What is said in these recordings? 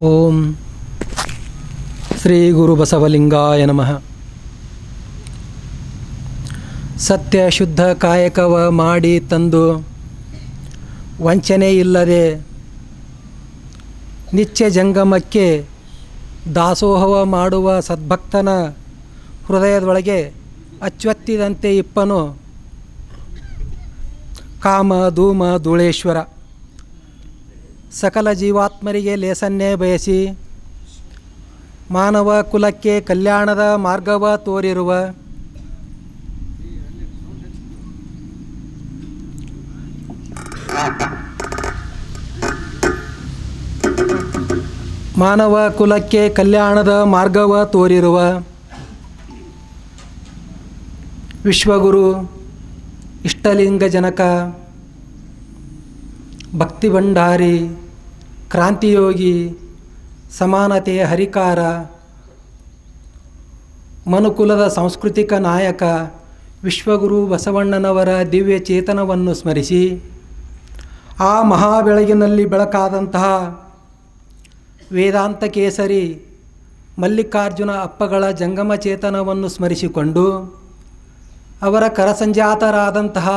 ಓಂ ಶ್ರೀ ಗುರು ಬಸವಲಿಂಗಾಯ ನಮಃ. ಸತ್ಯ ಶುದ್ಧ ಕಾಯಕವ ಮಾಡಿ ತಂದು ವಂಚನೆ ಇಲ್ಲದೆ ನಿತ್ಯ ಜಂಗಮಕ್ಕೆ ದಾಸೋಹವ ಮಾಡುವ ಸದ್ಭಕ್ತನ ಹೃದಯದೊಳಗೆ ಅಚ್ಚೊತ್ತಿದಂತೆ ಇಪ್ಪನು ಕಾಮ ಧೂಮ ಧೂಳೇಶ್ವರ. ಸಕಲ ಜೀವಾತ್ಮರಿಗೆ ಲೇಸನ್ನೇ ಬಯಸಿ ಮಾನವ ಕುಲಕ್ಕೆ ಕಲ್ಯಾಣದ ಮಾರ್ಗವ ತೋರಿರುವ ವಿಶ್ವಗುರು ಇಷ್ಟಲಿಂಗ ಜನಕ ಭಕ್ತಿ ಭಂಡಾರಿ ಕ್ರಾಂತಿಯೋಗಿ ಸಮಾನತೆಯ ಹರಿಕಾರ ಮನುಕುಲದ ಸಾಂಸ್ಕೃತಿಕ ನಾಯಕ ವಿಶ್ವಗುರು ಬಸವಣ್ಣನವರ ದಿವ್ಯ ಚೇತನವನ್ನು ಸ್ಮರಿಸಿ ಆ ಮಹಾಬೆಳಗಿನಲ್ಲಿ ಬೆಳಕಾದಂತಹ ವೇದಾಂತ ಕೇಸರಿ ಮಲ್ಲಿಕಾರ್ಜುನ ಅಪ್ಪಗಳ ಜಂಗಮ ಚೇತನವನ್ನು ಸ್ಮರಿಸಿಕೊಂಡು ಅವರ ಕರಸಂಜಾತರಾದಂತಹ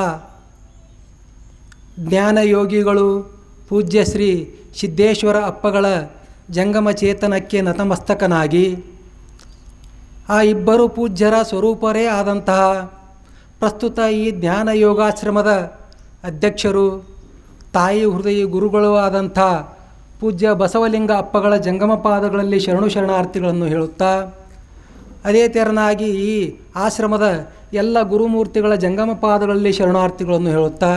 ಜ್ಞಾನಯೋಗಿಗಳು ಪೂಜ್ಯ ಶ್ರೀ ಸಿದ್ದೇಶ್ವರ ಅಪ್ಪಗಳ ಜಂಗಮ ಚೇತನಕ್ಕೆ ನತಮಸ್ತಕನಾಗಿ ಆ ಇಬ್ಬರು ಪೂಜ್ಯರ ಸ್ವರೂಪರೇ ಆದಂತಹ ಪ್ರಸ್ತುತ ಈ ಜ್ಞಾನ ಯೋಗಾಶ್ರಮದ ಅಧ್ಯಕ್ಷರು ತಾಯಿ ಹೃದಯ ಗುರುಗಳು ಆದಂಥ ಪೂಜ್ಯ ಬಸವಲಿಂಗ ಅಪ್ಪಗಳ ಜಂಗಮ ಪಾದಗಳಲ್ಲಿ ಶರಣಾರ್ಥಿಗಳನ್ನು ಹೇಳುತ್ತಾ, ಅದೇ ತೆರನಾಗಿ ಈ ಆಶ್ರಮದ ಎಲ್ಲ ಗುರುಮೂರ್ತಿಗಳ ಜಂಗಮ ಪಾದಗಳಲ್ಲಿ ಶರಣಾರ್ಥಿಗಳನ್ನು ಹೇಳುತ್ತಾ,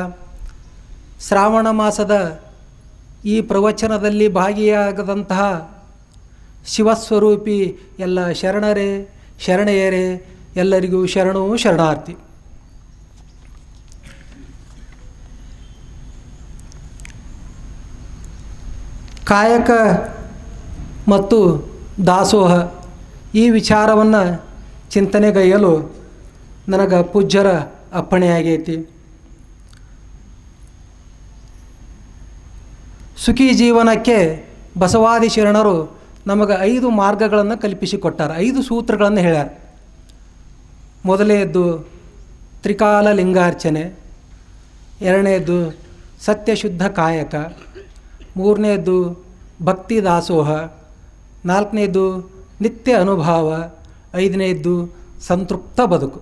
ಶ್ರಾವಣ ಮಾಸದ ಈ ಪ್ರವಚನದಲ್ಲಿ ಭಾಗಿಯಾಗದಂತಹ ಶಿವಸ್ವರೂಪಿ ಎಲ್ಲ ಶರಣರೇ ಶರಣೆಯರೇ ಎಲ್ಲರಿಗೂ ಶರಣಾರ್ಥಿ. ಕಾಯಕ ಮತ್ತು ದಾಸೋಹ ಈ ವಿಚಾರವನ್ನು ಚಿಂತನೆಗೈಯಲು ನನಗೆ ಪೂಜ್ಯರ ಅಪ್ಪಣೆಯಾಗೈತಿ. ಸುಖಿ ಜೀವನಕ್ಕೆ ಬಸವಾದಿ ಶರಣರು ನಮಗೆ 5 ಮಾರ್ಗಗಳನ್ನು ಕಲ್ಪಿಸಿಕೊಟ್ಟಾರ, 5 ಸೂತ್ರಗಳನ್ನು ಹೇಳ್ಯಾರ. ಮೊದಲನೇದ್ದು ತ್ರಿಕಾಲ ಲಿಂಗಾರ್ಚನೆ, ಎರಡನೇದ್ದು ಸತ್ಯಶುದ್ಧ ಕಾಯಕ, ಮೂರನೇದ್ದು ಭಕ್ತಿ ದಾಸೋಹ, ನಾಲ್ಕನೇದ್ದು ನಿತ್ಯ ಅನುಭವ, ಐದನೇದ್ದು ಸಂತೃಪ್ತ ಬದುಕು.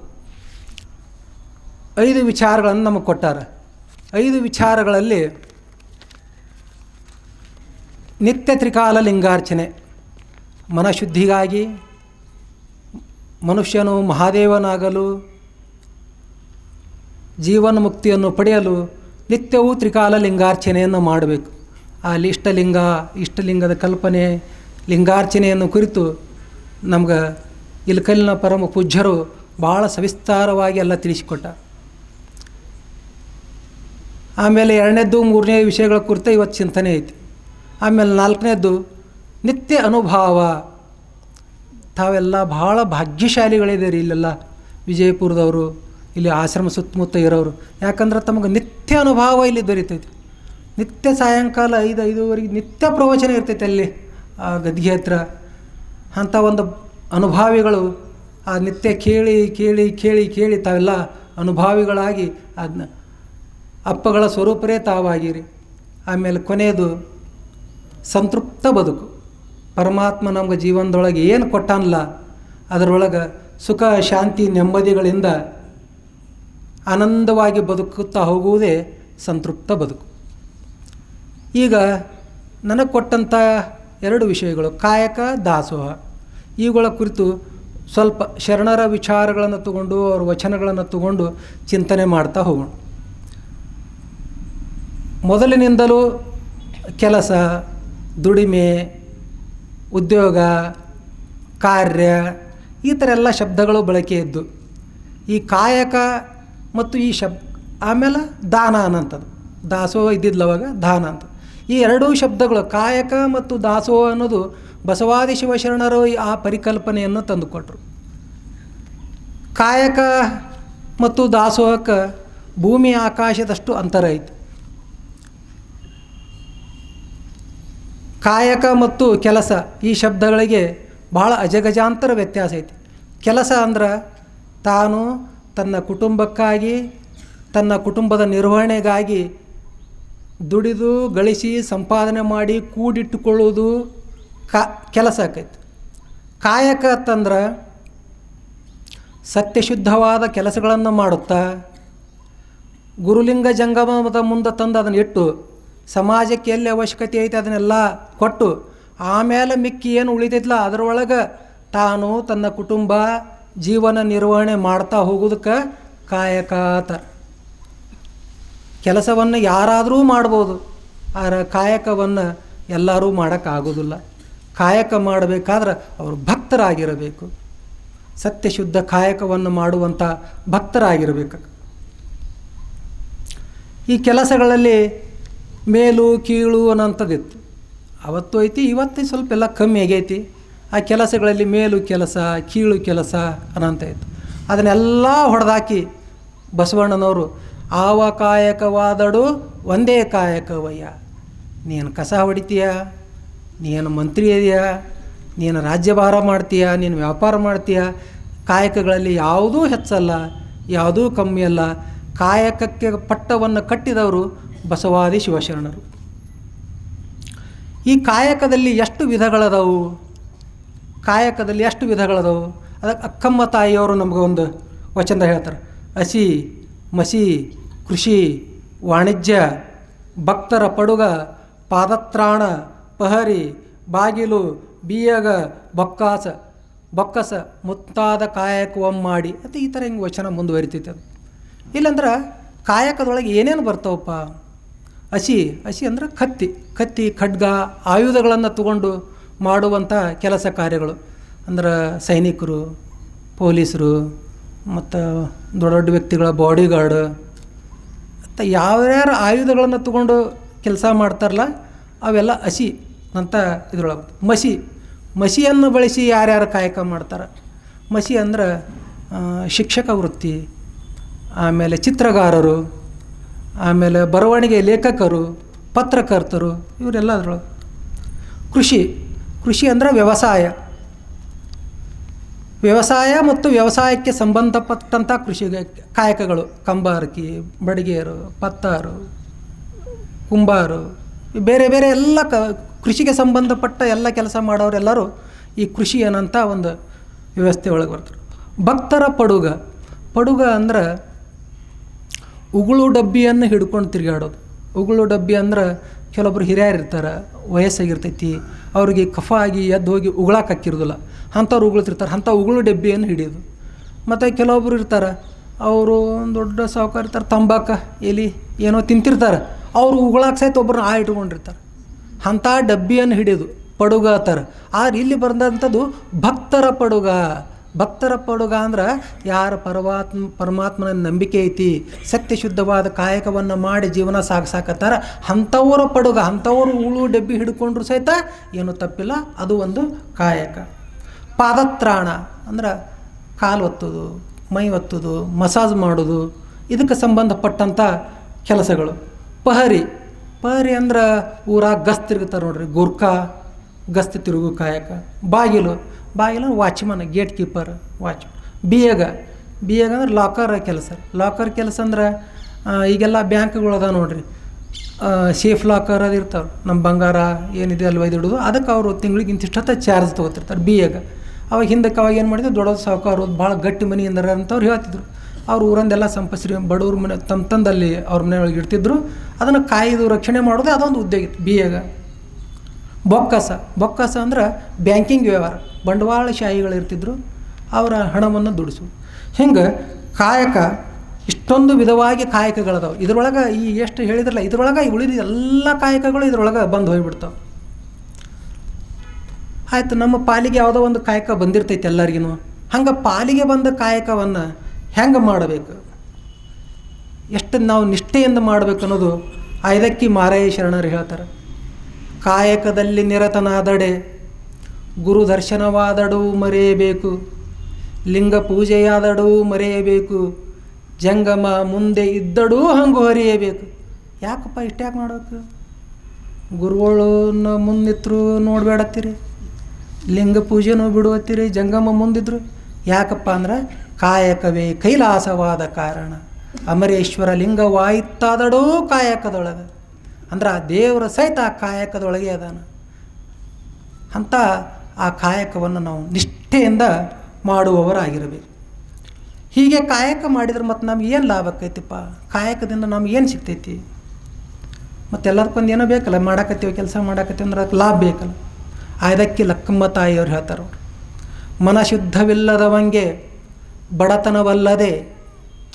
5 ವಿಚಾರಗಳನ್ನು ನಮಗೆ ಕೊಟ್ಟಾರ. 5 ವಿಚಾರಗಳಲ್ಲಿ ನಿತ್ಯ ತ್ರಿಕಾಲ ಲಿಂಗಾರ್ಚನೆ ಮನಶುದ್ಧಿಗಾಗಿ ಮನುಷ್ಯನು ಮಹಾದೇವನಾಗಲು ಜೀವನ ಮುಕ್ತಿಯನ್ನು ಪಡೆಯಲು ನಿತ್ಯವೂ ತ್ರಿಕಾಲ ಲಿಂಗಾರ್ಚನೆಯನ್ನು ಮಾಡಬೇಕು. ಅಲ್ಲಿ ಇಷ್ಟಲಿಂಗದ ಕಲ್ಪನೆ ಲಿಂಗಾರ್ಚನೆಯನ್ನು ಕುರಿತು ನಮ್ಗೆ ಇಲ್ಕಲ್ಲಿನ ಪರಮ ಪೂಜ್ಯರು ಭಾಳ ಸವಿಸ್ತಾರವಾಗಿ ಎಲ್ಲ ತಿಳಿಸಿಕೊಟ್ಟ. ಆಮೇಲೆ ಎರಡನೇದ್ದು ಮೂರನೇ ವಿಷಯಗಳ ಕುರಿತು ಇವತ್ತು ಚಿಂತನೆ ಐತಿ. ಆಮೇಲೆ ನಾಲ್ಕನೇದ್ದು ನಿತ್ಯ ಅನುಭವ. ತಾವೆಲ್ಲ ಭಾಳ ಭಾಗ್ಯಶಾಲಿಗಳಿದ್ದೀರಿ ಇಲ್ಲೆಲ್ಲ ವಿಜಯಪುರದವರು, ಇಲ್ಲಿ ಆಶ್ರಮ ಸುತ್ತಮುತ್ತ ಇರೋರು. ಯಾಕಂದ್ರೆ ತಮಗೆ ನಿತ್ಯ ಅನುಭವ ಇಲ್ಲಿ ದೊರೀತೈತಿ. ನಿತ್ಯ ಸಾಯಂಕಾಲ 5-5:30 ನಿತ್ಯ ಪ್ರವಚನ ಇರ್ತೈತೆ ಅಲ್ಲಿ ಆ ಗದ್ಗೆ ಹತ್ರ. ಅಂಥ ಒಂದು ಅನುಭಾವಿಗಳು ಆ ನಿತ್ಯ ಕೇಳಿ ಕೇಳಿ ಕೇಳಿ ಕೇಳಿ ತಾವೆಲ್ಲ ಅನುಭಾವಿಗಳಾಗಿ ಅದನ್ನ ಅಪ್ಪಗಳ ಸ್ವರೂಪರೇ ತಾವಾಗಿರಿ. ಆಮೇಲೆ ಕೊನೆಯದು ಸಂತೃಪ್ತ ಬದುಕು. ಪರಮಾತ್ಮ ನಮ್ಗೆ ಜೀವನದೊಳಗೆ ಏನು ಕೊಟ್ಟಾನಲ್ಲ ಅದರೊಳಗೆ ಸುಖ ಶಾಂತಿ ನೆಮ್ಮದಿಗಳಿಂದ ಆನಂದವಾಗಿ ಬದುಕುತ್ತಾ ಹೋಗುವುದೇ ಸಂತೃಪ್ತ ಬದುಕು. ಈಗ ನನಗೆ ಕೊಟ್ಟಂಥ 2 ವಿಷಯಗಳು ಕಾಯಕ ದಾಸೋಹ, ಇವುಗಳ ಕುರಿತು ಸ್ವಲ್ಪ ಶರಣರ ವಿಚಾರಗಳನ್ನು ತಗೊಂಡು ಅವ್ರ ವಚನಗಳನ್ನು ತಗೊಂಡು ಚಿಂತನೆ ಮಾಡ್ತಾ ಹೋಗೋಣ. ಮೊದಲಿನಿಂದಲೂ ಕೆಲಸ, ದುಡಿಮೆ, ಉದ್ಯೋಗ, ಕಾರ್ಯ ಈ ಥರ ಎಲ್ಲ ಶಬ್ದಗಳು ಬಳಕೆ ಇದ್ದು ಈ ಕಾಯಕ ಮತ್ತು ಈ ಆಮೇಲೆ ದಾನ ಅನ್ನಂಥದ್ದು, ದಾಸೋಹ ಇದ್ದಿದ್ಲವಾಗ ದಾನ ಅಂತ. ಈ 2 ಶಬ್ದಗಳು ಕಾಯಕ ಮತ್ತು ದಾಸೋಹ ಅನ್ನೋದು ಬಸವಾದಿ ಶಿವಶರಣರು ಆ ಪರಿಕಲ್ಪನೆಯನ್ನು ತಂದುಕೊಟ್ರು. ಕಾಯಕ ಮತ್ತು ದಾಸೋಹಕ್ಕೆ ಭೂಮಿ ಆಕಾಶದಷ್ಟು ಅಂತರ ಐತಿ. ಕಾಯಕ ಮತ್ತು ಕೆಲಸ ಈ ಶಬ್ದಗಳಿಗೆ ಭಾಳ ಅಜಗಜಾಂತರ ವ್ಯತ್ಯಾಸ ಐತಿ. ಕೆಲಸ ಅಂದ್ರೆ ತಾನು ತನ್ನ ಕುಟುಂಬಕ್ಕಾಗಿ ತನ್ನ ಕುಟುಂಬದ ನಿರ್ವಹಣೆಗಾಗಿ ದುಡಿದು ಗಳಿಸಿ ಸಂಪಾದನೆ ಮಾಡಿ ಕೂಡಿಟ್ಟುಕೊಳ್ಳೋದು ಕೆಲಸ ಆಕೈತಿ. ಕಾಯಕ ಅಂತಂದ್ರೆ ಸತ್ಯಶುದ್ಧವಾದ ಕೆಲಸಗಳನ್ನು ಮಾಡುತ್ತಾ ಗುರುಲಿಂಗ ಜಂಗಮದ ಮುಂದೆ ತಂದು ಅದನ್ನು ಇಟ್ಟು ಸಮಾಜಕ್ಕೆ ಎಲ್ಲಿ ಅವಶ್ಯಕತೆ ಐತೆ ಅದನ್ನೆಲ್ಲ ಕೊಟ್ಟು ಆಮೇಲೆ ಮಿಕ್ಕಿ ಏನು ಉಳಿತೈತಲ್ಲ ಅದರೊಳಗೆ ತಾನು ತನ್ನ ಕುಟುಂಬ ಜೀವನ ನಿರ್ವಹಣೆ ಮಾಡ್ತಾ ಹೋಗೋದಕ್ಕೆ ಕಾಯಕ ಆತ. ಕೆಲಸವನ್ನು ಯಾರಾದರೂ ಮಾಡ್ಬೋದು, ಆದರೆ ಕಾಯಕವನ್ನು ಎಲ್ಲರೂ ಮಾಡೋಕ್ಕಾಗೋದಿಲ್ಲ. ಕಾಯಕ ಮಾಡಬೇಕಾದ್ರೆ ಅವರು ಭಕ್ತರಾಗಿರಬೇಕು, ಸತ್ಯಶುದ್ಧ ಕಾಯಕವನ್ನು ಮಾಡುವಂಥ ಭಕ್ತರಾಗಿರಬೇಕು. ಈ ಕೆಲಸಗಳಲ್ಲಿ ಮೇಲು ಕೀಳು ಅನ್ನೋಂಥದ್ದಿತ್ತು, ಅವತ್ತು ಐತಿ, ಇವತ್ತು ಸ್ವಲ್ಪ ಎಲ್ಲ ಕಮ್ಮಿ ಆಗೈತಿ. ಆ ಕೆಲಸಗಳಲ್ಲಿ ಮೇಲು ಕೆಲಸ ಕೀಳು ಕೆಲಸ ಅನ್ನೋಂಥ ಇತ್ತು. ಅದನ್ನೆಲ್ಲ ಹೊಡೆದಾಕಿ ಬಸವಣ್ಣನವರು ಆವ ಕಾಯಕವಾದಡು ಒಂದೇ ಕಾಯಕವಯ್ಯ. ನೀನು ಕಸ ಹೊಡಿತೀಯ, ನೀನು ಮಂತ್ರಿ ಇದೆಯಾ, ನೀನು ರಾಜ್ಯಭಾರ ಮಾಡ್ತೀಯ, ನೀನು ವ್ಯಾಪಾರ ಮಾಡ್ತೀಯ, ಕಾಯಕಗಳಲ್ಲಿ ಯಾವುದೂ ಹೆಚ್ಚಲ್ಲ, ಯಾವುದೂ ಕಮ್ಮಿ ಅಲ್ಲ. ಕಾಯಕಕ್ಕೆ ಪಟ್ಟವನ್ನು ಕಟ್ಟಿದವರು ಬಸವಾದಿ ಶಿವಶರಣರು. ಈ ಕಾಯಕದಲ್ಲಿ ಎಷ್ಟು ವಿಧಗಳದವು? ಕಾಯಕದಲ್ಲಿ ಎಷ್ಟು ವಿಧಗಳದವು? ಅದಕ್ಕೆ ಅಕ್ಕಮ್ಮ ತಾಯಿಯವರು ನಮಗೊಂದು ವಚನ ಹೇಳ್ತಾರೆ. ಹಸಿ ಮಸಿ ಕೃಷಿ ವಾಣಿಜ್ಯ ಭಕ್ತರ ಪಡುಗ ಪಾದತ್ರಾಣ ಪಹರಿ ಬಾಗಿಲು ಬಿಯಗ ಬೊಕ್ಕಸ ಮುತ್ತಾದ ಕಾಯಕವಮ್ಮಾಡಿ ಮತ್ತು ಈ ಥರ ಹಿಂಗೆ ವಚನ ಮುಂದುವರಿತೈತೆ. ಅದು ಇಲ್ಲಂದ್ರೆ ಕಾಯಕದೊಳಗೆ ಏನೇನು ಬರ್ತಾವಪ್ಪ? ಹಸಿ ಅಂದ್ರೆ ಕತ್ತಿ ಖಡ್ಗ ಆಯುಧಗಳನ್ನು ತಗೊಂಡು ಮಾಡುವಂಥ ಕೆಲಸ ಕಾರ್ಯಗಳು. ಅಂದ್ರೆ ಸೈನಿಕರು, ಪೊಲೀಸರು ಮತ್ತು ದೊಡ್ಡ ದೊಡ್ಡ ವ್ಯಕ್ತಿಗಳ ಬಾಡಿಗಾರ್ಡ್ ಮತ್ತು ಯಾವ್ಯಾರು ಆಯುಧಗಳನ್ನು ತಗೊಂಡು ಕೆಲಸ ಮಾಡ್ತಾರಲ್ಲ ಅವೆಲ್ಲ ಹಸಿ ಅಂತ ಇದ್ರೊಳಗೆ. ಮಸಿಯನ್ನು ಬಳಸಿ ಯಾರ್ಯಾರು ಕಾಯಕ ಮಾಡ್ತಾರೆ? ಮಸಿ ಅಂದ್ರೆ ಶಿಕ್ಷಕ ವೃತ್ತಿ, ಆಮೇಲೆ ಚಿತ್ರಗಾರರು, ಆಮೇಲೆ ಬರವಣಿಗೆ ಲೇಖಕರು, ಪತ್ರಕರ್ತರು, ಇವರೆಲ್ಲ ಅದರೊಳಗೆ. ಕೃಷಿ ಅಂದರೆ ವ್ಯವಸಾಯ ಮತ್ತು ವ್ಯವಸಾಯಕ್ಕೆ ಸಂಬಂಧಪಟ್ಟಂಥ ಕೃಷಿ ಕಾಯಕಗಳು. ಕಂಬಾರಕಿ, ಬಡಿಗೇರು, ಪತ್ತಾರು, ಕುಂಬಾರು, ಬೇರೆ ಬೇರೆ ಎಲ್ಲ ಕೃಷಿಗೆ ಸಂಬಂಧಪಟ್ಟ ಎಲ್ಲ ಕೆಲಸ ಮಾಡೋರೆಲ್ಲರೂ ಈ ಕೃಷಿ ಅನ್ನೋಂಥ ಒಂದು ವ್ಯವಸ್ಥೆ ಒಳಗೆ ಬರ್ತಾರೆ. ಭಕ್ತರ ಪಡುಗ ಅಂದ್ರೆ ಉಗುಳು ಡಬ್ಬಿಯನ್ನು ಹಿಡ್ಕೊಂಡು ತಿರುಗಾಡೋದು. ಉಗುಳು ಡಬ್ಬಿ ಅಂದ್ರೆ ಕೆಲವೊಬ್ರು ಹಿರಿಯರು ಇರ್ತಾರೆ, ವಯಸ್ಸಾಗಿರ್ತೈತಿ, ಅವ್ರಿಗೆ ಕಫ ಆಗಿ ಎದ್ದು ಹೋಗಿ ಉಗುಳಕ್ಕೆ ಹಾಕಿರೋದಿಲ್ಲ, ಅಂಥವ್ರು ಉಗುಳ್ತಿರ್ತಾರೆ. ಅಂಥ ಉಗುಳು ಡಬ್ಬಿಯನ್ನು ಹಿಡಿಯೋದು. ಮತ್ತು ಕೆಲವೊಬ್ರು ಇರ್ತಾರೆ, ಅವರು ದೊಡ್ಡ ಸಾವುಕಾರ ಇರ್ತಾರೆ, ತಂಬಾಕು ಎಲಿ ಏನೋ ತಿಂತಿರ್ತಾರೆ, ಅವರು ಉಗುಳಕ್ಕೆ ಸಹಿತ ಒಬ್ಬರನ್ನ ಇಟ್ಕೊಂಡಿರ್ತಾರೆ. ಅಂಥ ಡಬ್ಬಿಯನ್ನು ಹಿಡಿಯೋದು ಪಡುಗ ಅಂತಾರೆ. ಆದರೆ ಇಲ್ಲಿ ಬಂದಂಥದ್ದು ಭಕ್ತರ ಪಡುಗ ಅಂದ್ರೆ ಯಾರ ಪರಮಾತ್ಮನ ನಂಬಿಕೆ ಐತಿ, ಸತ್ಯಶುದ್ಧವಾದ ಕಾಯಕವನ್ನು ಮಾಡಿ ಜೀವನ ಸಾಗಿಸಾಕತ್ತಾರ ಅಂಥವರ ಪಡುಗ. ಅಂಥವರು ಉಳು ಡಬ್ಬಿ ಹಿಡ್ಕೊಂಡ್ರು ಸಹಿತ ಏನೂ ತಪ್ಪಿಲ್ಲ, ಅದು ಒಂದು ಕಾಯಕ. ಪಾದತ್ರಾಣ ಅಂದ್ರೆ ಕಾಲು ಒತ್ತೋದು, ಮೈ ಒತ್ತೋದು, ಮಸಾಜ್ ಮಾಡೋದು, ಇದಕ್ಕೆ ಸಂಬಂಧಪಟ್ಟಂಥ ಕೆಲಸಗಳು. ಪಹರಿ ಅಂದ್ರೆ ಊರಾಗ ಗಸ್ತು ತಿರುಗುತ್ತಾರೆ ನೋಡ್ರಿ, ಗುರ್ಕಾ ಗಸ್ತು ತಿರುಗು ಕಾಯಕ. ಬಾಗಿಲು ವಾಚ್ಮನ್, ಗೇಟ್ ಕೀಪರ್, ಬಿಯಗ ಅಂದ್ರೆ ಲಾಕರ್ ಕೆಲಸ ಅಂದ್ರೆ ಈಗೆಲ್ಲ ಬ್ಯಾಂಕ್ಗಳು ಅದ ನೋಡ್ರಿ, ಸೇಫ್ ಲಾಕರ್ ಅದು ಇರ್ತಾವೆ, ನಮ್ಮ ಬಂಗಾರ ಏನಿದೆ ಅಲ್ಲಿ ಒಯ್ದಿಡೋದು, ಅದಕ್ಕೆ ಅವರು ತಿಂಗಳಿಗೆ ಇಂತಿಷ್ಟೊತ್ತ ಚಾರ್ಜ್ ತೊಗೋತಿರ್ತಾರೆ. ಬಿಯಗ ಅವಾಗ ಅವಾಗ ಏನು ಮಾಡಿದ್ರು, ದೊಡ್ಡ ಸಾವುಕಾರು ಭಾಳ ಗಟ್ಟಿ ಮನೆ ಎಂದಾರ ಅಂತವ್ರು ಹೇಳ್ತಿದ್ರು. ಅವ್ರು ಊರಂದೆಲ್ಲ ಸಂಪಸ್ರಿ ಬಡವ್ರ ಮನೆ ತಂದಲ್ಲಿ ಅವ್ರ ಮನೆಯೊಳಗೆ ಇಡ್ತಿದ್ರು. ಅದನ್ನು ಕಾಯ್ದು ರಕ್ಷಣೆ ಮಾಡೋದೇ ಅದೊಂದು ಉದ್ಯೋಗ ಇತ್ತು. ಬಿಯಗ ಬೊಕ್ಕಸ ಅಂದ್ರೆ ಬ್ಯಾಂಕಿಂಗ್ ವ್ಯವಹಾರ, ಬಂಡವಾಳಶಾಹಿಗಳು ಇರ್ತಿದ್ರು, ಅವರ ಹಣವನ್ನು ದುಡಿಸು. ಹಿಂಗೆ ಕಾಯಕ ಇಷ್ಟೊಂದು ವಿಧವಾಗಿ ಕಾಯಕಗಳದಾವೆ. ಇದರೊಳಗೆ ಈ ಎಷ್ಟು ಹೇಳಿದ್ರಲ್ಲ, ಇದರೊಳಗೆ ಉಳಿದ ಎಲ್ಲ ಕಾಯಕಗಳು ಇದರೊಳಗೆ ಬಂದು ಹೋಗ್ಬಿಡ್ತಾವೆ. ಆಯಿತು, ನಮ್ಮ ಪಾಲಿಗೆ ಯಾವುದೋ ಒಂದು ಕಾಯಕ ಬಂದಿರ್ತೈತೆ ಎಲ್ಲರಿಗೂ. ಹಂಗೆ ಪಾಲಿಗೆ ಬಂದ ಕಾಯಕವನ್ನು ಹೆಂಗೆ ಮಾಡಬೇಕು, ಎಷ್ಟು ನಾವು ನಿಷ್ಠೆಯಿಂದ ಮಾಡಬೇಕು ಅನ್ನೋದು ಐದಕ್ಕಿ ಮಾರಯ್ಯ ಶರಣರು ಹೇಳ್ತಾರೆ. ಕಾಯಕದಲ್ಲಿ ನಿರತನಾದಡೆ ಗುರು ದರ್ಶನವಾದಡೂ ಮರೆಯಬೇಕು, ಲಿಂಗ ಪೂಜೆಯಾದಡೂ ಮರೆಯಬೇಕು, ಜಂಗಮ ಮುಂದೆ ಇದ್ದಡೂ ಹಂಗು ಹರಿಯಬೇಕು. ಯಾಕಪ್ಪ ಇಷ್ಟ್ಯಾಕೆ ಮಾಡಬೇಕು? ಗುರುಗಳನ್ನ ಮುಂದಿತ್ತರು ನೋಡಬೇಡತ್ತೀರಿ, ಲಿಂಗ ಪೂಜೆನೂ ಬಿಡುವತ್ತೀರಿ, ಜಂಗಮ ಮುಂದಿದ್ರು. ಯಾಕಪ್ಪ ಅಂದ್ರೆ ಕಾಯಕವೇ ಕೈಲಾಸವಾದ ಕಾರಣ. ಅಮರೇಶ್ವರ ಲಿಂಗವಾಯಿತಾದಡೋ ಕಾಯಕದೊಳಗೆ ಅಂದ್ರೆ ಆ ದೇವರ ಸಹಿತ ಆ ಕಾಯಕದೊಳಗೆ ಅದಾನ ಅಂತ ಆ ಕಾಯಕವನ್ನು ನಾವು ನಿಷ್ಠೆಯಿಂದ ಮಾಡುವವರಾಗಿರಬೇಕು. ಹೀಗೆ ಕಾಯಕ ಮಾಡಿದ್ರೆ ಮತ್ತು ನಮ್ಗೆ ಏನು ಲಾಭ ಆಕೈತಿಪ್ಪ? ಕಾಯಕದಿಂದ ನಮ್ಗೆ ಏನು ಸಿಗ್ತೈತಿ? ಮತ್ತು ಎಲ್ಲದಕ್ಕೊಂದು ಏನೋ ಬೇಕಲ್ಲ, ಮಾಡಾಕತ್ತೀವಿ ಕೆಲಸ ಮಾಡಾಕತ್ತೀವಿ ಅಂದ್ರೆ ಅದಕ್ಕೆ ಲಾಭ ಬೇಕಲ್ಲ. ಅದಕ್ಕೆ ಲಕ್ಕಮ್ಮ ತಾಯಿಯವ್ರು ಹೇಳ್ತಾರೆ, ಅವರು ಮನಶುದ್ಧವಿಲ್ಲದವಂಗೆ ಬಡತನವಲ್ಲದೆ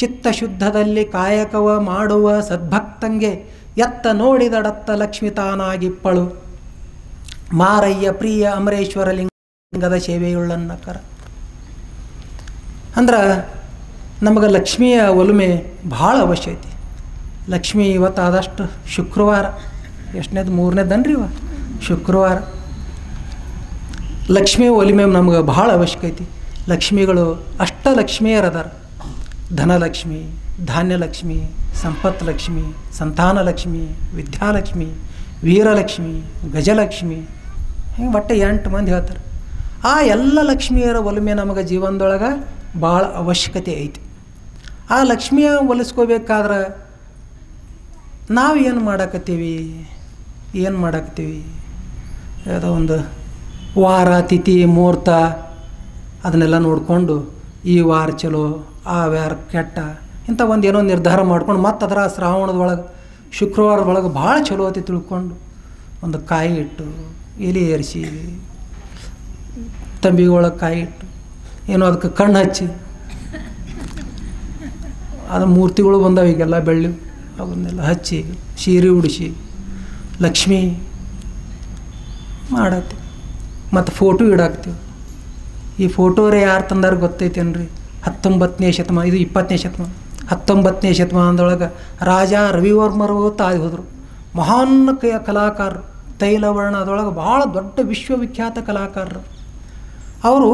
ಚಿತ್ತಶುದ್ಧದಲ್ಲಿ ಕಾಯಕವ ಮಾಡುವ ಸದ್ಭಕ್ತಂಗೆ ಎತ್ತ ನೋಡಿದಡತ್ತ ಲಕ್ಷ್ಮಿ ತಾನಾಗಿಪ್ಪಳು ಮಾರಯ್ಯ ಪ್ರಿಯ ಅಮರೇಶ್ವರ ಲಿಂಗದ ಸೇವೆಯುಳ್ಳನ್ನಕರ. ಅಂದ್ರೆ ನಮಗೆ ಲಕ್ಷ್ಮಿಯ ಒಲುಮೆ ಭಾಳ ಅವಶ್ಯ ಐತಿ. ಲಕ್ಷ್ಮಿ ಇವತ್ತು ಆದಷ್ಟು ಶುಕ್ರವಾರ, ಎಷ್ಟನೇದು 3ನೇದನ್ರಿ ಇವ ಶುಕ್ರವಾರ. ಲಕ್ಷ್ಮಿ ಒಲಿಮೆ ನಮ್ಗೆ ಭಾಳ ಅವಶ್ಯಕ ಐತಿ. ಲಕ್ಷ್ಮಿಗಳು ಅಷ್ಟಲಕ್ಷ್ಮಿಯರದಾರ. ಧನಲಕ್ಷ್ಮಿ, ಧಾನ್ಯಲಕ್ಷ್ಮಿ, ಸಂಪತ್ ಲಕ್ಷ್ಮಿ, ಸಂತಾನಲಕ್ಷ್ಮಿ, ವಿದ್ಯಾಲಕ್ಷ್ಮಿ, ವೀರಲಕ್ಷ್ಮಿ, ಗಜಲಕ್ಷ್ಮಿ, ಹಿಂಗೆ ಒಟ್ಟು 8 ಮಂದಿ ಹೇಳ್ತಾರೆ. ಆ ಎಲ್ಲ ಲಕ್ಷ್ಮಿಯರ ಒಲುಮೆ ನಮಗೆ ಜೀವನದೊಳಗೆ ಭಾಳ ಅವಶ್ಯಕತೆ ಐತಿ. ಆ ಲಕ್ಷ್ಮಿಯ ಒಲಿಸ್ಕೋಬೇಕಾದ್ರೆ ನಾವು ಏನು ಮಾಡಾಕತ್ತೀವಿ? ಯಾವುದೋ ಒಂದು ವಾರ, ತಿಥಿ, ಮುಹೂರ್ತ ಅದನ್ನೆಲ್ಲ ನೋಡಿಕೊಂಡು ಈ ವಾರ ಚಲೋ, ಆ ವಾರ ಕೆಟ್ಟ, ಇಂಥ ಒಂದು ಏನೋ ನಿರ್ಧಾರ ಮಾಡ್ಕೊಂಡು ಮತ್ತು ಅದರ ಶ್ರಾವಣದೊಳಗೆ ಶುಕ್ರವಾರದೊಳಗೆ ಭಾಳ ಚಲೋ ಐತಿ ತಿಳ್ಕೊಂಡು ಒಂದು ಕಾಯಿ ಇಟ್ಟು, ಎಲೆ ಏರಿಸಿ, ತಂಬಿಗೊಳಗೆ ಕಾಯಿ ಇಟ್ಟು, ಏನೋ ಅದಕ್ಕೆ ಕಣ್ಣು ಹಚ್ಚಿ, ಅದು ಮೂರ್ತಿಗಳು ಬಂದಾವ ಈಗೆಲ್ಲ ಬೆಳ್ಳಿ, ಅವನ್ನೆಲ್ಲ ಹಚ್ಚಿ ಸೀರೆ ಉಡಿಸಿ ಲಕ್ಷ್ಮಿ ಮಾಡತ್ತೀವಿ. ಮತ್ತು ಫೋಟೋ ಇಡಾಕ್ತೀವಿ. ಈ ಫೋಟೋರೇ ಯಾರು ತಂದಾರ ಗೊತ್ತೈತೇನ್ರಿ? 19ನೇ ಶತಮಾನ, ಇದು 20ನೇ ಶತಮಾನ. 19ನೇ ಶತಮಾನದೊಳಗೆ ರಾಜ ರವಿವರ್ಮರು ತಾಯಿ ಹೋದರು. ಮಹಾನ್ ಕಲಾಕಾರರು, ತೈಲವರ್ಣದೊಳಗೆ ಭಾಳ ದೊಡ್ಡ ವಿಶ್ವವಿಖ್ಯಾತ ಕಲಾಕಾರರು. ಅವರು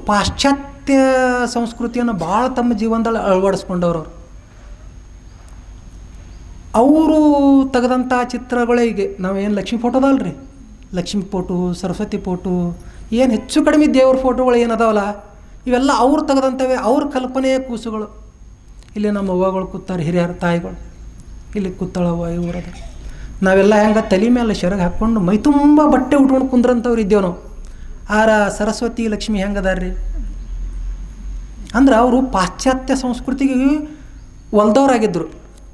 ಪಾಶ್ಚಾತ್ಯ ಸಂಸ್ಕೃತಿಯನ್ನು ಭಾಳ ತಮ್ಮ ಜೀವನದಲ್ಲಿ ಅಳವಡಿಸ್ಕೊಂಡವ್ರು. ಅವರು ತೆಗೆದಂಥ ಚಿತ್ರಗಳಿಗೆ ನಾವೇನು ಲಕ್ಷ್ಮಿ ಫೋಟೋದಲ್ರಿ, ಲಕ್ಷ್ಮಿ ಫೋಟೋ, ಸರಸ್ವತಿ ಫೋಟೋ, ಏನು ಹೆಚ್ಚು ಕಡಿಮೆ ದೇವ್ರ ಫೋಟೋಗಳು ಏನದಾವಲ್ಲ, ಇವೆಲ್ಲ ಅವ್ರು ತೆಗೆದಂಥವೇ, ಅವ್ರ ಕಲ್ಪನೆಯ ಕೂಸುಗಳು. ಇಲ್ಲಿ ನಮ್ಮ ಅವ್ವಗಳು ಕೂತಾರೆ, ಹಿರಿಯರ ತಾಯಿಗಳು, ಇಲ್ಲಿ ಕೂತಾಳವ್ವ ಇವರದ. ನಾವೆಲ್ಲ ಹೆಂಗೆ ತಲೆ ಮೇಲೆ ಸೆರಗ ಹಾಕ್ಕೊಂಡು ಮೈ ತುಂಬ ಬಟ್ಟೆ ಉಟ್ಕೊಂಡು ಕುಂದ್ರಂಥವ್ರು ಇದ್ದೇವೆ ನಾವು. ಆರ ಸರಸ್ವತಿ ಲಕ್ಷ್ಮಿ ಹೆಂಗದಾರ್ರಿ ಅಂದ್ರೆ ಅವರು ಪಾಶ್ಚಾತ್ಯ ಸಂಸ್ಕೃತಿಗೆ ಒಲ್ದವ್ರಾಗಿದ್ದರು.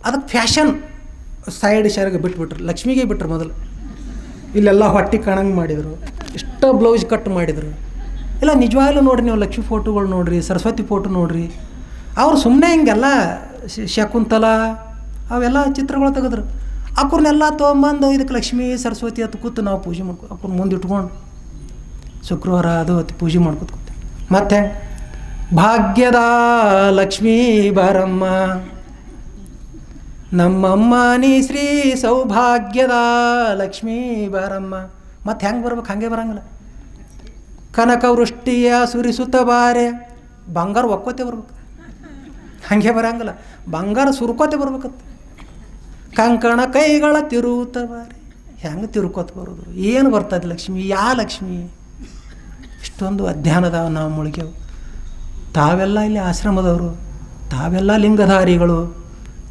ಅದಕ್ಕೆ ಫ್ಯಾಷನ್ ಸೈಡ್ ಸೆರಗ ಬಿಟ್ಬಿಟ್ರು, ಲಕ್ಷ್ಮಿಗೆ ಬಿಟ್ರು. ಮೊದಲು ಇಲ್ಲೆಲ್ಲ ಹೊಟ್ಟೆ ಕಾಣಂಗೆ ಮಾಡಿದರು, ಇಷ್ಟ ಬ್ಲೌಸ್ ಕಟ್ ಮಾಡಿದರು. ಇಲ್ಲ ನಿಜವಾಗ್ಲೂ ನೋಡಿರಿ, ನೀವು ಲಕ್ಷ್ಮಿ ಫೋಟೋಗಳು ನೋಡಿರಿ, ಸರಸ್ವತಿ ಫೋಟೋ ನೋಡಿರಿ. ಅವ್ರು ಸುಮ್ಮನೆ ಹಿಂಗೆಲ್ಲ ಶಕುಂತಲ ಅವೆಲ್ಲ ಚಿತ್ರಗಳು ತೆಗೆದ್ರು. ಅವ್ರನ್ನೆಲ್ಲ ತೊಗೊಂಬಂದು ಇದಕ್ಕೆ ಲಕ್ಷ್ಮೀ ಸರಸ್ವತಿ ಹತ್ತು ಕೂತು ನಾವು ಪೂಜೆ ಮಾಡ್ಕೊ, ಅವ್ರ ಮುಂದೆ ಇಟ್ಕೊಂಡು ಶುಕ್ರವಾರ ಅದು ಹೊತ್ತು ಪೂಜೆ ಮಾಡ್ಕೊತ ಕೂತೀವಿ. ಮತ್ತೆ ಭಾಗ್ಯದ ಲಕ್ಷ್ಮೀ ಬಾರಮ್ಮ, ನಮ್ಮಮ್ಮ ನೀ ಶ್ರೀ ಸೌಭಾಗ್ಯದ ಲಕ್ಷ್ಮೀ ಬಾರಮ್ಮ. ಮತ್ತು ಹೆಂಗೆ ಬರ್ಬೇಕು? ಹಾಗೆ ಬರಂಗಿಲ್ಲ. ಕನಕವೃಷ್ಟಿಯ ಸುರಿಸುತ್ತ ಬಾರೆ, ಬಂಗಾರ ಒಕ್ಕೋತೆ ಬರ್ಬೇಕು, ಹಾಗೆ ಬರಂಗಿಲ್ಲ. ಬಂಗಾರ ಸುರ್ಕೋತೆ ಬರ್ಬೇಕತ್ತ. ಕಂಕಣ ಕೈಗಳ ತಿರುವುತ್ತ ಬಾರೆ, ಹೆಂಗೆ ತಿರ್ಕೋತ ಬರೋದು? ಏನು ಬರ್ತದೆ ಲಕ್ಷ್ಮಿ? ಯಾ ಲಕ್ಷ್ಮಿ? ಇಷ್ಟೊಂದು ಅಧ್ಯಯನದ ನಾವು ಮುಳುಗ್ಯವು. ತಾವೆಲ್ಲ ಇಲ್ಲಿ ಆಶ್ರಮದವರು, ತಾವೆಲ್ಲ ಲಿಂಗಧಾರಿಗಳು,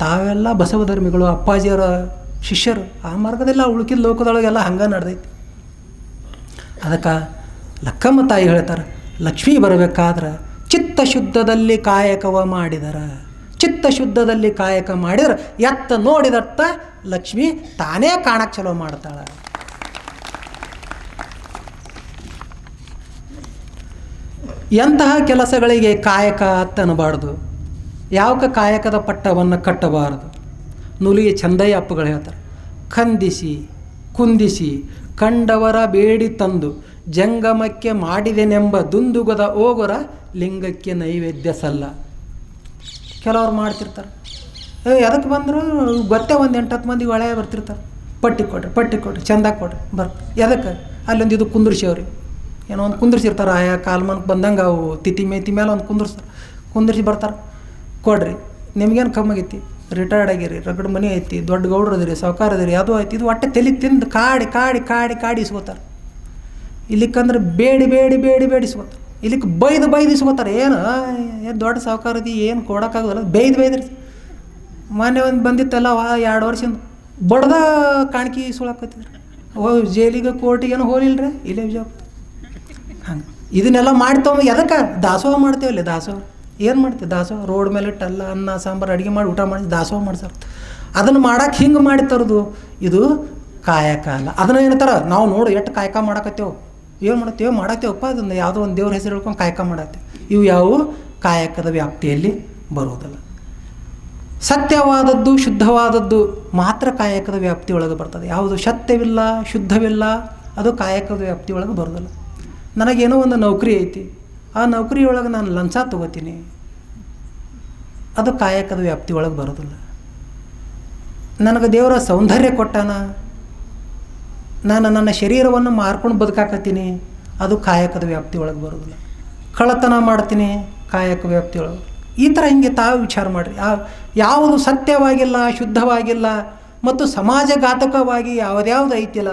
ತಾವೆಲ್ಲ ಬಸವಧರ್ಮಿಗಳು, ಅಪ್ಪಾಜಿಯವರ ಶಿಷ್ಯರು. ಆ ಮಾರ್ಗದೆಲ್ಲ ಉಳುಕಿದ ಲೋಕದೊಳಗೆಲ್ಲ ಹಂಗೆ ನಡೆದೈತಿ. ಅದಕ್ಕೆ ಲಕ್ಕಮ್ಮ ತಾಯಿ ಹೇಳ್ತಾರೆ, ಲಕ್ಷ್ಮೀ ಬರಬೇಕಾದ್ರೆ ಚಿತ್ತಶುದ್ಧದಲ್ಲಿ ಕಾಯಕವ ಮಾಡಿದರ, ಚಿತ್ತಶುದ್ಧದಲ್ಲಿ ಕಾಯಕ ಮಾಡಿದ್ರೆ ಎತ್ತ ನೋಡಿದತ್ತ ಲಕ್ಷ್ಮಿ ತಾನೇ ಕಾಣಕ್ಕೆ ಚಲೋ ಮಾಡ್ತಾಳೆ. ಎಂತಹ ಕೆಲಸಗಳಿಗೆ ಕಾಯಕ ಅಂತ ಅನ್ನಬಾರ್ದು, ಯಾವಕ್ಕೆ ಕಾಯಕದ ಪಟ್ಟವನ್ನು ಕಟ್ಟಬಾರದು. ನುಲಿಗೆ ಚಂದಯ್ಯ ಅಪ್ಪಗಳು ಹೇಳ್ತಾರೆ, ಖಂದಿಸಿ ಕುಂದಿಸಿ ಕಂಡವರ ಬೇಡಿ ತಂದು ಜಂಗಮಕ್ಕೆ ಮಾಡಿದೆನೆಂಬ ದುಂದುಗದ ಓಗುರ ಲಿಂಗಕ್ಕೆ ನೈವೇದ್ಯ ಸಲ್ಲ. ಕೆಲವ್ರು ಮಾಡ್ತಿರ್ತಾರೆ, ಎದಕ್ಕೆ ಬಂದರು ಗೊತ್ತೇ, ಒಂದು 8-10 ಮಂದಿ ಒಳ್ಳೆಯ ಬರ್ತಿರ್ತಾರೆ. ಪಟ್ಟಿ ಕೊಡ್ರಿ ಚಂದ ಕೊಡ್ರಿ ಬರ್, ಎದಕ್ಕೆ? ಅಲ್ಲೊಂದು ಇದು ಕುಂದ್ರಿಸಿ ಏನೋ ಒಂದು ಕುಂದ್ರಿಸಿರ್ತಾರೆ. ಆಯಾ ಕಾಲ್ಮನ್ಗೆ ಬಂದಂಗೆ ಅವು ತಿಥಿ ಮೇತಿ ಮೇಲೆ ಒಂದು ಕುಂದ್ರಿಸಿ ಬರ್ತಾರೆ. ಕೊಡ್ರಿ, ನಿಮ್ಗೇನು ಕಮ್ಮಾಗೈತಿ? ರಿಟೈರ್ಡ್ ಆಗಿರಿ, ರಗಡ್ ಮನೆ ಐತಿ, ದೊಡ್ಡ ಗೌಡ್ರು ಅದಿರಿ, ಸಾವ್ಕಾರ ಅದಿರಿ, ಅದು ಐತಿ, ಇದು ಒಟ್ಟೆ ತಲೆ ತಿಂದು ಕಾಡಿ ಕಾಡಿ ಕಾಡಿ ಕಾಡಿ ಇಸ್ಕೋತಾರೆ. ಇಲ್ಲಿಕ್ಕಂದ್ರೆ ಬೇಡಿ ಬೇಡಿ ಬೇಡಿ ಬೇಡಿ ಇಸ್ಕೋತಾರೆ. ಇಲ್ಲಿಕ್ಕೆ ಬೈದು ಬೈದು ಇಸ್ಕೋತಾರೆ. ಏನು ದೊಡ್ಡ ಸಾವ್ಕಾರದಿ ಏನು ಕೊಡೋಕ್ಕಾಗೋದಿಲ್ಲ, ಬೈದ್ರಿ. ಮೊನ್ನೆ ಒಂದು ಬಂದಿತ್ತಲ್ಲ 2 ವರ್ಷದಿಂದ ಬಡ್ದ ಕಾಣಿಕೆ ಇಸ್ಕೊಳಕತ್ತಿದ್ರು. ಜೈಲಿಗೆ ಕೋರ್ಟಿಗೇನು ಹೋಲಿಲ್ರಿ, ಇಲ್ಲೇ ವಿಜಯಪುರ. ಹಂಗೆ ಇದನ್ನೆಲ್ಲ ಮಾಡ್ತಾವ. ಎದಕ್ಕೆ ದಾಸೋಹ ಮಾಡ್ತೇವಲ್ಲ, ದಾಸೋಹ ಏನು ಮಾಡ್ತೀವಿ? ದಾಸೋಹ ರೋಡ್ ಮೇಲೆ ಇಟ್ಟಲ್ಲ ಅನ್ನ ಸಾಂಬಾರು ಅಡುಗೆ ಮಾಡಿ ಊಟ ಮಾಡಿ ದಾಸೋಹ ಮಾಡ್ಸಾರ. ಅದನ್ನು ಮಾಡೋಕೆ ಹಿಂಗೆ ಮಾಡಿ ತರೋದು, ಇದು ಕಾಯಕ ಅಲ್ಲ. ಅದನ್ನು ಏನಂತಾರ, ನಾವು ನೋಡು ಎಷ್ಟು ಕಾಯಕ ಮಾಡಕತ್ತೇವೆ, ಏನು ಮಾಡತ್ತೇವೆ ಮಾಡತ್ತೇವಪ್ಪ, ಅದನ್ನು ಯಾವುದೋ ಒಂದು ದೇವ್ರ ಹೆಸರು ಹೇಳ್ಕೊಂಡು ಕಾಯಕ ಮಾಡತ್ತೇವೆ. ಇವು ಯಾವ ಕಾಯಕದ ವ್ಯಾಪ್ತಿಯಲ್ಲಿ ಬರುವುದಿಲ್ಲ. ಸತ್ಯವಾದದ್ದು ಶುದ್ಧವಾದದ್ದು ಮಾತ್ರ ಕಾಯಕದ ವ್ಯಾಪ್ತಿಯೊಳಗೆ ಬರ್ತದೆ. ಯಾವುದು ಸತ್ಯವಿಲ್ಲ ಶುದ್ಧವಿಲ್ಲ ಅದು ಕಾಯಕದ ವ್ಯಾಪ್ತಿಯೊಳಗೆ ಬರೋದಿಲ್ಲ. ನನಗೇನೋ ಒಂದು ನೌಕರಿ ಐತಿ, ಆ ನೌಕರಿಯೊಳಗೆ ನಾನು ಲಂಚ ತೊಗೋತೀನಿ, ಅದು ಕಾಯಕದ ವ್ಯಾಪ್ತಿಯೊಳಗೆ ಬರೋದಿಲ್ಲ. ನನಗೆ ದೇವರ ಸೌಂದರ್ಯ ಕೊಟ್ಟಾನ, ನಾನು ನನ್ನ ಶರೀರವನ್ನು ಮಾರ್ಕೊಂಡು ಬದುಕಾಕತ್ತೀನಿ, ಅದು ಕಾಯಕದ ವ್ಯಾಪ್ತಿಯೊಳಗೆ ಬರೋದಿಲ್ಲ. ಕಳ್ಳತನ ಮಾಡ್ತೀನಿ, ಕಾಯಕ ವ್ಯಾಪ್ತಿಯೊಳಗೆ. ಈ ಥರ ಹಿಂಗೆ ತಾವು ವಿಚಾರ ಮಾಡಿರಿ. ಯಾವುದು ಸತ್ಯವಾಗಿಲ್ಲ ಶುದ್ಧವಾಗಿಲ್ಲ ಮತ್ತು ಸಮಾಜಘಾತಕವಾಗಿ ಯಾವುದ್ಯಾವುದು ಐತಿಲ್ಲ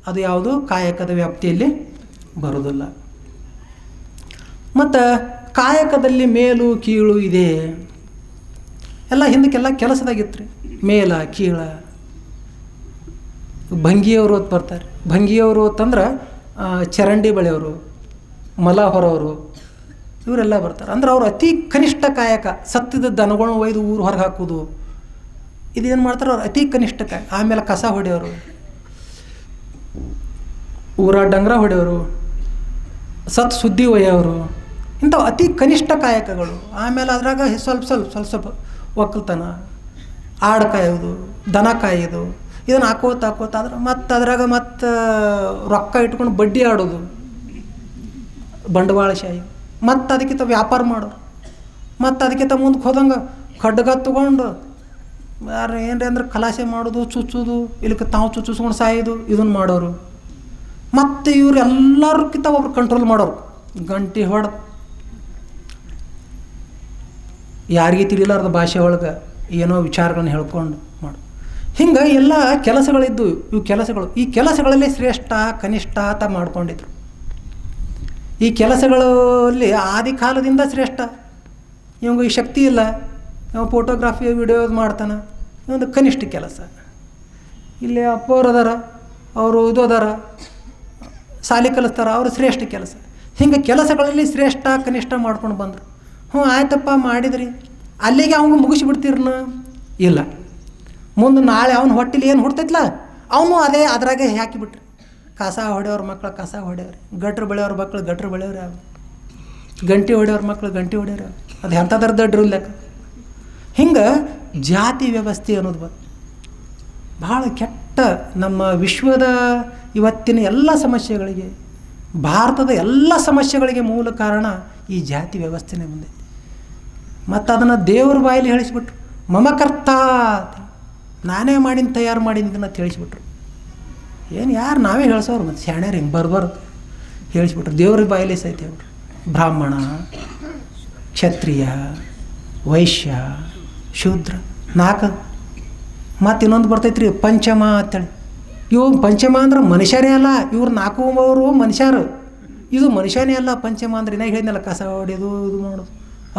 ಅದು ಯಾವುದು ಕಾಯಕದ ವ್ಯಾಪ್ತಿಯಲ್ಲಿ ಬರೋದಿಲ್ಲ. ಮತ್ತು ಕಾಯಕದಲ್ಲಿ ಮೇಲು ಕೀಳು ಇದೆ. ಎಲ್ಲ ಹಿಂದಕ್ಕೆಲ್ಲ ಕೆಲಸದಾಗಿತ್ತು ರೀ, ಮೇಲ ಕೀಳ. ಭಂಗಿಯವರು ಹೊತ್ತು ಬರ್ತಾರೆ. ಭಂಗಿಯವರು ಹೊತ್ತಂದ್ರೆ ಚರಂಡಿ ಬಳೆಯವರು, ಮಲ ಹೊರವರು, ಇವರೆಲ್ಲ ಬರ್ತಾರೆ. ಅಂದ್ರೆ ಅವ್ರು ಅತಿ ಕನಿಷ್ಠ ಕಾಯಕ. ಸತ್ತಿದ ದನಗಳು ಒಯ್ದು ಊರು ಹೊರಗೆ ಹಾಕೋದು, ಇದೇನು ಮಾಡ್ತಾರೆ ಅವ್ರು ಅತಿ ಕನಿಷ್ಠ ಕಾಯಕ. ಆಮೇಲೆ ಕಸ ಹೊಡೆಯೋರು, ಊರ ಡಂಗ್ರ ಹೊಡೆಯೋರು, ಸತ್ ಸುದ್ದಿ ಒಯ್ಯೋರು, ಇಂಥವು ಅತಿ ಕನಿಷ್ಠ ಕಾಯಕಗಳು. ಆಮೇಲೆ ಅದ್ರಾಗ ಸ್ವಲ್ಪ ಒಕ್ಕಲ್ತನ, ಆಡು ಕಾಯೋದು, ದನ ಕಾಯೋದು, ಇದನ್ನು ಹಾಕೋತ ಆದ್ರೆ ಮತ್ತು ಅದ್ರಾಗ ಮತ್ತು ರೊಕ್ಕ ಇಟ್ಕೊಂಡು ಬಡ್ಡಿ ಆಡೋದು, ಬಂಡವಾಳಶಾಹಿ. ಮತ್ತು ಅದಕ್ಕಿಂತ ವ್ಯಾಪಾರ ಮಾಡೋರು, ಮತ್ತು ಅದಕ್ಕಿಂತ ಮುಂದಕ್ಕೆ ಹೋದಂಗೆ ಖಡ್ಗ ತೊಗೊಂಡು ಯಾರು ಏನ್ರಿ ಅಂದ್ರೆ ಖಲಾಸೆ ಮಾಡೋದು, ಚುಚ್ಚೋದು, ಇಲ್ಲಿಕ್ಕೆ ತಾವು ಚುಚ್ಚಿಸ್ಕೊಂಡು ಸಾಯೋದು, ಇದನ್ನು ಮಾಡೋರು. ಮತ್ತು ಇವ್ರು ಎಲ್ಲರಿಗಿಂತ ಒಬ್ರು ಕಂಟ್ರೋಲ್ ಮಾಡೋರು, ಗಂಟೆ ಹೊಡೆದು ಯಾರಿಗೆ ತಿಳಿಲಾರ್ದ ಭಾಷೆ ಒಳಗೆ ಏನೋ ವಿಚಾರಗಳನ್ನ ಹೇಳ್ಕೊಂಡು ಮಾಡು. ಹಿಂಗೆ ಎಲ್ಲ ಕೆಲಸಗಳಿದ್ದು ಇವು ಕೆಲಸಗಳು. ಈ ಕೆಲಸಗಳಲ್ಲಿ ಶ್ರೇಷ್ಠ ಕನಿಷ್ಠ ಅಂತ ಮಾಡ್ಕೊಂಡಿದ್ರು. ಈ ಕೆಲಸಗಳಲ್ಲಿ ಆದಿ ಕಾಲದಿಂದ ಶ್ರೇಷ್ಠ. ಇವಂಗೆ ಈ ಶಕ್ತಿ ಇಲ್ಲ, ಇವ ಫೋಟೋಗ್ರಾಫಿ ವಿಡಿಯೋ ಮಾಡ್ತಾನೆ, ಇವೊಂದು ಕನಿಷ್ಠ ಕೆಲಸ. ಇಲ್ಲಿ ಅಪ್ಪವ್ರು ಅದಾರ, ಅವರು ಇದು ಅದಾರ, ಶಾಲೆ ಕಲಿಸ್ತಾರ, ಅವರು ಶ್ರೇಷ್ಠ ಕೆಲಸ. ಹಿಂಗೆ ಕೆಲಸಗಳಲ್ಲಿ ಶ್ರೇಷ್ಠ ಕನಿಷ್ಠ ಮಾಡ್ಕೊಂಡು ಬಂದರು. ಆಯ್ತಪ್ಪ ಮಾಡಿದ್ರಿ, ಅಲ್ಲಿಗೆ ಅವಂಗೆ ಮುಗಿಸಿಬಿಡ್ತೀರನ? ಇಲ್ಲ, ಮುಂದೆ ನಾಳೆ ಅವನ ಹೊಟ್ಟೆಲಿ ಏನು ಹುಡ್ತೈತಲ್ಲ ಅವನು ಅದೇ ಅದ್ರಾಗೆ ಹಾಕಿಬಿಟ್ರಿ. ಕಸ ಹೊಡೆಯವ್ರ ಮಕ್ಳು ಕಸ ಹೊಡೆಯವ್ರಿ, ಗಟ್ರು ಬೆಳೆಯವ್ರ ಮಕ್ಳು ಗಟ್ರು ಬೆಳೆಯವ್ರಿ, ಯಾವ ಗಂಟೆ ಹೊಡೆಯವ್ರ ಮಕ್ಳು ಗಂಟೆ ಹೊಡೆಯವ್ರಿ, ಅದು ಎಂಥದ್ರ ದಡ್ರು ಲೆಕ್ಕ. ಹಿಂಗೆ ಜಾತಿ ವ್ಯವಸ್ಥೆ ಅನ್ನೋದು ಭಾಳ ಕೆಟ್ಟ. ನಮ್ಮ ವಿಶ್ವದ ಇವತ್ತಿನ ಎಲ್ಲ ಸಮಸ್ಯೆಗಳಿಗೆ, ಭಾರತದ ಎಲ್ಲ ಸಮಸ್ಯೆಗಳಿಗೆ ಮೂಲ ಕಾರಣ ಈ ಜಾತಿ ವ್ಯವಸ್ಥೆನೇ ಮುಂದೆ. ಮತ್ತು ಅದನ್ನು ದೇವ್ರ ಬಾಯಲ್ಲಿ ಹೇಳಿಸ್ಬಿಟ್ರು. ಮಮಕರ್ತ, ನಾನೇ ಮಾಡಿನ ತಯಾರು ಮಾಡೀನಿ ಇದನ್ನು ತಿಳಿಸ್ಬಿಟ್ರು. ಏನು ಯಾರು ನಾವೇ ಹೇಳ್ಸೋರು, ಮತ್ತು ಶಾಣ್ಯರು ಹಿಂಗೆ ಬರ್ಬಾರ್ದು ಹೇಳಿಸ್ಬಿಟ್ರು. ದೇವ್ರ ಬಾಯಲ್ಲಿ ಸಹಿತ ಅವ್ರು ಬ್ರಾಹ್ಮಣ, ಕ್ಷತ್ರಿಯ, ವೈಶ್ಯ, ಶೂದ್ರ, 4. ಮತ್ತು ಇನ್ನೊಂದು ಬರ್ತೈತ್ರಿ ಪಂಚಮ ಅಂತೇಳಿ. ಇವು ಪಂಚಮ ಅಂದ್ರೆ ಮನುಷ್ಯರೇ ಅಲ್ಲ, ಇವ್ರು 4 ಮನುಷ್ಯರು, ಇದು ಮನುಷ್ಯನೇ ಅಲ್ಲ. ಪಂಚಮ ಅಂದ್ರೆ ಇನ್ನಾಗ ಹೇಳಿದ್ನಲ್ಲ, ಕಸ ಹೊಡೆಯೋದು ಇದು ಮಾಡೋದು,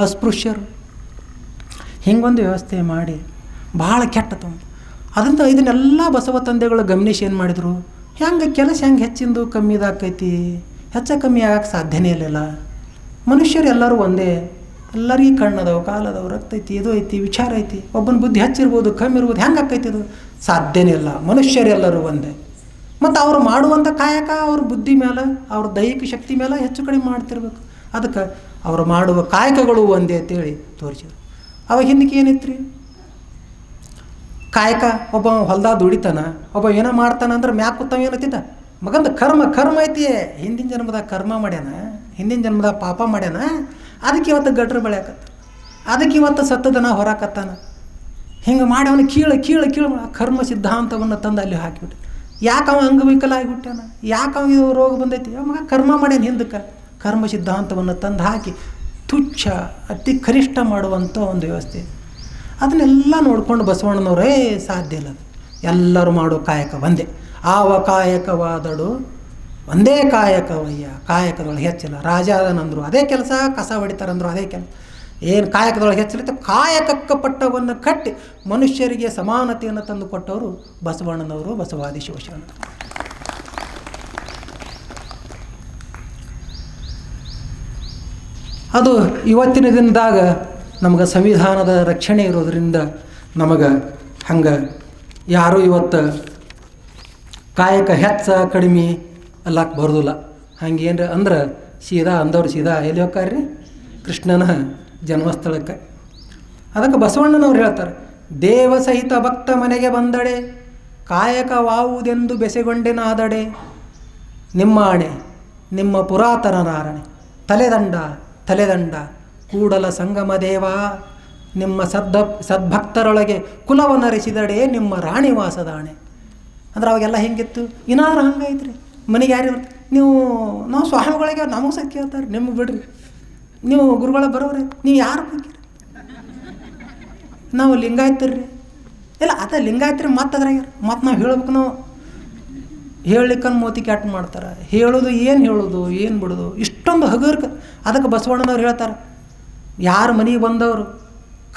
ಅಸ್ಪೃಶ್ಯರು. ಹಿಂಗೊಂದು ವ್ಯವಸ್ಥೆ ಮಾಡಿ ಭಾಳ ಕೆಟ್ಟದು. ಅದಂತ ಇದನ್ನೆಲ್ಲ ಬಸವ ತಂದೆಗಳು ಗಮನಿಸಿ ಏನು ಮಾಡಿದರು, ಹೆಂಗೆ ಕೆಲಸ ಹೆಂಗೆ ಹೆಚ್ಚಿಂದು ಕಮ್ಮಿದಾಕೈತಿ, ಹೆಚ್ಚ ಕಮ್ಮಿ ಆಗಕ್ಕೆ ಸಾಧ್ಯನೇ ಇರಲಿಲ್ಲ. ಮನುಷ್ಯರು ಎಲ್ಲರೂ ಒಂದೇ, ಎಲ್ಲರಿಗೂ ಕಣ್ಣದವು, ಕಾಲದವು, ರಕ್ತ ಐತಿ, ಇದು ಐತಿ, ವಿಚಾರ ಐತಿ. ಒಬ್ಬನ ಬುದ್ಧಿ ಹೆಚ್ಚಿರ್ಬೋದು ಕಮ್ಮಿ ಇರ್ಬೋದು, ಹೆಂಗೆ ಆಕೈತಿ ಇದು? ಸಾಧ್ಯನೇ ಇಲ್ಲ. ಮನುಷ್ಯರೆಲ್ಲರೂ ಒಂದೇ. ಮತ್ತು ಅವ್ರು ಮಾಡುವಂಥ ಕಾಯಕ ಅವ್ರ ಬುದ್ಧಿ ಮೇಲೆ, ಅವ್ರ ದೈಹಿಕ ಶಕ್ತಿ ಮೇಲೆ ಹೆಚ್ಚು ಕಡಿಮೆ ಮಾಡ್ತಿರ್ಬೇಕು. ಅದಕ್ಕೆ ಅವರು ಮಾಡುವ ಕಾಯಕಗಳು ಒಂದೇ ಅಂತೇಳಿ ತೋರಿಸಿದ್ರು. ಅವಾಗ ಹಿಂದಕ್ಕೆ ಏನಿತ್ತು ರೀ, ಕಾಯಕ. ಒಬ್ಬ ಹೊಲ್ದಾಗ ದುಡಿತಾನ, ಒಬ್ಬ ಏನೋ ಮಾಡ್ತಾನ ಅಂದ್ರೆ ಮ್ಯಾಕ್ ಕೂತಾವ ಏನತ್ತಿದ್ದ, ಮಗಂದು ಕರ್ಮ ಐತಿ, ಹಿಂದಿನ ಜನ್ಮದಾಗ ಕರ್ಮ ಮಾಡ್ಯಾನ, ಹಿಂದಿನ ಜನ್ಮದಾಗ ಪಾಪ ಮಾಡ್ಯಾನ, ಅದಕ್ಕೆ ಇವತ್ತು ಗಟ್ರ ಬೆಳೆಯಕತ್ತ, ಅದಕ್ಕೆ ಇವತ್ತು ಸತ್ತದನ ಹೊರಾಕತ್ತಾನ. ಹಿಂಗೆ ಮಾಡಿ ಅವನು ಕೀಳು ಕರ್ಮ ಸಿದ್ಧಾಂತವನ್ನು ತಂದು ಅಲ್ಲಿ ಹಾಕಿಬಿಟ್ಟು, ಯಾಕೆ ಅವ ಅಂಗವಿಕಲ ಆಗಿಬಿಟ್ಟಾನ, ಯಾಕೆ ಅವನಿಗೆ ರೋಗ ಬಂದೈತಿ, ಮಗ ಕರ್ಮ ಮಾಡ್ಯಾನ ಹಿಂದಕ್ಕೆ. ಕರ್ಮ ಸಿದ್ಧಾಂತವನ್ನು ತಂದು ಹಾಕಿ ತುಚ್ಛ ಅತಿ ಕನಿಷ್ಠ ಮಾಡುವಂಥ ಒಂದು ವ್ಯವಸ್ಥೆ. ಅದನ್ನೆಲ್ಲ ನೋಡ್ಕೊಂಡು ಬಸವಣ್ಣನವರೇ ಸಾಧ್ಯ ಇಲ್ಲ, ಎಲ್ಲರೂ ಮಾಡೋ ಕಾಯಕ ಒಂದೇ. ಆವ ಕಾಯಕವಾದಡು ಒಂದೇ ಕಾಯಕವಯ್ಯ, ಕಾಯಕದೊಳಗೆ ಹೆಚ್ಚಿಲ್ಲ. ರಾಜ ಅದನಂದ್ರು ಅದೇ ಕೆಲಸ, ಕಸ ಹೊಡಿತಾರಂದ್ರು ಅದೇ ಕೆಲಸ. ಏನು ಕಾಯಕದೊಳಗೆ ಹೆಚ್ಚಿರುತ್ತೆ, ಕಾಯಕಕ್ಕೆ ಪಟ್ಟವನ್ನು ಕಟ್ಟಿ ಮನುಷ್ಯರಿಗೆ ಸಮಾನತೆಯನ್ನು ತಂದು ಕೊಟ್ಟವರು ಬಸವಣ್ಣನವರು, ಬಸವಾದಿ ಶಿವಶರಣರು. ಅದು ಇವತ್ತಿನ ದಿನದಾಗ ನಮಗೆ ಸಂವಿಧಾನದ ರಕ್ಷಣೆ ಇರೋದರಿಂದ ನಮಗೆ ಹಂಗೆ ಯಾರೂ ಇವತ್ತು ಕಾಯಕ ಹೆಚ್ಚ ಕಡಿಮೆ ಅಲ್ಲಕ್ಕೆ ಬರೋದಿಲ್ಲ. ಹಂಗೇನು ಅಂದ್ರೆ ಸೀದಾ ಅಂದವ್ರು ಸೀದಾ ಎಲ್ಲಿ ಹೋಗ್ತಾರ್ರಿ? ಕೃಷ್ಣನ ಜನ್ಮಸ್ಥಳಕ್ಕೆ. ಅದಕ್ಕೆ ಬಸವಣ್ಣನವ್ರು ಹೇಳ್ತಾರೆ, ದೇವ ಸಹಿತ ಭಕ್ತ ಮನೆಗೆ ಬಂದಡೆ ಕಾಯಕವಾವುದೆಂದು ಬೆಸೆಗೊಂಡೆನಾದಡೆ, ನಿಮ್ಮ ಆಣೆ ನಿಮ್ಮ ಪುರಾತನ ನಾರಣೆ, ತಲೆದಂಡ ತಲೆದಂಡ ಕೂಡಲ ಸಂಗಮ ದೇವ, ನಿಮ್ಮ ಸದ್ಭಕ್ತರೊಳಗೆ ಕುಲವನ್ನರಿಸಿದಡೆ ನಿಮ್ಮ ರಾಣಿವಾಸದಾಣೆ. ಅಂದ್ರೆ ಅವಾಗೆಲ್ಲ ಹೆಂಗಿತ್ತು? ಏನಾದ್ರು ಹಂಗೈತ್ರಿ, ಮನೆಗೆ ಯಾರು ನಾವು ಸ್ವಾಮಿಗಳಿಗೆ ನಮಗೆ ಸಹ ಕೇಳ್ತಾರೆ, ನಿಮಗೆ ಬಿಡ್ರಿ, ನೀವು ಗುರುಗಳ ಬರೋವ್ರಿ, ನೀವು ಯಾರು ಬೇಕಿರಿ, ನಾವು ಲಿಂಗಾಯತರ್ರಿ, ಇಲ್ಲ ಅದ ಲಿಂಗಾಯತ್ರಿ ಮತ್ತೆ ಅದ್ರಾಗ ಮತ್ತು ನಾವು ಹೇಳ್ಬೇಕು, ನಾವು ಹೇಳಲಿಕ್ಕಂದು ಮೋತಿ ಕ್ಯಾಟ್ ಮಾಡ್ತಾರೆ. ಹೇಳೋದು ಏನು ಬಿಡೋದು, ಇಷ್ಟೊಂದು ಹಗುರ್ಕ. ಅದಕ್ಕೆ ಬಸವಣ್ಣನವ್ರು ಹೇಳ್ತಾರೆ, ಯಾರು ಮನೆಗೆ ಬಂದವರು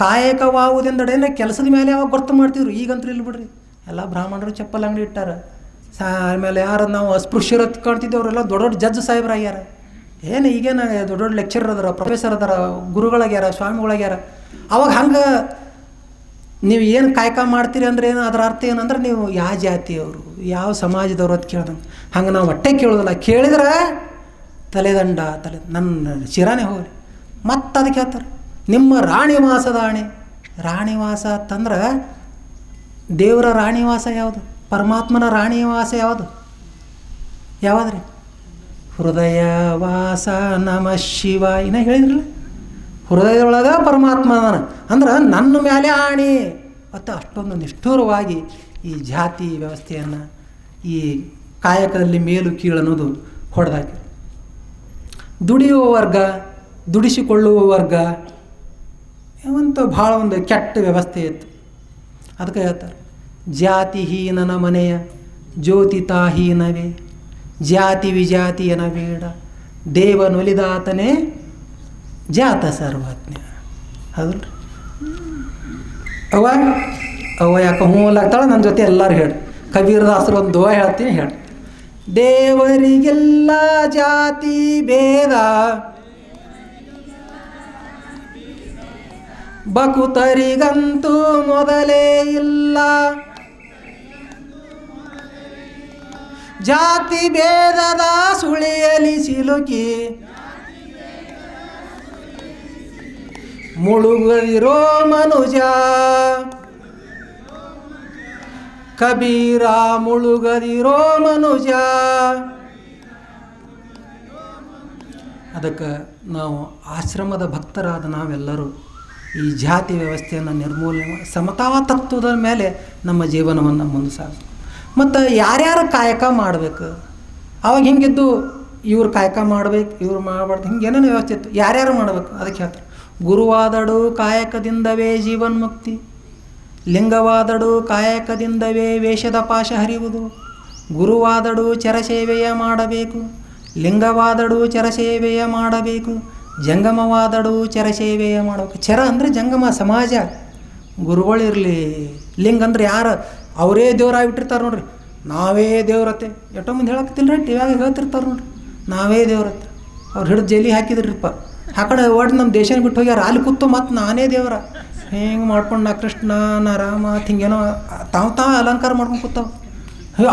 ಕಾಯಕವಾವುದೆಂದಡೆ ಕೆಲಸದ ಮೇಲೆ ಯಾವಾಗ ಗೊತ್ತು ಮಾಡ್ತಿದ್ರು, ಈಗಂತೂ ಇಲ್ಲಿ ಬಿಡ್ರಿ, ಎಲ್ಲ ಬ್ರಾಹ್ಮಣರು ಚಪ್ಪಲ್ ಅಂಗಡಿ ಇಟ್ಟಾರ. ಆಮೇಲೆ ಯಾರು ನಾವು ಅಸ್ಪೃಶ್ಯರು ಕಾಣ್ತಿದ್ದವರೆಲ್ಲ ದೊಡ್ಡ ದೊಡ್ಡ ಜಡ್ಜ್ ಸಾಹೇಬ್ರಾಗ್ಯಾರ. ಏನು ಈಗೇನು ದೊಡ್ಡ ದೊಡ್ಡ ಲೆಕ್ಚರರ್ ಅದಾರ, ಪ್ರೊಫೆಸರ್ ಅದಾರ, ಗುರುಗಳಾಗ್ಯಾರ, ಸ್ವಾಮಿಗಳಾಗ್ಯಾರ. ಅವಾಗ ಹಂಗೆ ನೀವು ಏನು ಕಾಯಕ ಮಾಡ್ತೀರಿ ಅಂದ್ರೆ ಏನು, ಅದರ ಅರ್ಥ ಏನಂದ್ರೆ ನೀವು ಯಾವ ಜಾತಿಯವರು, ಯಾವ ಸಮಾಜದವ್ರು ಅಂತ ಕೇಳ್ದಂಗೆ. ಹಂಗೆ ನಾವು ಹೊಟ್ಟೆ ಕೇಳೋದಿಲ್ಲ, ಕೇಳಿದ್ರೆ ತಲೆದಂಡ ನನ್ನ ಶಿರಾನೇ ಹೋಗಲಿ. ಮತ್ತು ಅದಕ್ಕೆ ಹೇಳ್ತಾರೆ, ನಿಮ್ಮ ರಾಣಿವಾಸದ ಆಣೆ. ರಾಣಿವಾಸ ಅಂತಂದ್ರೆ ದೇವರ ರಾಣಿವಾಸ ಯಾವುದು? ಪರಮಾತ್ಮನ ರಾಣಿವಾಸ ಯಾವುದ್ರಿ? ಹೃದಯವಾಸ ನಮ ಶಿವ. ಇನ್ನ ಹೇಳಿದ್ರಲ್ಲ, ಹೃದಯದೊಳಗೆ ಪರಮಾತ್ಮ ಅದಾನ ಅಂದ್ರೆ ನನ್ನ ಮೇಲೆ ಆಣೆ. ಮತ್ತು ಅಷ್ಟೊಂದು ನಿಷ್ಠುರವಾಗಿ ಈ ಜಾತಿ ವ್ಯವಸ್ಥೆಯನ್ನು, ಈ ಕಾಯಕದಲ್ಲಿ ಮೇಲು ಕೀಳು ಅನ್ನೋದು ಹೊಡೆದಾಕಿ. ದುಡಿಯುವ ವರ್ಗ, ದುಡಿಸಿಕೊಳ್ಳುವ ವರ್ಗ ಅಂತ ಭಾಳ ಒಂದು ಕೆಟ್ಟ ವ್ಯವಸ್ಥೆ ಇತ್ತು. ಅದಕ್ಕೆ ಹೇಳ್ತಾರೆ, ಜಾತಿಹೀನನ ಮನೆಯ ಜ್ಯೋತಿತಾಹೀನವೇ, ಜಾತಿ ವಿಜಾತಿಯನ ಬೇಡ, ದೇವನೊಲಿದಾತನೇ ಜಾತ ಸರ್ವಜ್ಞ. ಹೌದಲ್ರಿ? ಅವ ಯಾಕೆ ಹೂಲಾಗ್ತಾಳೆ ನನ್ನ ಜೊತೆ ಎಲ್ಲರೂ ಹೇಳಿ. ಕಬೀರದಾಸರು ಒಂದು ದೋಹ ಹೇಳ್ತೀನಿ, ಹೇಳಿ. ದೇವರಿಗೆಲ್ಲ ಜಾತಿ ಭೇದ, ಬಕುತರಿಗಂತೂ ಮೊದಲೇ ಇಲ್ಲ, ಜಾತಿ ಭೇದದ ಸುಳಿಯಲಿ ಸಿಲುಕಿ ಮುಳುಗದಿರೋ ಮನುಜ, ಕಬೀರ ಮುಳುಗದಿರೋ ಮನುಜ. ಅದಕ್ಕೆ ನಾವು ಆಶ್ರಮದ ಭಕ್ತರಾದ ನಾವೆಲ್ಲರೂ ಈ ಜಾತಿ ವ್ಯವಸ್ಥೆಯನ್ನು ನಿರ್ಮೂಲನೆ ಮಾಡಿ ಸಮತಾ ತತ್ವದ ಮೇಲೆ ನಮ್ಮ ಜೀವನವನ್ನು ಮುಂದುವರಿಸಬೇಕು. ಮತ್ತು ಯಾರ್ಯಾರು ಕಾಯಕ ಮಾಡಬೇಕು, ಅವಾಗ ಹಿಂಗಿದ್ದು ಇವ್ರು ಕಾಯಕ ಮಾಡ್ಬೇಕು, ಇವ್ರು ಮಾಡಬಾರ್ದು, ಹಿಂಗೆ ಏನೇನು ವ್ಯವಸ್ಥೆ ಇತ್ತು. ಯಾರ್ಯಾರು ಮಾಡಬೇಕು ಅದಕ್ಕೆ ಹೇಳ್ತಾರೆ, ಗುರುವಾದಡು ಕಾಯಕದಿಂದವೇ ಜೀವನ್ಮುಕ್ತಿ, ಲಿಂಗವಾದಡು ಕಾಯಕದಿಂದವೇ ವೇಷದ ಪಾಶ ಹರಿಯುವುದು, ಗುರುವಾದಡು ಚರಸೇವೆಯ ಮಾಡಬೇಕು, ಲಿಂಗವಾದಡು ಚರಸೇವೆಯ ಮಾಡಬೇಕು, ಜಂಗಮವಾದಡು ಚರಸೇವೆಯ ಮಾಡಬೇಕು. ಚರ ಅಂದರೆ ಜಂಗಮ ಸಮಾಜ, ಗುರುಗಳಿರಲಿ. ಲಿಂಗ ಅಂದ್ರೆ ಯಾರು ಅವರೇ ದೇವರಾಗಿಬಿಟ್ಟಿರ್ತಾರೆ ನೋಡ್ರಿ. ನಾವೇ ದೇವ್ರತ್ತೆ ಎಷ್ಟೋ ಮಂದಿ ಹೇಳಕತ್ತಿಲ್ಲ ರೀ, ಟಿವ್ಯಾಗ ಹೇಳ್ತಿರ್ತಾರೆ ನೋಡ್ರಿ, ನಾವೇ ದೇವ್ರತ್ತೆ. ಅವ್ರು ಹಿಡಿದು ಜೈಲಿಗೆ ಹಾಕಿದ್ರಿಪ್ಪ, ಆ ಕಡೆ ಒಟ್ಟು ನಮ್ಮ ದೇಶನ ಬಿಟ್ಟು ಹೋಗ್ಯಾರ, ಅಲ್ಲಿ ಕೂತು ಮತ್ತು ನಾನೇ ದೇವರ ಹಿಂಗೆ ಮಾಡ್ಕೊಂಡು ನಾ ಕೃಷ್ಣ ನಾ ರಾಮ ಹಿಂಗೇನೋ ತಾವು ಅಲಂಕಾರ ಮಾಡ್ಕೊಂಡು ಕೂತಾವ.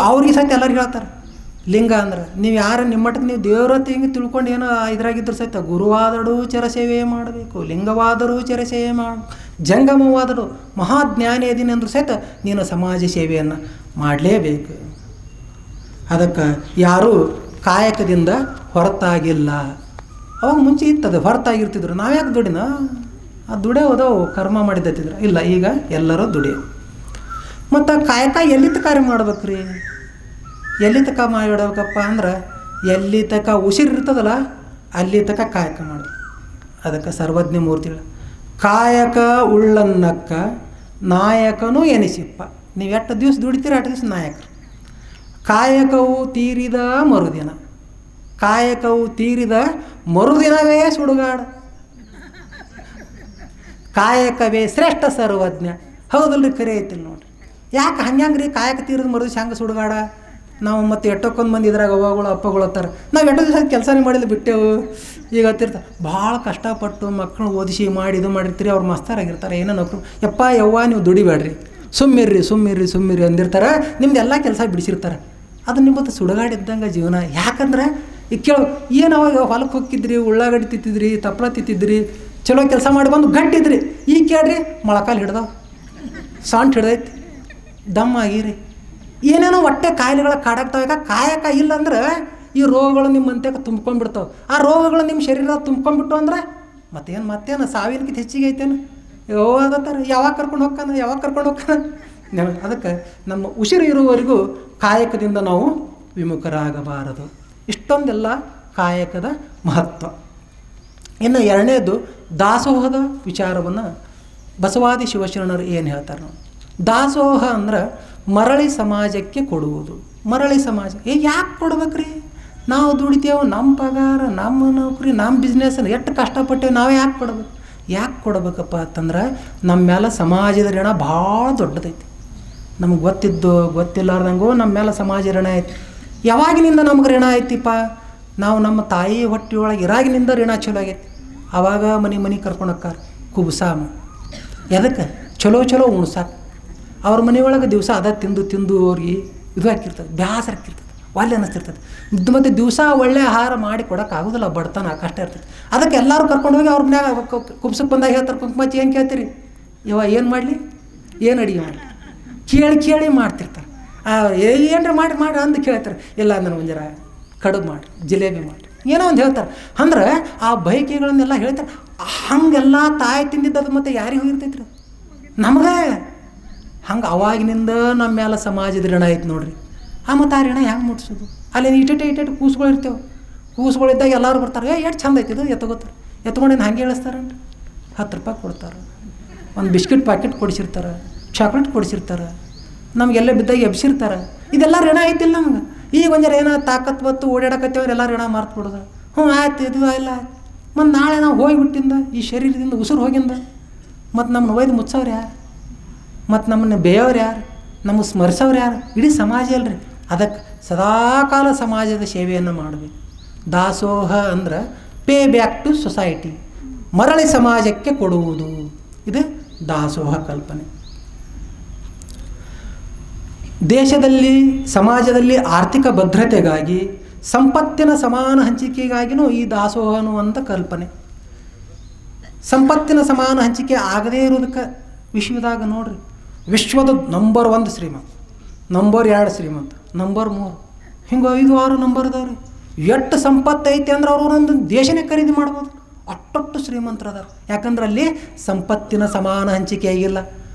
ಅವ್ರಿಗೆ ಸಹಿತ ಎಲ್ಲರಿಗೆ ಹೇಳ್ತಾರೆ ಲಿಂಗ ಅಂದ್ರೆ ನೀವು ಯಾರು ನಿಮ್ಮ ಮಟ್ಟಕ್ಕೆ ನೀವು ದೇವ್ರತ್ತೆ ಹಿಂಗೆ ತಿಳ್ಕೊಂಡು ಏನೋ ಇದ್ರಾಗಿದ್ರು ಸಹಿತ ಗುರುವಾದಡು ಚರಸೇವೆ ಮಾಡಬೇಕು, ಲಿಂಗವಾದರೂ ಚರಸೇವೆ ಜಂಗಮವಾದಡು ಮಹಾಜ್ಞಾನಿ ಅದೀನಿ ಅಂದರೂ ಸಹಿತ ನೀನು ಸಮಾಜ ಸೇವೆಯನ್ನು ಮಾಡಲೇಬೇಕು. ಅದಕ್ಕೆ ಯಾರೂ ಕಾಯಕದಿಂದ ಹೊರತಾಗಿಲ್ಲ. ಅವಾಗ ಮುಂಚೆ ಇತ್ತದು ಹೊರತಾಗಿರ್ತಿದ್ರು, ನಾವ್ಯಾಕೆ ದುಡಿನ ಆ ದುಡಿಯೋದವು ಕರ್ಮ ಮಾಡಿದ್ದತ್ತಿದ್ರು. ಇಲ್ಲ, ಈಗ ಎಲ್ಲರೂ ದುಡಿಯೋ. ಮತ್ತು ಕಾಯಕ ಎಲ್ಲಿ ತಕಾರ ಮಾಡ್ಬೇಕು ರೀ, ಎಲ್ಲಿ ತಕ ಮಾಡಿಡ್ಬೇಕಪ್ಪ ಅಂದ್ರೆ ಎಲ್ಲಿ ತಕ ಉಸಿರಿರ್ತದಲ್ಲ ಅಲ್ಲಿ ತಕ ಕಾಯಕ ಮಾಡಬೇಕು. ಅದಕ್ಕೆ ಸರ್ವಜ್ಞ ಮೂರ್ತಿಗಳು ಕಾಯಕ ಉಳ್ಳನ್ನಕ್ಕ ನಾಯಕನೂ ಎನಿಸಿಪ್ಪ. ನೀವು ಎಷ್ಟು ದಿವಸ ದುಡಿತೀರ ಅಷ್ಟು ದಿವಸ ನಾಯಕರು. ಕಾಯಕವು ತೀರಿದ ಮರುದಿನ, ಕಾಯಕವು ತೀರಿದ ಮರುದಿನವೇ ಸುಡುಗಾಡು. ಕಾಯಕವೇ ಶ್ರೇಷ್ಠ ಸರ್ವಜ್ಞ. ಹೌದಲ್ರಿ, ಕರೆ ಐತಿಲ್ಲ ನೋಡ್ರಿ. ಯಾಕೆ ಹಂಗ್ರಿ ಕಾಯಕ ತೀರಿದ ಮರುದಿವ್ಸ ಹೆಂಗೆ ಸುಡುಗಾಡ? ನಾವು ಮತ್ತೆ ಎಷ್ಟೊಕ್ಕೊಂದು ಮಂದಿ ಇದ್ರಾಗ ಅವ್ವಗಳು ಅಪ್ಪಗಳು ಅತ್ತಾರ, ನಾವು ಎಷ್ಟೋ ದಿವಸ ಕೆಲಸನೇ ಮಾಡಿಲ್ಲ ಬಿಟ್ಟೆವು. ಈಗ ಹತ್ತಿರ್ತಾರೆ ಭಾಳ ಕಷ್ಟಪಟ್ಟು ಮಕ್ಕಳು ಓದಿಸಿ ಮಾಡಿ ಇದು ಮಾಡಿರ್ತೀರಿ, ಅವ್ರು ಮಸ್ತಾರಾಗಿರ್ತಾರೆ, ಏನೋ ನೌಕರು. ಯಪ್ಪ ಯವ್ವ ನೀವು ದುಡಿಬೇಡ್ರಿ, ಸುಮ್ಮಿರ್ರಿ ಅಂದಿರ್ತಾರೆ. ನಿಮ್ದು ಎಲ್ಲ ಕೆಲಸ ಬಿಡಿಸಿರ್ತಾರೆ. ಅದು ನಿಮ್ಮದು ಸುಡುಗಾಡಿದ್ದಂಗೆ ಜೀವನ. ಯಾಕಂದ್ರೆ ಈಗ ಕೇಳು, ಏನು ಅವಾಗ ಹೊಲಕ್ಕೆ ಹೋಗಿದ್ರಿ, ಉಳ್ಳಾಗಡ್ಡಿ ತಿತ್ತಿದ್ರಿ, ತಪ್ಪಲ ತಿತ್ತಿದ್ರಿ, ಚಲೋ ಕೆಲಸ ಮಾಡಿ ಬಂದು ಗಟ್ಟಿದ್ರಿ. ಈಗ ಕೇಳ್ರಿ ಮೊಳಕಾಲು ಹಿಡ್ದಾವ, ಸಾಂಟ್ ಹಿಡ್ದೈತಿ, ದಮ್ ಆಗಿರಿ, ಏನೇನೋ ಹೊಟ್ಟೆ ಕಾಯಿಲೆಗಳ ಕಾಡಾಗ್ತಾವ. ಕಾಯಕ ಇಲ್ಲಂದ್ರೆ ಈ ರೋಗಗಳು ನಿಮ್ಮ ಮಂತ್ಯಾಗ ತುಂಬ್ಕೊಂಡ್ಬಿಡ್ತಾವೆ. ಆ ರೋಗಗಳು ನಿಮ್ಮ ಶರೀರ ತುಂಬ್ಕೊಂಡ್ಬಿಟ್ಟು ಅಂದ್ರೆ ಮತ್ತೇನು ಸಾವಿನಕ್ಕಿಂತ ಹೆಚ್ಚಿಗೆ ಐತೇನು? ಯಾವಾಗತ್ತಾರೆ, ಯಾವಾಗ ಕರ್ಕೊಂಡು ಹೋಗ್ತಾನೆ. ಅದಕ್ಕೆ ನಮ್ಮ ಉಸಿರು ಇರುವವರೆಗೂ ಕಾಯಕದಿಂದ ನಾವು ವಿಮುಖರಾಗಬಾರದು. ಇಷ್ಟೊಂದೆಲ್ಲ ಕಾಯಕದ ಮಹತ್ವ. ಇನ್ನು ಎರಡನೇದು ದಾಸೋಹದ ವಿಚಾರವನ್ನು ಬಸವಾದಿ ಶಿವಶರಣರು ಏನು ಹೇಳ್ತಾರೆ ನಾವು. ದಾಸೋಹ ಅಂದ್ರೆ ಮರಳಿ ಸಮಾಜಕ್ಕೆ ಕೊಡುವುದು. ಮರಳಿ ಸಮಾಜ ಯಾಕೆ ಕೊಡ್ಬೇಕ್ರಿ? ನಾವು ದುಡಿತೇವೆ, ನಮ್ಮ ಪಗಾರ, ನಮ್ಮ ನೌಕರಿ, ನಮ್ಮ ಬಿಸ್ನೆಸ್ ಎಷ್ಟು ಕಷ್ಟಪಟ್ಟೇವೆ, ನಾವೇ ಯಾಕೆ ಕೊಡ್ಬೇಕಪ್ಪ ಅಂತಂದ್ರೆ ನಮ್ಮ ಮೇಲೆ ಸಮಾಜದ ಋಣ ಭಾಳ ದೊಡ್ಡದೈತಿ. ನಮ್ಗೆ ಗೊತ್ತಿಲ್ಲಾರ್ದಂಗೂ ನಮ್ಮ ಮೇಲೆ ಸಮಾಜ ಋಣ ಐತಿ. ಯಾವಾಗಿನಿಂದ ನಮ್ಗೆ ಋಣ ಐತಿಪ್ಪ? ನಾವು ನಮ್ಮ ತಾಯಿ ಹೊಟ್ಟೆಯೊಳಗೆ ಇರಾಗಿನಿಂದ ಋಣ ಚಲೋ ಆಗೈತಿ. ಆವಾಗ ಮನೆ ಕರ್ಕೊಂಡೋಕ್ಕಾರ ಕುಬ್ಸಾಮ, ಎದಕ್ಕೆ ಚಲೋ ಉಣ್ಸಾಕ. ಅವ್ರ ಮನೆಯೊಳಗೆ ದಿವಸ ಅದ ತಿಂದು ಅವ್ರಿಗೆ ಇದು ಹಾಕಿರ್ತದೆ, ಬ್ಯಾಸರ ಹಾಕಿರ್ತದೆ, ವಾಲ್ಯ ಅನ್ನಿಸ್ತಿರ್ತದೆ. ಮತ್ತು ದಿವಸ ಒಳ್ಳೆ ಆಹಾರ ಮಾಡಿ ಕೊಡೋಕ್ಕಾಗೋದಿಲ್ಲ, ಬಡತನ ಕಷ್ಟ ಇರ್ತದೆ. ಅದಕ್ಕೆ ಎಲ್ಲರೂ ಕರ್ಕೊಂಡು ಹೋಗಿ ಅವ್ರ ಮನ್ಯಾಗ ಕುಬ್ಸಕ್ಕೆ ಬಂದಾಗ ಹೇಳ್ತಾರೆ, ಕುಂಕುಮಚ್ಚಿ ಏನು ಕೇಳ್ತೀರಿ, ಏನು ಮಾಡಲಿ, ಏನು ಅಡುಗೆ ಮಾಡಲಿ ಕೇಳಿ ಮಾಡ್ತಿರ್ತಾರೆ. ಏನ್ರಿ ಮಾಡಿ ಅಂದು ಕೇಳ್ತಾರೆ. ಇಲ್ಲ ನನಗೆ ಒಂಜರ ಕಡುಬು ಮಾಡಿ, ಜಿಲೇಬಿ ಮಾಡಿ, ಏನೋ ಒಂದು ಹೇಳ್ತಾರೆ. ಅಂದ್ರೆ ಆ ಬಯಕೆಗಳನ್ನೆಲ್ಲ ಹೇಳ್ತಾರೆ. ಹಂಗೆಲ್ಲ ತಾಯಿ ತಿಂದಿದ್ದದು ಮತ್ತು ಯಾರಿಗೆ ಹೋಗಿರ್ತೈತ್ರಿ? ನಮಗೆ. ಹಂಗೆ ಅವಾಗಿನಿಂದ ನಮ್ಮ ಮೇಲೆ ಸಮಾಜದ ಋಣ ಐತೆ ನೋಡ್ರಿ. ಮತ್ತು ಆ ಋಣ ಹೆಂಗೆ ಮುಟ್ಸೋದು? ಅಲ್ಲಿ ಇಟ್ಟೆ ಕೂಸುಗಳಿರ್ತೇವೆ. ಕೂಸುಗಳಿದ್ದಾಗ ಎಲ್ಲರೂ ಬರ್ತಾರೆ, ಎಷ್ಟು ಚಂದ ಐತಿದು ಎತ್ಕೋತಾರೆ. ಎತ್ಕೊಂಡಿದ್ದು ಹಂಗೆ ಹೇಳಿಸ್ತಾರನ್ರಿ. 10 ರೂಪಾಯಿ ಕೊಡ್ತಾರೆ, ಒಂದು ಬಿಸ್ಕಿಟ್ ಪ್ಯಾಕೆಟ್ ಕೊಡಿಸಿರ್ತಾರೆ, ಚಾಕ್ಲೇಟ್ ಕೊಡಿಸಿರ್ತಾರೆ, ನಮಗೆಲ್ಲ ಬಿದ್ದಾಗ ಎಬ್ಸಿರ್ತಾರೆ. ಇದೆಲ್ಲ ಋಣ ಐತಿಲ್ಲ ನಮ್ಗೆ. ಈಗ ಒಂಜರ ಏನೋ ತಾಕತ್ ಬತ್ತು ಓಡಾಡಕತ್ತೇವ್ರೆ, ಎಲ್ಲ ಋಣ ಮಾರ್ತು ಬಿಡೋದು. ಆಯ್ತು, ಇದು ಇಲ್ಲ. ಮತ್ತು ನಾಳೆ ನಾವು ಹೋಗಿಬಿಟ್ಟಿಂದ ಈ ಶರೀರದಿಂದ ಉಸಿರು ಹೋಗಿಂದ ಮತ್ತು ನಮ್ಮನ್ನ ಒಯ್ದು ಮುಚ್ಚವ್ರು ಯಾರು? ಮತ್ತು ನಮ್ಮನ್ನು ಬೇಯವ್ರು ಯಾರು? ನಮಗೆ ಸ್ಮರಿಸೋರು ಯಾರು? ಇಡೀ ಸಮಾಜ ಅಲ್ರಿ. ಅದಕ್ಕೆ ಸದಾಕಾಲ ಸಮಾಜದ ಸೇವೆಯನ್ನು ಮಾಡಬೇಕು. ದಾಸೋಹ ಅಂದ್ರೆ ಪೇ ಬ್ಯಾಕ್ ಟು ಸೊಸೈಟಿ, ಮರಳಿ ಸಮಾಜಕ್ಕೆ ಕೊಡುವುದು. ಇದು ದಾಸೋಹ ಕಲ್ಪನೆ. ದೇಶದಲ್ಲಿ ಸಮಾಜದಲ್ಲಿ ಆರ್ಥಿಕ ಭದ್ರತೆಗಾಗಿ, ಸಂಪತ್ತಿನ ಸಮಾನ ಹಂಚಿಕೆಗಾಗಿಯೂ ಈ ದಾಸೋಹ ಅನ್ನುವಂಥ ಕಲ್ಪನೆ. ಸಂಪತ್ತಿನ ಸಮಾನ ಹಂಚಿಕೆ ಆಗದೇ ಇರೋದಕ್ಕೆ ವಿಶ್ವದಾಗ ನೋಡ್ರಿ, ವಿಶ್ವದ ನಂಬರ್ 1 ಶ್ರೀಮಂತ, ನಂಬರ್ 2 ಶ್ರೀಮಂತ, ನಂಬರ್ 3 ಹಿಂಗೆ 5-6 ನಂಬರ್ ಅದಾವ್ರಿ. ಎಷ್ಟು ಸಂಪತ್ತು ಐತೆ ಅಂದ್ರೆ ಅವರು ಒಂದೊಂದು ದೇಶನೇ ಖರೀದಿ ಮಾಡ್ಬೋದು, ಅಷ್ಟೊಟ್ಟು ಶ್ರೀಮಂತರು ಅದಾರ. ಯಾಕಂದ್ರೆ ಅಲ್ಲಿ ಸಂಪತ್ತಿನ ಸಮಾನ ಹಂಚಿಕೆ ಆಗಿಲ್ಲ.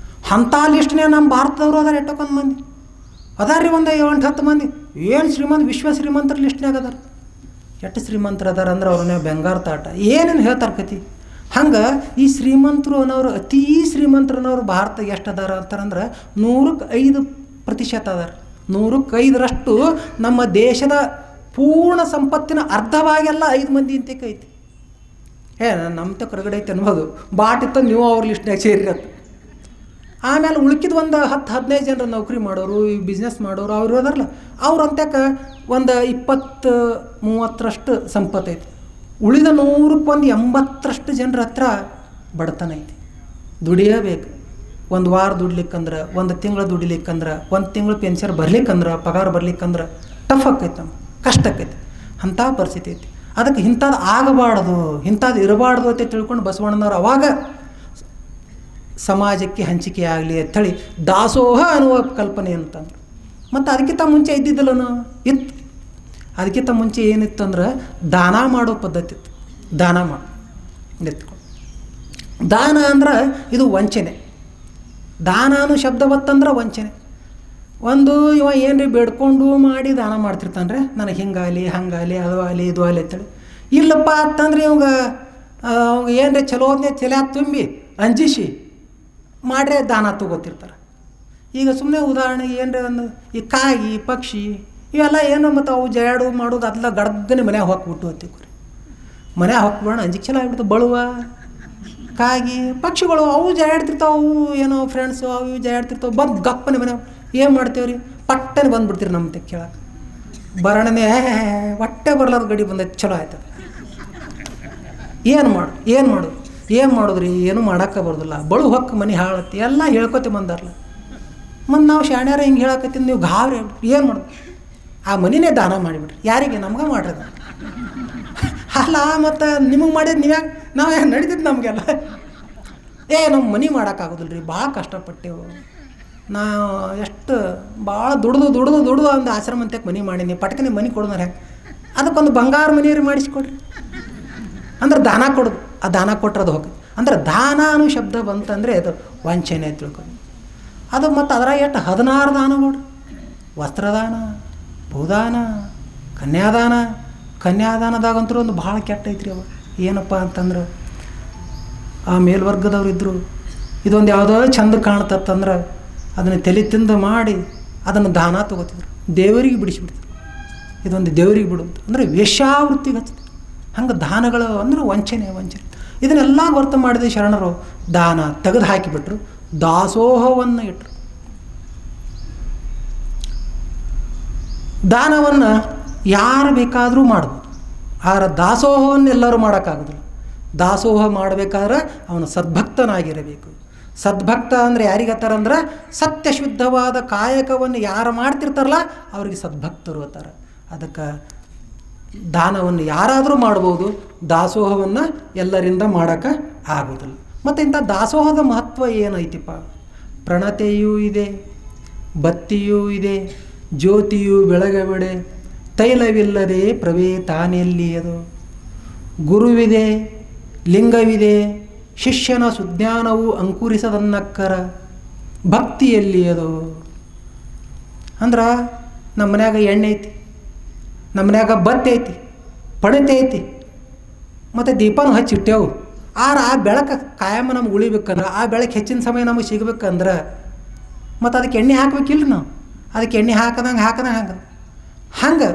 ಅಂಥ ಲಿಸ್ಟ್ನೇ ನಮ್ಮ ಭಾರತದವರು ಅದಾರ ಎಷ್ಟೊಂದು ಮಂದಿ ಅದಾರ ರೀ. ಒಂದು 8-10 ಮಂದಿ ಏನು ಶ್ರೀಮಂತ, ವಿಶ್ವ ಶ್ರೀಮಂತರ ಲಿಸ್ಟ್ನಾಗ ಅದಾರ. ಎಷ್ಟು ಶ್ರೀಮಂತರು ಅದಾರ ಅಂದ್ರೆ ಅವ್ರನ್ನ ಬೆಂಗಾರ ತಾಟ ಏನೇನು ಹೇಳ್ತಾರೆ ಕತಿ. ಹಂಗೆ ಈ ಶ್ರೀಮಂತರು ಅನ್ನೋರು, ಅತೀ ಶ್ರೀಮಂತರು ಅನ್ನೋರು ಭಾರತ ಎಷ್ಟು ಅದಾರ ಅಂತಾರಂದ್ರೆ 105% ಅದಾರ. 105ರಷ್ಟು ನಮ್ಮ ದೇಶದ ಪೂರ್ಣ ಸಂಪತ್ತಿನ ಅರ್ಧವಾಗೆಲ್ಲ 5 ಮಂದಿ ಇಂತಕ್ಕೆ ಐತಿ. ನಮ್ಮ ಹೊರಗಡೆ ಐತೆ ಅನ್ಬೋದು, ಬಾಟಿತ್ತ ನೀವು ಅವ್ರ ಲಿಸ್ಟ್ನಾಗ ಸೇರಿರತ್ತೆ. ಆಮೇಲೆ ಉಳ್ಕಿದ ಒಂದು 10-15 ಜನರು ನೌಕರಿ ಮಾಡೋರು, ಈ ಬಿಸ್ನೆಸ್ ಮಾಡೋರು ಅವ್ರು ಅದಾರಲ್ಲ, ಅವ್ರು ಅಂತಕ್ಕೆ ಒಂದು 20-30ರಷ್ಟು ಸಂಪತ್ತೈತಿ. ಉಳಿದ 100ಕ್ಕೆ 80ರಷ್ಟು ಜನರ ಹತ್ರ ಬಡತನ ಐತಿ. ದುಡಿಯಬೇಕು. ಒಂದು ವಾರ ದುಡ್ಲಿಕ್ಕಂದ್ರೆ, ಒಂದು ತಿಂಗಳು ದುಡಿಲಿಕ್ಕಂದ್ರೆ, ಒಂದು ತಿಂಗಳು ಪೆನ್ಷನ್ ಬರ್ಲಿಕ್ಕಂದ್ರೆ, ಪಗಾರ ಬರ್ಲಿಕ್ಕಂದ್ರೆ ಟಫ್ ಆಕೈತೆ, ನಮ್ಗೆ ಕಷ್ಟ ಆಕೈತಿ. ಅಂಥ ಪರಿಸ್ಥಿತಿ ಐತಿ. ಅದಕ್ಕೆ ಇಂಥದ್ದು ಆಗಬಾರ್ದು, ಇಂಥದ್ದು ಇರಬಾರ್ದು ಅಂತ ತಿಳ್ಕೊಂಡು ಬಸವಣ್ಣನವ್ರು ಅವಾಗ ಸಮಾಜಕ್ಕೆ ಹಂಚಿಕೆ ಆಗಲಿ ಅಂಥೇಳಿ ದಾಸೋಹ ಅನ್ನುವ ಕಲ್ಪನೆ ಅಂತಂದ್ರು. ಮತ್ತು ಅದಕ್ಕಿಂತ ಮುಂಚೆ ಇದ್ದಿದ್ದಲ್ಲೂ ಇತ್ತು. ಅದಕ್ಕಿಂತ ಮುಂಚೆ ಏನಿತ್ತು ಅಂದ್ರೆ ದಾನ ಮಾಡೋ ಪದ್ಧತಿ ಇತ್ತು. ದಾನ ಮಾಡು ನಿಂತ್ಕೊಂಡು, ದಾನ ಅಂದ್ರೆ ಇದು ವಂಚನೆ. ದಾನ ಅನ್ನೋ ಶಬ್ದ ಬತ್ತಂದ್ರೆ ವಂಚನೆ. ಒಂದು ಇವ ಏನ್ರಿ ಬೇಡ್ಕೊಂಡು ಮಾಡಿ ದಾನ ಮಾಡ್ತಿರ್ತಾನೆ ರೀ, ನನಗೆ ಹಿಂಗಾಗಲಿ ಹಂಗಾಗಲಿ ಅದು ಆಗಲಿ ಇದು ಆಗಲಿ ಅಂತೇಳಿ. ಇಲ್ಲಪ್ಪ ಅಂತಂದ್ರೆ ಇವಾಗ ಏನ್ರಿ ಚಲೋದನ್ನೇ ತಲೆ ತುಂಬಿ ಅಂಜಿಸಿ ಮಾಡ್ರೆ ದಾನ ತಗೋತಿರ್ತಾರೆ. ಈಗ ಸುಮ್ಮನೆ ಉದಾಹರಣೆಗೆ ಏನರ ಒಂದು ಈ ಕಾಗಿ ಪಕ್ಷಿ ಇವೆಲ್ಲ ಏನು ಮತ್ತು ಅವು ಜಯಾಡು ಮಾಡೋದು ಅದೆಲ್ಲ ಗಡ್ಗನೆ ಮನ್ಯಾಗ ಹೊಕ್ಬಿಟ್ಟು ಅಂತೀವಿ. ಮನ್ಯಾಗ ಹೊಕ್ಬೇಡ ಅಂಜಿಕೆ ಚಲ ಆಗ್ಬಿಡ್ತು. ಬಳುವ ಕಾಗಿ ಪಕ್ಷಿಗಳು ಅವು ಜಯಾಡ್ತಿರ್ತಾವೆ, ಅವು ಏನೋ ಫ್ರೆಂಡ್ಸು ಅವು ಇವು ಜಯಾಡ್ತಿರ್ತಾವೆ. ಬಂದು ಗಪ್ಪನೆ ಮನೆ ಏನು ಮಾಡ್ತೇವೆ ರೀ, ಪಟ್ಟನೆ ಬಂದುಬಿಡ್ತೀರಿ ನಮ್ಮ ತೆಗೆ ಕೇಳಕ್ಕೆ. ಬರೋಣನೇ ಹೊಟ್ಟೆ ಬರ್ಲಾರ್ದು ಗಡಿ ಬಂದೈತೆ, ಚಲೋ ಆಯ್ತದೆ. ಏನು ಮಾಡೋದ್ರಿ, ಏನೂ ಮಾಡೋಕ್ಕೆ ಬರೋದಿಲ್ಲ. ಬಳು ಹೊಕ್ಕ ಮನೆ ಹಾಳತ್ತಿ ಎಲ್ಲ ಹೇಳ್ಕೊತೆ ಬಂದಾರಲ್ಲ. ಮತ್ತು ನಾವು ಶಾಣ್ಯಾರ ಹಿಂಗೆ ಹೇಳಕತ್ತೀನಿ, ನೀವು ಗಾವ್ರಿ ಏನು ಮಾಡೋದು, ಆ ಮನಿನೇ ದಾನ ಮಾಡಿಬಿಡ್ರಿ. ಯಾರಿಗೆ? ನಮ್ಗೆ ಮಾಡ್ರಿ. ಅಲ್ಲ ಮತ್ತು ನಿಮಗೆ ಮಾಡಿದ್ದು ನೀವ್ಯಾಕೆ, ನಾವು ಯಾಕೆ ನಡೀತಿದ್ದು ನಮಗೆಲ್ಲ. ನಮ್ಮ ಮನೆ ಮಾಡೋಕ್ಕಾಗೋದಿಲ್ಲ ರೀ, ಭಾಳ ಕಷ್ಟಪಟ್ಟೆವು ನಾವು. ಎಷ್ಟು ಭಾಳ ದುಡ್ದು ಒಂದು ಆಶ್ರಮ ಅಂತಕ್ಕೆ ಮನೆ ಮಾಡೀನಿ. ಪಟ್ಕನೆ ಮನೆ ಕೊಡೋದಾರೆ ಹೆಂಗೆ? ಅದಕ್ಕೊಂದು ಬಂಗಾರ ಮನೆಯವ್ರಿಗೆ ಮಾಡಿಸ್ಕೊಡ್ರಿ ಅಂದ್ರೆ ದಾನ ಕೊಡೋದು. ಆ ದಾನ ಕೊಟ್ಟರೆ ಅದು ಹೋಗೋದು. ಅಂದ್ರೆ ದಾನ ಅನ್ನೋ ಶಬ್ದ ಬಂತಂದರೆ ಅದು ವಂಚನೆ ಅಂತ ತಿಳ್ಕೊಂಡು ಅದು. ಮತ್ತು ಅದರ ಎಷ್ಟು 16 ದಾನಗಳು: ವಸ್ತ್ರದಾನ, ಭೂದಾನ, ಕನ್ಯಾದಾನ. ಕನ್ಯಾದಾನದಾಗಂತೂ ಒಂದು ಭಾಳ ಕೆಟ್ಟ ಐತ್ರಿ ಅವ. ಏನಪ್ಪ ಅಂತಂದ್ರೆ ಆ ಮೇಲ್ವರ್ಗದವ್ರು ಇದ್ದರು, ಇದೊಂದು ಯಾವುದೋ ಚಂದ ಕಾಣ್ತತ್ತಂದ್ರೆ ಅದನ್ನು ತಲೆ ತಿಂದು ಮಾಡಿ ಅದನ್ನು ದಾನ ತೊಗೋತಿದ್ರು, ದೇವರಿಗೆ ಬಿಡಿಸಿಬಿಡ್ತಾರೆ. ಇದೊಂದು ದೇವರಿಗೆ ಬಿಡೋದು ಅಂದರೆ ವೇಶ್ಯಾವೃತ್ತಿಗೆ ಹಚ್ತಾರೆ. ಹಂಗೆ ದಾನಗಳು ಅಂದ್ರೆ ವಂಚನೆ. ಇದನ್ನೆಲ್ಲ ಗೊತ್ತು ಮಾಡಿದ ಶರಣರು ದಾನ ತೆಗೆದು ಹಾಕಿಬಿಟ್ರು, ದಾಸೋಹವನ್ನು ಇಟ್ಟರು. ದಾನವನ್ನು ಯಾರು ಬೇಕಾದರೂ ಮಾಡ್ಬೋದು, ಆದರೆ ದಾಸೋಹವನ್ನು ಎಲ್ಲರೂ ಮಾಡೋಕ್ಕಾಗೋದಿಲ್ಲ. ದಾಸೋಹ ಮಾಡಬೇಕಾದ್ರೆ ಅವನು ಸದ್ಭಕ್ತನಾಗಿರಬೇಕು. ಸದ್ಭಕ್ತ ಅಂದರೆ ಯಾರಿಗತ್ತಾರಂದ್ರೆ ಸತ್ಯಶುದ್ಧವಾದ ಕಾಯಕವನ್ನು ಯಾರು ಮಾಡ್ತಿರ್ತಾರಲ್ಲ ಅವ್ರಿಗೆ ಸದ್ಭಕ್ತರು ಅಂತಾರೆ. ಅದಕ್ಕೆ ದಾನವನ್ನು ಯಾರಾದರೂ ಮಾಡ್ಬೋದು, ದಾಸೋಹವನ್ನು ಎಲ್ಲರಿಂದ ಮಾಡೋಕ್ಕೆ ಆಗೋದಿಲ್ಲ. ಮತ್ತು ಇಂಥ ದಾಸೋಹದ ಮಹತ್ವ ಏನೈತಿಪ್ಪ? ಪ್ರಣತೆಯೂ ಇದೆ, ಬತ್ತಿಯೂ ಇದೆ, ಜ್ಯೋತಿಯು ಬೆಳಗಬೇಡೆ, ತೈಲವಿಲ್ಲದೆ ಪ್ರವೇ ತಾನೆಲ್ಲಿಯದು. ಗುರುವಿದೆ, ಲಿಂಗವಿದೆ, ಶಿಷ್ಯನ ಸುಜ್ಞಾನವು ಅಂಕುರಿಸದನ್ನಕ್ಕರ, ಭಕ್ತಿಯಲ್ಲಿಯದು. ಅಂದ್ರೆ ನಮ್ಮ ಮನ್ಯಾಗ ಎಣ್ಣೆ ಐತಿ, ನಮ್ಮ ಮನ್ಯಾಗ ಬತ್ತಿ ಐತಿ, ಪಣತೆ ಐತಿ, ಮತ್ತು ದೀಪನೂ ಹಚ್ಚಿಟ್ಟೆವು. ಆ ಬೆಳಕು ಕಾಯಮ್ಮ ನಮ್ಗೆ ಉಳಿಬೇಕಂದ್ರೆ, ಆ ಬೆಳಕು ಹೆಚ್ಚಿನ ಸಮಯ ನಮಗೆ ಸಿಗ್ಬೇಕಂದ್ರೆ ಮತ್ತು ಅದಕ್ಕೆ ಎಣ್ಣೆ ಹಾಕ್ಬೇಕಿಲ್ಲ. ನಾವು ಅದಕ್ಕೆ ಎಣ್ಣೆ ಹಾಕದಂಗೆ ಹಂಗೆ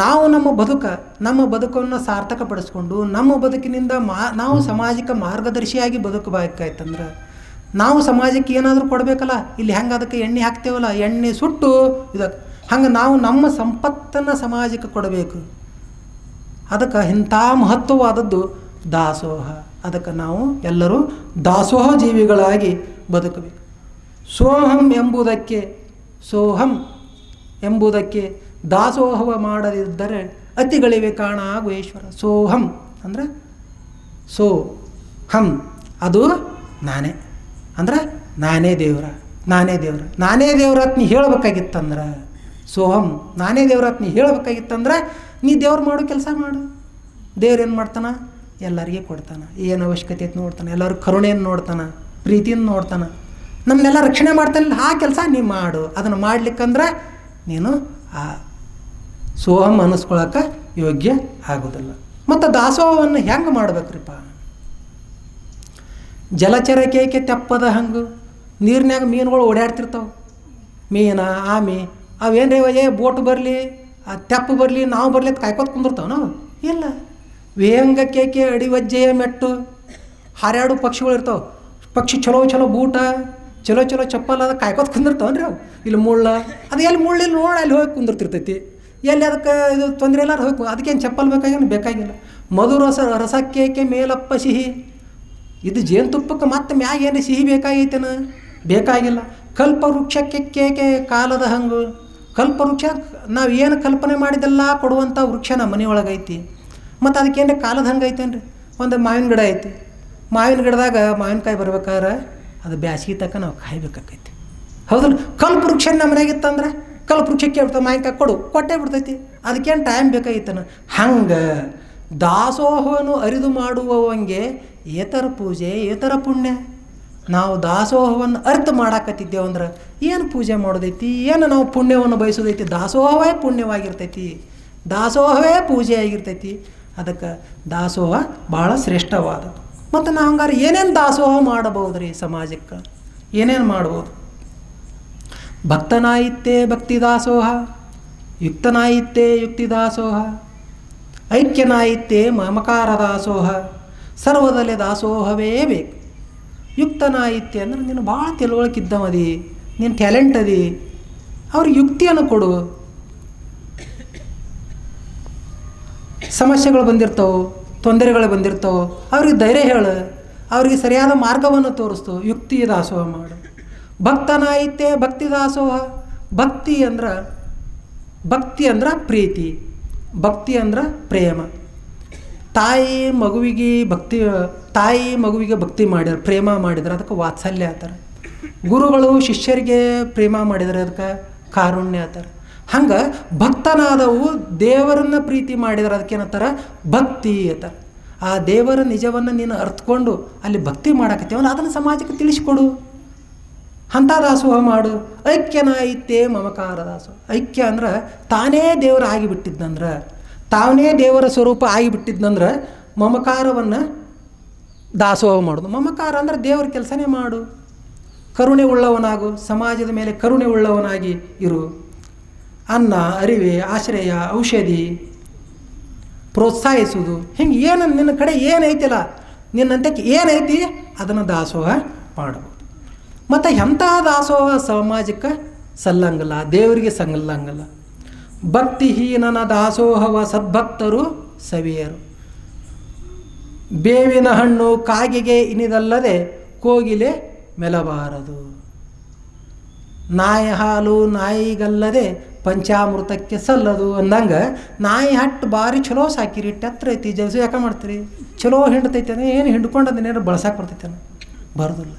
ನಾವು ನಮ್ಮ ಬದುಕನ್ನು ಸಾರ್ಥಕಪಡಿಸ್ಕೊಂಡು ನಮ್ಮ ಬದುಕಿನಿಂದ ನಾವು ಸಮಾಜಕ್ಕೆ ಮಾರ್ಗದರ್ಶಿಯಾಗಿ ಬದುಕಬೇಕಾಯ್ತಂದ್ರೆ ನಾವು ಸಮಾಜಕ್ಕೆ ಏನಾದರೂ ಕೊಡಬೇಕಲ್ಲ. ಇಲ್ಲಿ ಹೆಂಗೆ ಅದಕ್ಕೆ ಎಣ್ಣೆ ಹಾಕ್ತೇವಲ್ಲ, ಎಣ್ಣೆ ಸುಟ್ಟು ಇದಕ್ಕೆ ಹಂಗೆ ನಾವು ನಮ್ಮ ಸಂಪತ್ತನ್ನು ಸಮಾಜಕ್ಕೆ ಕೊಡಬೇಕು. ಅದಕ್ಕೆ ಇಂಥ ಮಹತ್ವವಾದದ್ದು ದಾಸೋಹ. ಅದಕ್ಕೆ ನಾವು ಎಲ್ಲರೂ ದಾಸೋಹ ಜೀವಿಗಳಾಗಿ ಬದುಕಬೇಕು. ಸೋಹಂ ಎಂಬುದಕ್ಕೆ ದಾಸೋಹವ ಮಾಡದಿದ್ದರೆ ಅತಿಗಳಿವೆ ಕಾಣ ಗುಹೇಶ್ವರ. ಸೋಹಂ ಅಂದರೆ ಸೋಹಂ ಅದು ನಾನೇ, ಅಂದ್ರೆ ನಾನೇ ದೇವ್ರ ಅಂತ ನೀ ಹೇಳಬೇಕಾಗಿತ್ತಂದ್ರೆ, ಸೋಹಂ ನಾನೇ ದೇವ್ರ ಅಂತ ನೀ ಹೇಳಬೇಕಾಗಿತ್ತಂದ್ರೆ ನೀ ದೇವ್ರು ಮಾಡೋ ಕೆಲಸ ಮಾಡು. ದೇವ್ರು ಏನು ಮಾಡ್ತಾನೆ? ಎಲ್ಲರಿಗೆ ಕೊಡ್ತಾನೆ. ಏನು ಅವಶ್ಯಕತೆ ಐತೆ ನೋಡ್ತಾನೆ, ಎಲ್ಲರೂ ಕರುಣೆಯನ್ನು ನೋಡ್ತಾನೆ, ಪ್ರೀತಿಯನ್ನು ನೋಡ್ತಾನೆ, ನಮ್ಮನ್ನೆಲ್ಲ ರಕ್ಷಣೆ ಮಾಡ್ತಾನಿಲ್ಲ. ಆ ಕೆಲಸ ನೀ ಮಾಡು. ಅದನ್ನು ಮಾಡ್ಲಿಕ್ಕಂದ್ರೆ ನೀನು ಆ ಸೋಹಂ ಅನ್ನಿಸ್ಕೊಳಕ್ಕೆ ಯೋಗ್ಯ ಆಗೋದಿಲ್ಲ. ಮತ್ತು ದಾಸೋಹವನ್ನು ಹೆಂಗೆ ಮಾಡ್ಬೇಕ್ರಿಪ್ಪ? ಜಲಚರಕೇಕೆ ತೆಪ್ಪದ ಹಂಗೆ ನೀರಿನಾಗ ಮೀನುಗಳು ಓಡಾಡ್ತಿರ್ತಾವೆ. ಮೀನ ಆಮಿ ಅವೇನ್ರಿ ಬೋಟ್ ಬರಲಿ, ಆ ತೆಪ್ಪು ಬರಲಿ, ನಾವು ಬರಲಿ ಅಂತ ಕಾಯ್ಕೋತ ಕುಂದಿರ್ತಾವೆ ನಾವು. ಇಲ್ಲ, ವೇಂಗಕ್ಕೇಕೆ ಅಡಿವಜ್ಜೆಯ ಮೆಟ್ಟು ಹಾರ್ಯಾಡು ಪಕ್ಷಿಗಳು ಇರ್ತಾವೆ. ಪಕ್ಷಿ ಚಲೋ ಬೂಟ, ಚಲೋ ಚಪ್ಪಲ್ ಅದು ಕಾಯ್ಕೋತ ಕುಂದಿರ್ತಾವನ್ರಿ ಅವು. ಇಲ್ಲಿ ಮುಳ್ಳ ಅದು ಎಲ್ಲಿ ಮುಳ್ಳಿಲ್ಲ ನೋಡಿ ಅಲ್ಲಿ ಹೋಗಿ ಕುಂದಿರ್ತಿರ್ತೈತಿ. ಎಲ್ಲಿ ಅದಕ್ಕೆ ಇದು ತೊಂದರೆ ಇಲ್ಲ ಹೋಗಿ ಅದಕ್ಕೇನು ಚಪ್ಪಲ್ ಬೇಕಾಗಿಲ್ಲ. ಮಧುರ ರಸಕ್ಕೇಕೆ ಮೇಲಪ್ಪ ಸಿಹಿ. ಇದು ಜೇನುತುಪ್ಪಕ್ಕೆ ಮತ್ತೆ ಮ್ಯಾಗ ಏನು ಸಿಹಿ ಬೇಕಾಗೈತೇನ? ಬೇಕಾಗಿಲ್ಲ. ಕಲ್ಪವೃಕ್ಷಕ್ಕೆ ಕಾಲದ ಹಂಗು. ಕಲ್ಪವೃಕ್ಷ ನಾವು ಏನು ಕಲ್ಪನೆ ಮಾಡಿದೆಲ್ಲ ಕೊಡುವಂಥ ವೃಕ್ಷ ನಮ್ಮ ಮನೆಯೊಳಗೈತಿ. ಮತ್ತು ಅದಕ್ಕೇನು ಕಾಲದ ಹಂಗೆ ಐತೇನ್ರಿ? ಒಂದು ಮಾವಿನ ಗಿಡ ಐತಿ. ಮಾವಿನ ಗಿಡದಾಗ ಮಾವಿನಕಾಯಿ ಬರ್ಬೇಕಾದ್ರೆ ಅದು ಬ್ಯಾಸಿಗೆ ತಕ್ಕ ನಾವು ಕಾಯ್ಬೇಕಾಕೈತಿ. ಹೌದಲ್ಲ? ಕಲ್ಪವೃಕ್ಷ ನಮ್ಮ ಮನೆಯಾಗಿತ್ತಂದ್ರೆ ಕಲ್ಪವೃಕ್ಷಕ್ಕೆ ಬಿಡ್ತಾವೆ, ಮಾವಿನಕಾಯಿ ಕೊಟ್ಟೇ ಬಿಡ್ತೈತಿ. ಅದಕ್ಕೇನು ಟೈಮ್ ಬೇಕಾಗಿತ್ತನ? ಹಂಗೆ ದಾಸೋಹವನ್ನು ಅರಿದು ಮಾಡುವವಂಗೆ ಏತರ ಪೂಜೆ ಏತರ ಪುಣ್ಯ. ನಾವು ದಾಸೋಹವನ್ನು ಅರ್ಥ ಮಾಡಾಕತ್ತಿದ್ದೇವೆ ಅಂದ್ರೆ ಏನು ಪೂಜೆ ಮಾಡೋದೈತಿ, ಏನು ನಾವು ಪುಣ್ಯವನ್ನು ಬಯಸೋದೈತಿ? ದಾಸೋಹವೇ ಪುಣ್ಯವಾಗಿರ್ತೈತಿ, ದಾಸೋಹವೇ ಪೂಜೆ ಆಗಿರ್ತೈತಿ. ಅದಕ್ಕೆ ದಾಸೋಹ ಭಾಳ ಶ್ರೇಷ್ಠವಾದದ್ದು. ಮತ್ತು ನಾವು ಹಂಗಾರೆ ಏನೇನು ದಾಸೋಹ ಮಾಡಬಹುದು ರೀ ಸಮಾಜಕ್ಕೆ? ಏನೇನು ಮಾಡ್ಬೋದು? ಭಕ್ತನಾಯಿತ್ತೇ ಭಕ್ತಿದಾಸೋಹ, ಯುಕ್ತನಾಯಿತ್ತೇ ಯುಕ್ತಿದಾಸೋಹ, ಐಕ್ಯನಾಯಿತ್ತೇ ಮಮಕಾರ ದಾಸೋಹ, ಸರ್ವದಲ್ಲಿ ದಾಸೋಹವೇ ಬೇಕು. ಯುಕ್ತನಾಯಿತ್ತೆ ಅಂದ್ರೆ ನೀನು ಭಾಳ ತಿಳುವಳಿಕಿದ್ದವದಿ, ನೀನು ಟ್ಯಾಲೆಂಟ್ ಅದಿ, ಅವ್ರಿಗೆ ಯುಕ್ತಿಯನ್ನು ಕೊಡು. ಸಮಸ್ಯೆಗಳು ಬಂದಿರ್ತಾವೆ, ತೊಂದರೆಗಳು ಬಂದಿರ್ತಾವೆ, ಅವ್ರಿಗೆ ಧೈರ್ಯ ಹೇಳು, ಅವ್ರಿಗೆ ಸರಿಯಾದ ಮಾರ್ಗವನ್ನು ತೋರಿಸ್ತು, ಯುಕ್ತಿ ದಾಸೋಹ ಮಾಡು. ಭಕ್ತನಾಯಿತ್ತೆ ಭಕ್ತಿ ದಾಸೋಹ. ಭಕ್ತಿ ಅಂದ್ರೆ ಪ್ರೀತಿ, ಭಕ್ತಿ ಅಂದ್ರೆ ಪ್ರೇಮ. ತಾಯಿ ಮಗುವಿಗೆ ಭಕ್ತಿ ಮಾಡಿದ್ರೆ, ಪ್ರೇಮ ಮಾಡಿದ್ರೆ ಅದಕ್ಕೆ ವಾತ್ಸಲ್ಯ ಅಂತಾರೆ. ಗುರುಗಳು ಶಿಷ್ಯರಿಗೆ ಪ್ರೇಮ ಮಾಡಿದರೆ ಅದಕ್ಕೆ ಕಾರುಣ್ಯ ಅಂತಾರೆ. ಹಂಗೆ ಭಕ್ತನಾದವು ದೇವರನ್ನು ಪ್ರೀತಿ ಮಾಡಿದ್ರೆ ಅದಕ್ಕೇನಂತಾರೆ? ಭಕ್ತಿ ಅಂತಾರೆ. ಆ ದೇವರ ನಿಜವನ್ನು ನೀನು ಅರ್ಥಕೊಂಡು ಅಲ್ಲಿ ಭಕ್ತಿ ಮಾಡಕತ್ತೀವಲ್ಲ ಅದನ್ನು ಸಮಾಜಕ್ಕೆ ತಿಳಿಸ್ಕೊಡು, ಅಂಥ ದಾಸೋಹ ಮಾಡು. ಐಕ್ಯನಾಯಿತ್ತೇ ಮಮಕಾರ ದಾಸೋಹ. ಐಕ್ಯ ಅಂದ್ರೆ ತಾನೇ ದೇವರ ಆಗಿಬಿಟ್ಟಿದ್ದಂದ್ರೆ, ತಾವೇ ದೇವರ ಸ್ವರೂಪ ಆಗಿಬಿಟ್ಟಿದ್ದಂದ್ರೆ ಮಮಕಾರವನ್ನು ದಾಸೋಹ ಮಾಡೋದು. ಮಮಕಾರ ಅಂದರೆ ದೇವರ ಕೆಲಸನೇ ಮಾಡು, ಕರುಣೆ ಉಳ್ಳವನಾಗು, ಸಮಾಜದ ಮೇಲೆ ಕರುಣೆ ಉಳ್ಳವನಾಗಿ ಇರು. ಅನ್ನ, ಅರಿವೆ, ಆಶ್ರಯ, ಔಷಧಿ, ಪ್ರೋತ್ಸಾಹಿಸುವುದು, ಹಿಂಗೆ ಏನು ನಿನ್ನ ಕಡೆ ಏನೈತಿಲ್ಲ, ನಿನ್ನಂತಕ್ಕೆ ಏನೈತಿ ಅದನ್ನು ದಾಸೋಹ ಮಾಡಬಹುದು. ಮತ್ತು ಎಂಥ ದಾಸೋಹ ಸಮಾಜಕ್ಕೆ ಸಲ್ಲಂಗಲ್ಲ, ದೇವರಿಗೆ ಸಲ್ಲಂಗಲ್ಲ. ಭಕ್ತಿಹೀನನ ದಾಸೋಹವ ಸದ್ಭಕ್ತರು ಸವಿಯರು. ಬೇವಿನ ಹಣ್ಣು ಕಾಗೆಗೆ ಇನಿದಲ್ಲದೆ ಕೋಗಿಲೆ ಮೆಲಬಾರದು. ನಾಯಿ ಹಾಲು ನಾಯಿಗಲ್ಲದೆ ಪಂಚಾಮೃತಕ್ಕೆ ಸಲ್ಲದು ಅಂದಂಗೆ, ನಾಯಿ ಹಟ್ಟು ಭಾರಿ ಚಲೋ ಸಾಕಿರಿ, ಟೆತ್ರ ಐತಿ, ಜಲಸು ಯಾಕೆ ಮಾಡ್ತೀರಿ? ಚಲೋ ಹಿಂಡ್ತೈತೆ ಅಂದ್ರೆ ಏನು ಹಿಂಡ್ಕೊಂಡು ಅದನ್ನೇನು ಬಳಸಕ್ಕೆ ಬರ್ತೈತೆ? ಬರೋದಿಲ್ಲ.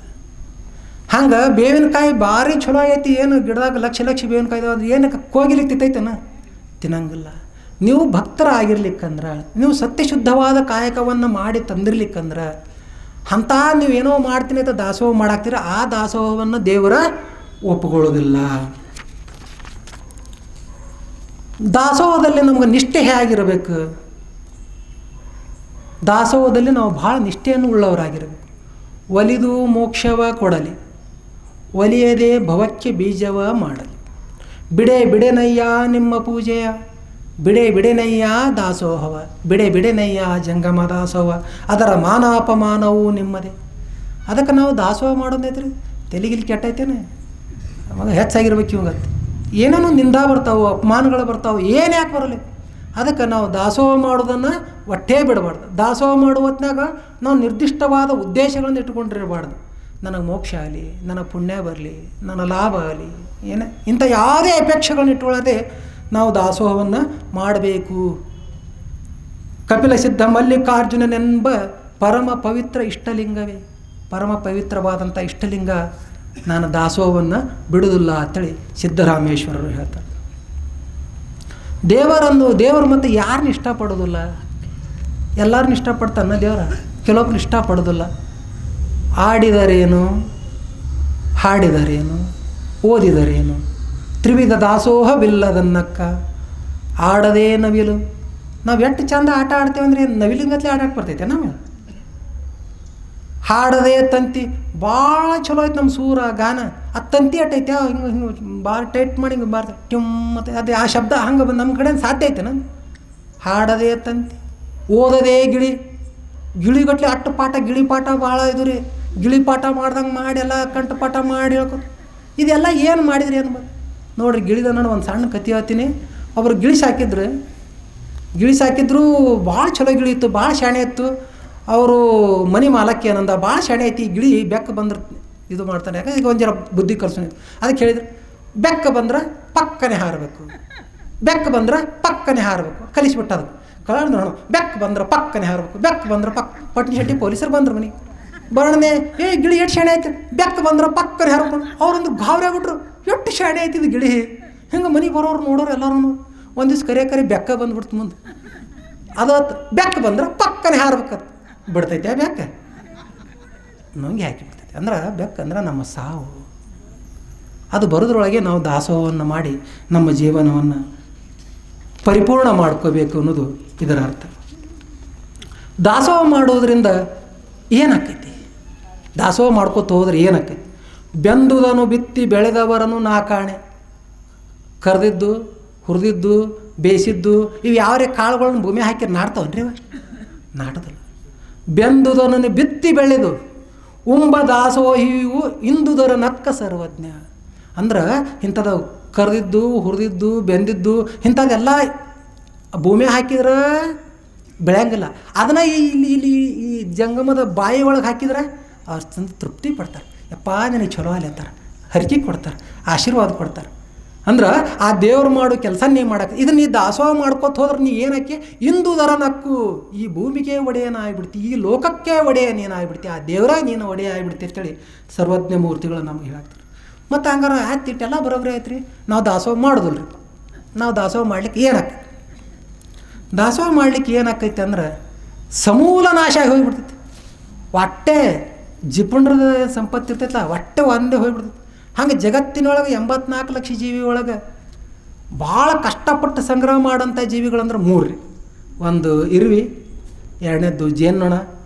ಹಂಗೆ ಬೇವಿನಕಾಯಿ ಭಾರಿ ಚಲೋ ಐತಿ, ಏನು ಗಿಡದಾಗ ಲಕ್ಷ ಬೇವಿನಕಾಯಿ ಇದಾವೆ ಅಂದ್ರೆ ಏನಕ್ಕೆ ಕೋಗಿಲಿಕ್ಕೆ ತಿಂತೈತನ? ತಿನ್ನಂಗಿಲ್ಲ. ನೀವು ಭಕ್ತರಾಗಿರ್ಲಿಕ್ಕಂದ್ರೆ, ನೀವು ಸತ್ಯಶುದ್ಧವಾದ ಕಾಯಕವನ್ನು ಮಾಡಿ ತಂದಿರ್ಲಿಕ್ಕಂದ್ರೆ, ಅಂಥ ನೀವೇನೋ ಮಾಡ್ತೀನಿ ಅಂತ ದಾಸೋಹ ಮಾಡಾಕ್ತೀರ, ಆ ದಾಸೋಹವನ್ನು ದೇವರ ಒಪ್ಪಿಕೊಳ್ಳೋದಿಲ್ಲ. ದಾಸೋಹದಲ್ಲಿ ನಮ್ಗೆ ನಿಷ್ಠೆ ಹೇಗಿರಬೇಕು? ದಾಸೋಹದಲ್ಲಿ ನಾವು ಭಾಳ ನಿಷ್ಠೆಯನ್ನು ಉಳ್ಳವರಾಗಿರಬೇಕು. ಒಲಿದು ಮೋಕ್ಷವ ಕೊಡಲಿ, ಒಲಿಯದೆ ಭವಕ್ಕೆ ಬೀಜವ ಮಾಡಲಿ. ಬಿಡೆನಯ್ಯ ನಿಮ್ಮ ಪೂಜೆಯ, ಬಿಡೆನಯ್ಯ ದಾಸೋಹವ, ಬಿಡೆನಯ್ಯ ಜಂಗಮ ದಾಸೋಹ, ಅದರ ಮಾನಾಪಮಾನವೂ ನಿಮ್ಮದೇ. ಅದಕ್ಕೆ ನಾವು ದಾಸೋಹ ಮಾಡೋದೈತ್ರಿ, ತೆಲಿಗಿಲಿ ಕೆಟ್ಟೈತೇನೆ, ಅವಾಗ ಹೆಚ್ಚಾಗಿರ್ಬೇಕು. ಇವಾಗತ್ತೆ ಏನೇನೋ ನಿಂದ ಬರ್ತಾವೆ, ಅಪಮಾನಗಳು ಬರ್ತಾವೆ, ಏನು ಯಾಕೆ ಬರಲಿ? ಅದಕ್ಕೆ ನಾವು ದಾಸೋಹ ಮಾಡೋದನ್ನು ಒಟ್ಟೇ ಬಿಡಬಾರ್ದು. ದಾಸೋಹ ಮಾಡುವ ಹೊತ್ನಾಗ ನಾವು ನಿರ್ದಿಷ್ಟವಾದ ಉದ್ದೇಶಗಳನ್ನು ಇಟ್ಕೊಂಡಿರಬಾರ್ದು. ನನಗೆ ಮೋಕ್ಷ ಆಗಲಿ, ನನ್ನ ಪುಣ್ಯ ಬರಲಿ, ನನ್ನ ಲಾಭ ಆಗಲಿ, ಇಂಥ ಯಾವುದೇ ಅಪೇಕ್ಷೆಗಳನ್ನ ಇಟ್ಕೊಳ್ಳದೆ ನಾವು ದಾಸೋಹವನ್ನು ಮಾಡಬೇಕು. ಕಪಿಲ ಸಿದ್ಧ ಮಲ್ಲಿಕಾರ್ಜುನನೆಂಬ ಪರಮ ಪವಿತ್ರ ಇಷ್ಟಲಿಂಗವೇ, ಪರಮ ಪವಿತ್ರವಾದಂಥ ಇಷ್ಟಲಿಂಗ ನಾನು ದಾಸೋಹವನ್ನು ಬಿಡುವುದಿಲ್ಲ ಅಂತೇಳಿ ಸಿದ್ದರಾಮೇಶ್ವರರು ಹೇಳ್ತಾರೆ. ದೇವರು ಮತ್ತು ಯಾರನ್ನ ಇಷ್ಟಪಡೋದಿಲ್ಲ? ಎಲ್ಲರನ್ನ ಇಷ್ಟಪಡ್ತಾನೆ ದೇವರ, ಕೆಲವೊಬ್ರು ಇಷ್ಟಪಡೋದಿಲ್ಲ. ಆಡಿದರೇನು, ಹಾಡಿದರೇನು, ಓದಿದರೇನು, ತ್ರಿವಿಧ ದಾಸೋಹವಿಲ್ಲದನ್ನಕ್ಕ ಆಡದೇ ನವಿಲು. ನಾವು ಎಷ್ಟು ಚಂದ ಆಟ ಆಡ್ತೇವೆ ಅಂದರೆ ನವಿಲಿಂಗತ್ಲೆ ಆಡಕ್ಕೆ ಬರ್ತೈತೆ ನಮಗೆ. ಹಾಡದೇ ತಂತಿ ಭಾಳ ಚಲೋ ಐತೆ ನಮ್ಮ ಸೂರ ಗಾನ. ಆ ತಂತಿ ಅಟ್ಟೈತೆ ಹಿಂಗೆ ಭಾಳ ಟೈಟ್ ಮಾಡಿ ಹಿಂಗೆ ಬಾರ್ದು ಟಿಮ್ ಮತ್ತು ಅದೇ ಆ ಶಬ್ದ ಹಂಗೆ ಬಂದು ನಮ್ಮ ಕಡೆ ಸಾಧ್ಯ ಐತೆ ನಾನು. ಹಾಡದೇ ತಂತಿ, ಓದದೇ ಗಿಳಿಗಟ್ಲೆ ಅಟ್ಟು ಪಾಠ, ಗಿಳಿ ಪಾಠ ಭಾಳ ಇದು ರೀ. ಗಿಳಿ ಪಾಠ ಮಾಡ್ದಂಗೆ ಮಾಡಿ ಎಲ್ಲ ಕಂಠಪಾಠ ಮಾಡಿ ಹೇಳ್ಕೊತ ಇದೆಲ್ಲ ಏನು ಮಾಡಿದ್ರಿ ಅನ್ಬೋದು ನೋಡಿರಿ. ಗಿಳಿದ ನಾನು ಒಂದು ಸಣ್ಣ ಕತೆ ಹೇಳ್ತೀನಿ. ಒಬ್ರು ಗಿಳಿ ಸಾಕಿದ್ರು ಭಾಳ ಚಲೋ ಗಿಳಿ ಇತ್ತು, ಭಾಳ ಶಾಣೆ ಇತ್ತು. ಅವರು ಮನೆ ಮಾಲಕ್ಕೆ ಏನಂದ, ಭಾಳ ಶಾಣೆ ಐತಿ ಗಿಳಿ, ಬೆಕ್ಕ ಬಂದ್ರೆ ಇದು ಮಾಡ್ತಾನೆ, ಯಾಕಂದ್ರೆ ಈಗ ಒಂದು ಜರ ಬುದ್ಧಿ ಕಲ್ಸೋಣ. ಅದಕ್ಕೆ ಹೇಳಿದ್ರು, ಬೆಕ್ಕ ಬಂದ್ರೆ ಪಕ್ಕನೆ ಹಾರಬೇಕು, ಬೆಕ್ಕ ಬಂದ್ರೆ ಪಕ್ಕನೆ ಹಾರಬೇಕು. ಕಲಿಸ್ಬಿಟ್ಟ ಅದಕ್ಕೆ ಕಳ್ಳ ನೋಡೋಣ, ಬೆಕ್ಕ ಬಂದ್ರೆ ಪಕ್ಕನೆ ಹಾರಬೇಕು, ಬೆಕ್ಕ ಬಂದ್ರೆ ಪಟ್ನಿ ಶೆಟ್ಟಿ ಪೊಲೀಸರು ಬಂದ್ರು ಮನೆಗೆ ಬರೋಣನೆ. ಗಿಳಿ ಎಷ್ಟು ಶಾಣೆ ಐತೆ, ಬೆಕ್ಕ ಬಂದ್ರೆ ಪಕ್ಕನೆ ಹಾರಬೇಕು. ಅವ್ರೊಂದು ಗಾಬರಿ ಆಗ್ಬಿಟ್ರು, ಎಷ್ಟು ಶಾಣೆ ಐತಿದ್ದು ಗಿಳಿ. ಹಿಂಗೆ ಮನೆಗೆ ಬರೋರು ನೋಡೋರು ಎಲ್ಲರೂ. ಒಂದು ದಿವ್ಸ ಕರೆ ಬೆಕ್ಕ ಬಂದ್ಬಿಡ್ತು ಮುಂದೆ. ಅದತ್ತು ಬೆಕ್ಕ ಬಂದ್ರೆ ಪಕ್ಕನೆ ಹಾರ್ಬೇಕತ್ತು ಬಿಡ್ತೈತೆ ಬೆಕ್ಕ, ನಂಗೆ ಹಾಕಿ ಬಿಡ್ತೈತೆ. ಅಂದ್ರೆ ಬೆಕ್ಕಂದ್ರೆ ನಮ್ಮ ಸಾವು. ಅದು ಬರೋದ್ರೊಳಗೆ ನಾವು ದಾಸೋಹವನ್ನು ಮಾಡಿ ನಮ್ಮ ಜೀವನವನ್ನು ಪರಿಪೂರ್ಣ ಮಾಡ್ಕೋಬೇಕು ಅನ್ನೋದು ಇದರ ಅರ್ಥ. ದಾಸೋಹ ಮಾಡೋದ್ರಿಂದ ಏನಾಕೈತಿ? ದಾಸೋಹ ಮಾಡ್ಕೋತ ಹೋದ್ರೆ ಏನಾಕೈತಿ? ಬೆಂದುದನು ಬಿತ್ತಿ ಬೆಳೆದವರನ್ನು ನಾ ಕಾಣೆ. ಕರೆದಿದ್ದು, ಹುರಿದಿದ್ದು, ಬೇಯಿಸಿದ್ದು ಇವು ಯಾವ್ರೇ ಕಾಳುಗಳನ್ನು ಭೂಮಿ ಹಾಕಿ ನಾಡ್ತಾವನ್ರಿ ಇವ? ನಾಟದಲ್ಲ. ಬೆಂದುದನನ್ನು ಬಿತ್ತಿ ಬೆಳೆದು ಉಂಬ ದಾಸೋಹಿಯು ಇಂದುದರ ನಕ್ಕ ಸರ್ವಜ್ಞ. ಅಂದ್ರೆ ಇಂಥದ್ದು ಕರೆದಿದ್ದು, ಹುರಿದಿದ್ದು, ಬೆಂದಿದ್ದು ಇಂಥದ್ದೆಲ್ಲ ಭೂಮಿ ಹಾಕಿದ್ರೆ ಬೆಳೆಯಂಗಿಲ್ಲ. ಅದನ್ನು ಇಲ್ಲಿ ಈ ಜಂಗಮದ ಬಾಯಿ ಒಳಗೆ ಹಾಕಿದ್ರೆ ಅವ್ರು ತಂದು ತೃಪ್ತಿ ಪಡ್ತಾರೆ. ಯಪ್ಪ ನನಗೆ ಚಲೋ ಅಲ್ಲಿ ಅಂತಾರೆ, ಹರಕೆ ಕೊಡ್ತಾರೆ, ಆಶೀರ್ವಾದ ಕೊಡ್ತಾರೆ. ಅಂದ್ರೆ ಆ ದೇವ್ರು ಮಾಡೋ ಕೆಲಸ ನೀ ಮಾಡಕ್ಕೆ ಇದನ್ನ ನೀ ದಾಸೋಹ ಮಾಡ್ಕೊತ ಹೋದ್ರೆ ನೀ ಏನಕ್ಕೆ ಇಂದುದರ ನಕ್ಕು, ಈ ಭೂಮಿಗೆ ಒಡೆಯನ ಆಗಿಬಿಡ್ತಿ, ಈ ಲೋಕಕ್ಕೆ ಒಡೆಯ ನೀನು ಆಗಿಬಿಡ್ತಿ, ಆ ದೇವರಾಗ ನೀನು ಒಡೆಯ ಆಗಿಬಿಡ್ತಿ ಅಂತೇಳಿ ಸರ್ವಜ್ಞ ಮೂರ್ತಿಗಳು ನಮಗೆ ಹೇಳ್ತಾರೆ. ಮತ್ತು ಹಂಗಾರೆ ಆಯ್ತು ಇಟ್ಟೆಲ್ಲ ಬರೋಬ್ಬರಿ ಆಯ್ತು ರೀ, ನಾವು ದಾಸೋಹ ಮಾಡೋದಿಲ್ಲ ರೀ. ನಾವು ದಾಸೋಹ ಮಾಡ್ಲಿಕ್ಕೆ ಏನಾಗ್ತೈತಿ? ದಾಸೋಹ ಮಾಡ್ಲಿಕ್ಕೆ ಏನಾಕೈತೆ ಅಂದ್ರೆ ಸಮೂಲ ನಾಶ ಆಗಿ ಹೋಗಿಬಿಡ್ತೈತಿ. ಹೊಟ್ಟೆ ಜಿಪುಣರದ ಸಂಪತ್ತು ಇರ್ತೈತಲ್ಲ, ಹೊಟ್ಟೆ ಒಂದೇ ಹೋಗಿಬಿಡ್ತೈತಿ. ಹಂಗೆ ಜಗತ್ತಿನೊಳಗೆ 84 ಲಕ್ಷ ಜೀವಿ ಒಳಗೆ ಭಾಳ ಕಷ್ಟಪಟ್ಟು ಸಂಗ್ರಹ ಮಾಡೋಂಥ ಜೀವಿಗಳಂದ್ರೆ 3 ರೀ. ಒಂದು ಇರುವಿ, 2ನೇದ್ದು ಜೇನ್ನೊಣ,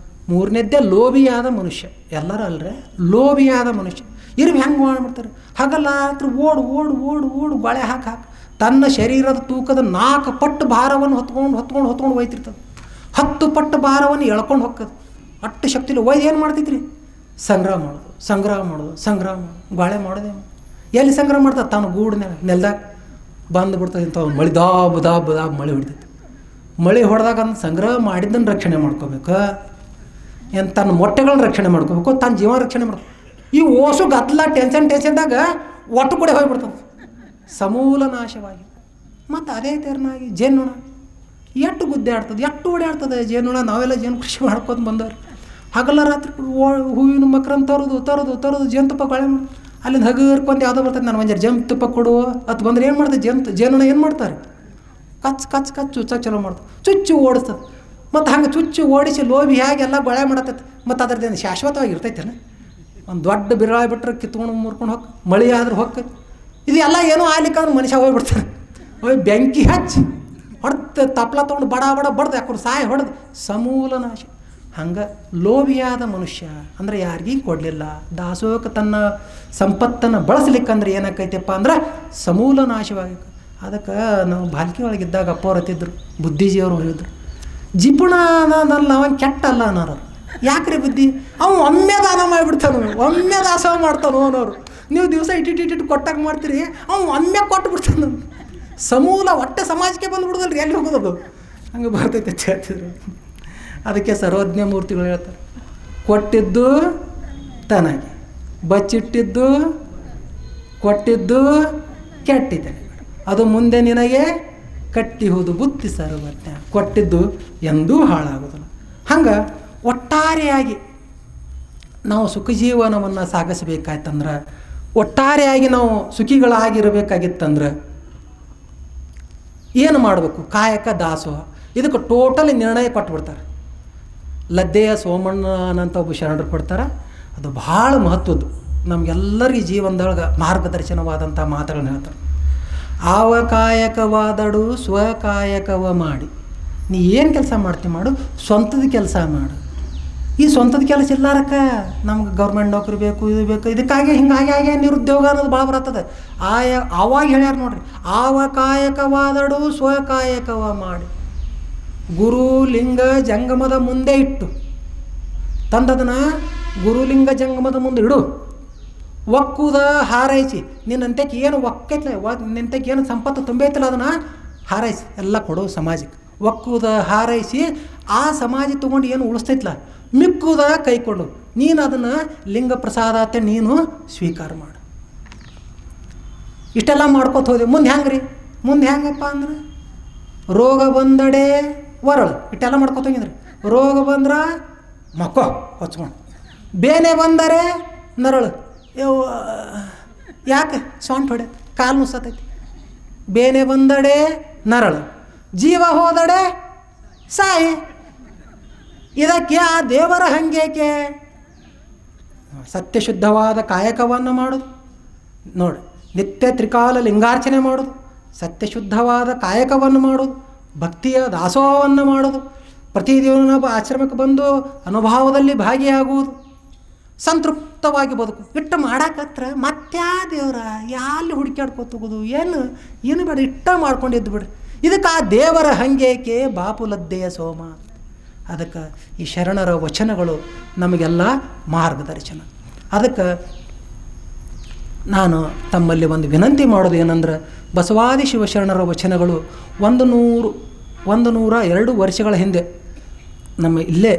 3ನೇದ್ದೇ ಲೋಭಿಯಾದ ಮನುಷ್ಯ. ಎಲ್ಲರೂ ಅಲ್ರಿ ಲೋಭಿಯಾದ ಮನುಷ್ಯ. ಇರುವಿ ಹೆಂಗೆ ಮಾಡ್ಬಿಡ್ತಾರೆ, ಹಾಗಲ್ಲ ಓಡು ಓಡು ಓಡು ಓಡು ಬಾಳೆ ಹಾಕಿ ತನ್ನ ಶರೀರದ ತೂಕದ 4 ಪಟ್ಟು ಭಾರವನ್ನು ಹೊತ್ಕೊಂಡು ಒಯ್ತಿರ್ತದೆ. 10 ಪಟ್ಟು ಭಾರವನ್ನು ಎಳ್ಕೊಂಡು ಹೋಗ್ತದೆ. ಅಷ್ಟು ಶಕ್ತಿಲಿ ಒಯ್ದು ಏನು ಮಾಡ್ತೈತ್ರಿ? ಸಂಗ್ರಹ ಮಾಡೋದು. ಗಾಳೆ ಮಾಡೋದೇ ಎಲ್ಲಿ ಸಂಗ್ರಹ ಮಾಡ್ತದೆ? ತಾನು ಗೂಡಿನಾಗ ನೆಲದಾಗ ಬಂದುಬಿಡ್ತದೆ. ಇಂಥ ಮಳೆ ದಾಬ್ ಮಳೆ ಹೊಡಿತೈತಿ. ಮಳೆ ಹೊಡೆದಾಗ ಅದನ್ನು ಸಂಗ್ರಹ ಮಾಡಿದ್ದನ್ನು ರಕ್ಷಣೆ ಮಾಡ್ಕೋಬೇಕು. ಏನು ತನ್ನ ಮೊಟ್ಟೆಗಳನ್ನ ರಕ್ಷಣೆ ಮಾಡ್ಕೋಬೇಕು, ತನ್ನ ಜೀವ ರಕ್ಷಣೆ ಮಾಡ್ಬೇಕು. ಈ ಓಸು ಗದ್ದಲ ಟೆನ್ಷನ್ದಾಗ ಒಟ್ಟು ಕೂಡ ಹೋಗಿಬಿಡ್ತದೆ, ಸಮೂಲ ನಾಶವಾಗಿ. ಮತ್ತು ಅದೇ ತೆರನಾಗಿ ಜೇನುಣ ಎಷ್ಟು ಗುದ್ದೆ ಆಡ್ತದೆ, ಎಷ್ಟು ಓಡಾಡ್ತದೆ ಜೇನುಣ. ನಾವೆಲ್ಲ ಜೇನು ಕೃಷಿ ಮಾಡ್ಕೊಂಡು ಬಂದವ್ರು. ಹಗಲ ರಾತ್ರಿ ಹೂವಿನ ಮಕರನ್ನು ತರೋದು ಜೇನುತುಪ್ಪ ಗಾಳೆ ಮಾಡಿ ಅಲ್ಲಿಂದ ಹಗರ್ಕೊಂಡು ಯಾವುದೋ ಬರ್ತದೆ, ನಾನು ಒಂದು ಜೇನುತುಪ್ಪ ಕೊಡುವ ಅದು ಬಂದ್ರೆ ಏನು ಮಾಡ್ತದೆ? ಜೇನುಣ ಏನು ಮಾಡ್ತಾರೆ? ಕಚ್ ಚುಚ್ಚಕ್ಕೆ ಚಲೋ ಮಾಡ್ತದೆ, ಚುಚ್ಚು ಓಡಿಸ್ತದೆ. ಮತ್ತು ಹಂಗೆ ಚುಚ್ಚು ಓಡಿಸಿ ಲೋಭಿ ಹೇಗೆ ಎಲ್ಲ ಗೊಳೆ ಮಾಡತ್ತೈತೆ. ಮತ್ತು ಅದ್ರದ್ದೇನು ಶಾಶ್ವತವಾಗಿ ಇರ್ತೈತೇನೆ? ಒಂದು ದೊಡ್ಡ ಬಿರಾಳಿ ಬಿಟ್ಟರೆ ಕಿತ್ಕೊಂಡು ಮುರ್ಕೊಂಡು ಹೋಗಿ ಮಳೆ ಆದ್ರೆ ಹೋಗ್ತೈತೆ. ಇದು ಎಲ್ಲ ಏನೋ ಆಗ್ಲಿಕ್ಕಂದ್ರೆ ಮನುಷ್ಯ ಹೋಗ್ಬಿಡ್ತಾರೆ. ಬೆಂಕಿ ಹಚ್ಚಿ ಹೊಡೆದು ತಪ್ಲ ತೊಗೊಂಡು ಬಡ ಬಡ್ದು ಯಾಕಂದ್ರೆ ಸಾಯ ಹೊಡೆದು ಸಮೂಲ ನಾಶ. ಹಂಗೆ ಲೋಭಿಯಾದ ಮನುಷ್ಯ ಅಂದರೆ ಯಾರಿಗೂ ಕೊಡಲಿಲ್ಲ. ದಾಸೋಹಕ್ಕೆ ತನ್ನ ಸಂಪತ್ತನ್ನು ಬಳಸ್ಲಿಕ್ಕಂದ್ರೆ ಏನಾಕೈತಪ್ಪ ಅಂದ್ರೆ ಸಮೂಲ ನಾಶವಾಗಿ. ಅದಕ್ಕೆ ನಾವು ಬಾಲ್ಕಿ ಒಳಗಿದ್ದಾಗ ಅಪ್ಪವ್ರತ್ತಿದ್ರು, ಬುದ್ಧಿಜೀವರು ಹೇಳಿದ್ರು, ಜಿಪುಣ ಅನ್ನಲ್ಲ ಅವನು ಕೆಟ್ಟ ಅಲ್ಲ ಅನ್ನೋರು. ಯಾಕ್ರಿ ಬುದ್ಧಿ? ಅವನು ಒಮ್ಮೆ ದಾನ ಮಾಡಿಬಿಡ್ತಾನು, ಒಮ್ಮೆ ದಾಸೋಹ ಮಾಡ್ತಾನೋ ಅನ್ನೋರು. ನೀವು ದಿವಸ ಇಟ್ಟಿಟ್ಟು ಕೊಟ್ಟಾಗ ಮಾಡ್ತೀರಿ, ಅವ್ನು ಒಮ್ಮೆ ಕೊಟ್ಟು ಬಿಡ್ತಾನೆ. ಸಮೂಲ ಹೊಟ್ಟೆ ಸಮಾಜಕ್ಕೆ ಬಂದುಬಿಡೋದಲ್ರಿ, ಎಲ್ಲಿ ಹೋಗೋದು? ಹಂಗೆ ಬರ್ತೈತೆ ಹೇಳ್ತಿದ್ರು. ಅದಕ್ಕೆ ಸರ್ವಜ್ಞ ಮೂರ್ತಿಗಳು ಹೇಳ್ತಾರೆ, ಕೊಟ್ಟಿದ್ದು ತನಗೆ, ಬಚ್ಚಿಟ್ಟಿದ್ದು ಕೊಟ್ಟಿದ್ದು ಕೆಟ್ಟಿದೆ, ಅದು ಮುಂದೆ ನಿನಗೆ ಕಟ್ಟಿ ಹೋದು ಬುತ್ತಿ ಸರ್ವಜ್ಞ. ಕೊಟ್ಟಿದ್ದು ಎಂದೂ ಹಾಳಾಗೋದಿಲ್ಲ. ಹಂಗೆ ಒಟ್ಟಾರೆಯಾಗಿ ನಾವು ಸುಖ ಜೀವನವನ್ನು ಸಾಗಿಸಬೇಕಾಯ್ತಂದ್ರೆ, ಒಟ್ಟಾರೆಯಾಗಿ ನಾವು ಸುಖಿಗಳಾಗಿರಬೇಕಾಗಿತ್ತಂದ್ರೆ ಏನು ಮಾಡಬೇಕು? ಕಾಯಕ ದಾಸೋಹ. ಇದಕ್ಕೆ ಟೋಟಲಿ ನಿರ್ಣಯ ಕೊಟ್ಬಿಡ್ತಾರೆ. ಲದ್ದೆಯ ಸೋಮಣ್ಣನಂತ ಒಬ್ಬ ಶರಣರು ಕೊಡ್ತಾರೆ. ಅದು ಭಾಳ ಮಹತ್ವದ್ದು, ನಮಗೆಲ್ಲರಿಗೂ ಜೀವನದೊಳಗೆ ಮಾರ್ಗದರ್ಶನವಾದಂಥ ಮಾತುಗಳನ್ನ ಹೇಳ್ತಾರೆ. ಆವ ಕಾಯಕವಾದಡು ಸ್ವಕಾಯಕವ ಮಾಡಿ. ನೀ ಏನು ಕೆಲಸ ಮಾಡ್ತೀವಿ ಮಾಡು, ಸ್ವಂತದ ಕೆಲಸ ಮಾಡು. ಈ ಸ್ವಂತದ ಕೆಲಸ ಇಲ್ಲಾರಕ್ಕ ನಮ್ಗೆ ಗೌರ್ಮೆಂಟ್ ನೌಕರಿ ಬೇಕು, ಇದು ಬೇಕು, ಇದಕ್ಕಾಗಿ ಹಿಂಗಾಗಿ ನಿರುದ್ಯೋಗ ಅನ್ನೋದು ಭಾಳ ಬರ್ತದೆ. ಆವಾಗ ಹೇಳ್ಯಾರ ನೋಡ್ರಿ, ಆವ ಕಾಯಕವಾದಡು ಸ್ವಕಾಯಕವ ಮಾಡಿ. ಗುರುಲಿಂಗ ಜಂಗಮದ ಮುಂದೆ ಇಟ್ಟು ತಂದದನ್ನು ಗುರುಲಿಂಗ ಜಂಗಮದ ಮುಂದೆ ಇಡು. ಒಕ್ಕುದ ಹಾರೈಸಿ, ನಿನ್ನಂತಕ್ಕೆ ಏನು ಒಕ್ಕೈತಲ್ಲ, ನಿನ್ನಂತಕ್ಕೆ ಏನು ಸಂಪತ್ತು ತುಂಬೈತಿಲ್ಲ ಅದನ್ನು ಹಾರೈಸಿ ಎಲ್ಲ ಕೊಡು ಸಮಾಜಕ್ಕೆ. ಒಕ್ಕುದ ಹಾರೈಸಿ ಆ ಸಮಾಜ ತೊಗೊಂಡು ಏನು ಉಳಿಸ್ತೈತಲ್ಲ, ಮಿಕ್ಕುದ ಕೈಕೊಂಡು ನೀನು ಅದನ್ನು ಲಿಂಗ ಪ್ರಸಾದಾತೆ ನೀನು ಸ್ವೀಕಾರ ಮಾಡು. ಇಷ್ಟೆಲ್ಲ ಮಾಡ್ಕೊತ ಹೋದೆ. ಮುಂದೆ ಹೆಂಗೆ ಹೆಂಗಪ್ಪ ಅಂದ್ರೆ ರೋಗ ಬಂದಡೆ ಒರಳು, ಇಷ್ಟೆಲ್ಲ ಮಾಡ್ಕೊತ ಹೋಗಿದ್ರಿ. ರೋಗ ಬಂದ್ರೆ ಮಕ್ಕೋ ಹೊಚ್ಕೊಂಡು, ಬೇನೆ ಬಂದರೆ ನರಳು. ಯಾಕೆ ಸೊಂಟ ಹೊಡೆ, ಕಾಲು ಮುಸತೈತಿ. ಬೇನೆ ಬಂದಡೆ ನರಳು, ಜೀವ ಹೋದಡೆ ಸಾಯಿ. ಇದಕ್ಕೆ ಆ ದೇವರ ಹಂಗೇಕೆ? ಸತ್ಯಶುದ್ಧವಾದ ಕಾಯಕವನ್ನು ಮಾಡೋದು ನೋಡಿ, ನಿತ್ಯ ತ್ರಿಕಾಲ ಲಿಂಗಾರ್ಚನೆ ಮಾಡೋದು, ಸತ್ಯಶುದ್ಧವಾದ ಕಾಯಕವನ್ನು ಮಾಡೋದು, ಭಕ್ತಿಯ ದಾಸೋಹವನ್ನು ಮಾಡೋದು, ಪ್ರತಿದಿನ ಆಶ್ರಮಕ್ಕೆ ಬಂದು ಅನುಭವದಲ್ಲಿ ಭಾಗಿಯಾಗುವುದು, ಸಂತೃಪ್ತವಾಗಿ ಬದುಕು ಇಟ್ಟು ಮಾಡಾಕತ್ರ ಮತ್ಯಾ ದೇವ್ರ ಎಲ್ಲಿ ಹುಡುಕ್ಯಾಡ್ಕೋತೋಗೋದು ಏನು ಬೇಡ ಇಟ್ಟ ಮಾಡ್ಕೊಂಡಿದ್ದು ಬಿಡ್ರಿ. ಇದಕ್ಕೆ ಆ ದೇವರ ಹಂಗೇಕೆ ಬಾಪುಲದ್ದೆಯ ಸೋಮ. ಅದಕ್ಕೆ ಈ ಶರಣರ ವಚನಗಳು ನಮಗೆಲ್ಲ ಮಾರ್ಗದರ್ಶನ. ಅದಕ್ಕೆ ನಾನು ತಮ್ಮಲ್ಲಿ ಒಂದು ವಿನಂತಿ ಮಾಡೋದು ಏನಂದ್ರೆ, ಬಸವಾದಿ ಶಿವಶರಣರ ವಚನಗಳು 102 ವರ್ಷಗಳ ಹಿಂದೆ ನಮ್ಮ ಇಲ್ಲೇ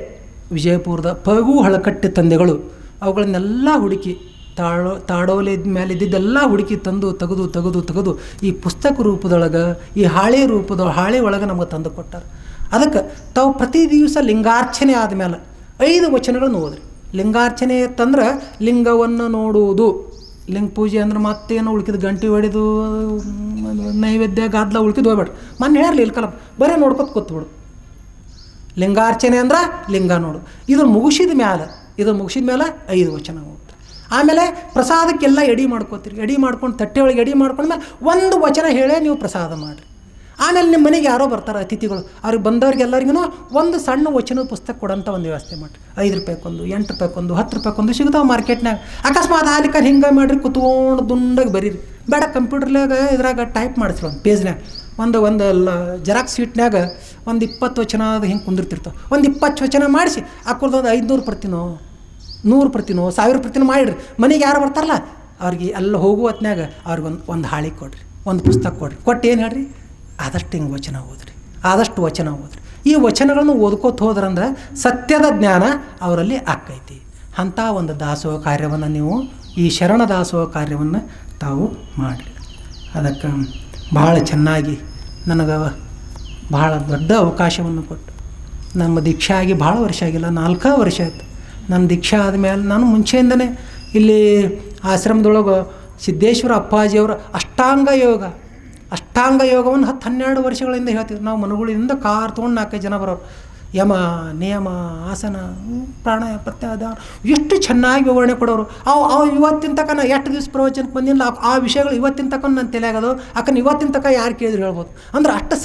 ವಿಜಯಪುರದ ಪಗು ಹಳಕಟ್ಟಿ ತಂದೆಗಳು ಅವುಗಳನ್ನೆಲ್ಲ ಹುಡುಕಿ ತಾಡೋಲೆ ಮೇಲೆ ಇದ್ದಿದ್ದೆಲ್ಲ ಹುಡುಕಿ ತಂದು ತೆಗೆದು ಈ ಪುಸ್ತಕ ರೂಪದೊಳಗೆ, ಈ ಹಾಳೆ ಒಳಗೆ ನಮಗೆ ತಂದು ಕೊಟ್ಟಾರೆ. ಅದಕ್ಕೆ ತಾವು ಪ್ರತಿ ದಿವಸ ಲಿಂಗಾರ್ಚನೆ ಆದಮೇಲೆ 5 ವಚನಗಳನ್ನು ಓದ್ರಿ. ಲಿಂಗಾರ್ಚನೆ ತಂದ್ರೆ ಲಿಂಗವನ್ನು ನೋಡುವುದು, ಲಿಂಗ ಪೂಜೆ ಅಂದ್ರೆ ಮತ್ತೇನೋ ಉಳ್ಕಿದ್ದು ಗಂಟೆ ಹೊಡೆದು ನೈವೇದ್ಯ ಗಾದ್ಲ ಉಳ್ಕಿದ್ದು ಹೋಗ್ಬೇಡ್ರಿ. ಮೊನ್ನೆ ಹೇಳಲಿ ಇಲ್ಕಲ್ಲ, ಬರೀ ನೋಡ್ಕೊತ ಕೂತ್ಬಿಡು. ಲಿಂಗಾರ್ಚನೆ ಅಂದ್ರೆ ಲಿಂಗ ನೋಡು. ಇದು ಮುಗಿಸಿದ ಮೇಲೆ 5 ವಚನ ಓದ್ರಿ. ಆಮೇಲೆ ಪ್ರಸಾದಕ್ಕೆಲ್ಲ ಎಡೆ ಮಾಡ್ಕೋತೀರಿ. ಎಡೆ ಮಾಡ್ಕೊಂಡು ತಟ್ಟೆ ಒಳಗೆ ಎಡೆ ಮಾಡ್ಕೊಂಡ್ಮೇಲೆ 1 ವಚನ ಹೇಳೇ ನೀವು ಪ್ರಸಾದ ಮಾಡಿರಿ. ಆಮೇಲೆ ನಿಮ್ಮ ಮನೆಗೆ ಯಾರೋ ಬರ್ತಾರೆ ಅತಿಥಿಗಳು, ಅವ್ರಿಗೆ ಬಂದವ್ರಿಗೆಲ್ಲರಿಗೂ ಒಂದು ಸಣ್ಣ ವಚನದ ಪುಸ್ತಕ ಕೊಡೋಂಥ ಒಂದು ವ್ಯವಸ್ಥೆ ಮಾಡಿರಿ. 5 ರೂಪಾಯಿಗೊಂದು, 8 ರೂಪಾಯಿಗೊಂದು, 10 ರೂಪಾಯಿಗೊಂದು ಸಿಗ್ತಾವೆ ಮಾರ್ಕೆಟ್ನಾಗ. ಅಕಸ್ಮಾತ್ ಹಾಲಿಕ ಹಿಂಗೆ ಮಾಡಿರಿ, ಕುತ್ಕೊಂಡು ದುಂಡಾಗಿ ಬರೀರಿ. ಬೇಡ ಕಂಪ್ಯೂಟರ್ನಾಗ ಇದ್ರಾಗ ಟೈಪ್ ಮಾಡಿಸ್ರಿ ಒಂದು ಪೇಜ್ನಾಗ, ಒಂದು ಜೆರಾಕ್ಸ್ ಶೀಟ್ನಾಗ ಒಂದು 20 ವಚನ ಅದು ಹಿಂಗೆ ಕುಂದಿರ್ತಿರ್ತಾವೆ. ಒಂದು 20 ವಚನ ಮಾಡಿಸಿ ಹಾಕೋದೊಂದು 500 ಪ್ರತಿನೋ 100 ಪ್ರತಿನೋ 1000 ಪ್ರತಿನೋ ಮಾಡಿರಿ. ಮನೆಗೆ ಯಾರು ಬರ್ತಾರಲ್ಲ ಅವ್ರಿಗೆ ಎಲ್ಲ ಹೋಗುವ ಹೊತ್ನಾಗ ಒಂದು ಹಾಳಿ ಕೊಡ್ರಿ, ಒಂದು ಪುಸ್ತಕ ಕೊಡ್ರಿ. ಕೊಟ್ಟು ಏನು ಹೇಳ್ರಿ, ಆದಷ್ಟು ಹಿಂಗೆ ವಚನ ಓದ್ರಿ, ಆದಷ್ಟು ವಚನ ಓದ್ರಿ. ಈ ವಚನಗಳನ್ನು ಓದ್ಕೋತ ಹೋದ್ರಂದ್ರೆ ಸತ್ಯದ ಜ್ಞಾನ ಅವರಲ್ಲಿ ಆಕ್ಕೈತಿ. ಅಂಥ ಒಂದು ದಾಸೋಹ ಕಾರ್ಯವನ್ನು ನೀವು, ಈ ಶರಣ ದಾಸೋಹ ಕಾರ್ಯವನ್ನು ತಾವು ಮಾಡಿರಿ. ಅದಕ್ಕೆ ಭಾಳ ಚೆನ್ನಾಗಿ ನನಗೆ ಭಾಳ ದೊಡ್ಡ ಅವಕಾಶವನ್ನು ಕೊಟ್ಟು, ನಮ್ಮ ದೀಕ್ಷೆ ಆಗಿ ಭಾಳ ವರ್ಷ ಆಗಿಲ್ಲ, 4 ವರ್ಷ ಆಯಿತು. ನನ್ನ ದೀಕ್ಷೆ ಆದಮೇಲೆ ನಾನು ಮುಂಚೆಯಿಂದನೇ ಇಲ್ಲಿ ಆಶ್ರಮದೊಳಗೆ ಸಿದ್ದೇಶ್ವರ ಅಪ್ಪಾಜಿಯವರ ಅಷ್ಟಾಂಗ ಯೋಗವನ್ನು 10-12 ವರ್ಷಗಳಿಂದ ಹೇಳ್ತೀವಿ ನಾವು. ಮನುಗಳಿಂದ ಕಾರ್ ತೊಗೊಂಡು 4-5 ಜನ ಬರೋರು. ಯಮ, ನಿಯಮ, ಆಸನ, ಪ್ರಾಣಾಯ, ಪ್ರತ್ಯಾಹಾರ ಎಷ್ಟು ಚೆನ್ನಾಗಿ ವಿವರಣೆ ಕೊಡೋರು. ಅವು ಇವತ್ತಿನ ತನಕ ನಾ ಎಷ್ಟು ದಿವಸ ಪ್ರವಚನಕ್ಕೆ ಬಂದಿಲ್ಲ, ಆ ವಿಷಯಗಳು ಇವತ್ತಿನ ತನಕ ನನ್ನ ತಲೆಯಾಗೋದು. ಯಾಕಂದ್ರೆ ಇವತ್ತಿನ ತನಕ ಯಾರು ಕೇಳಿದ್ರು ಹೇಳ್ಬೋದು. ಅಂದ್ರೆ ಅಷ್ಟು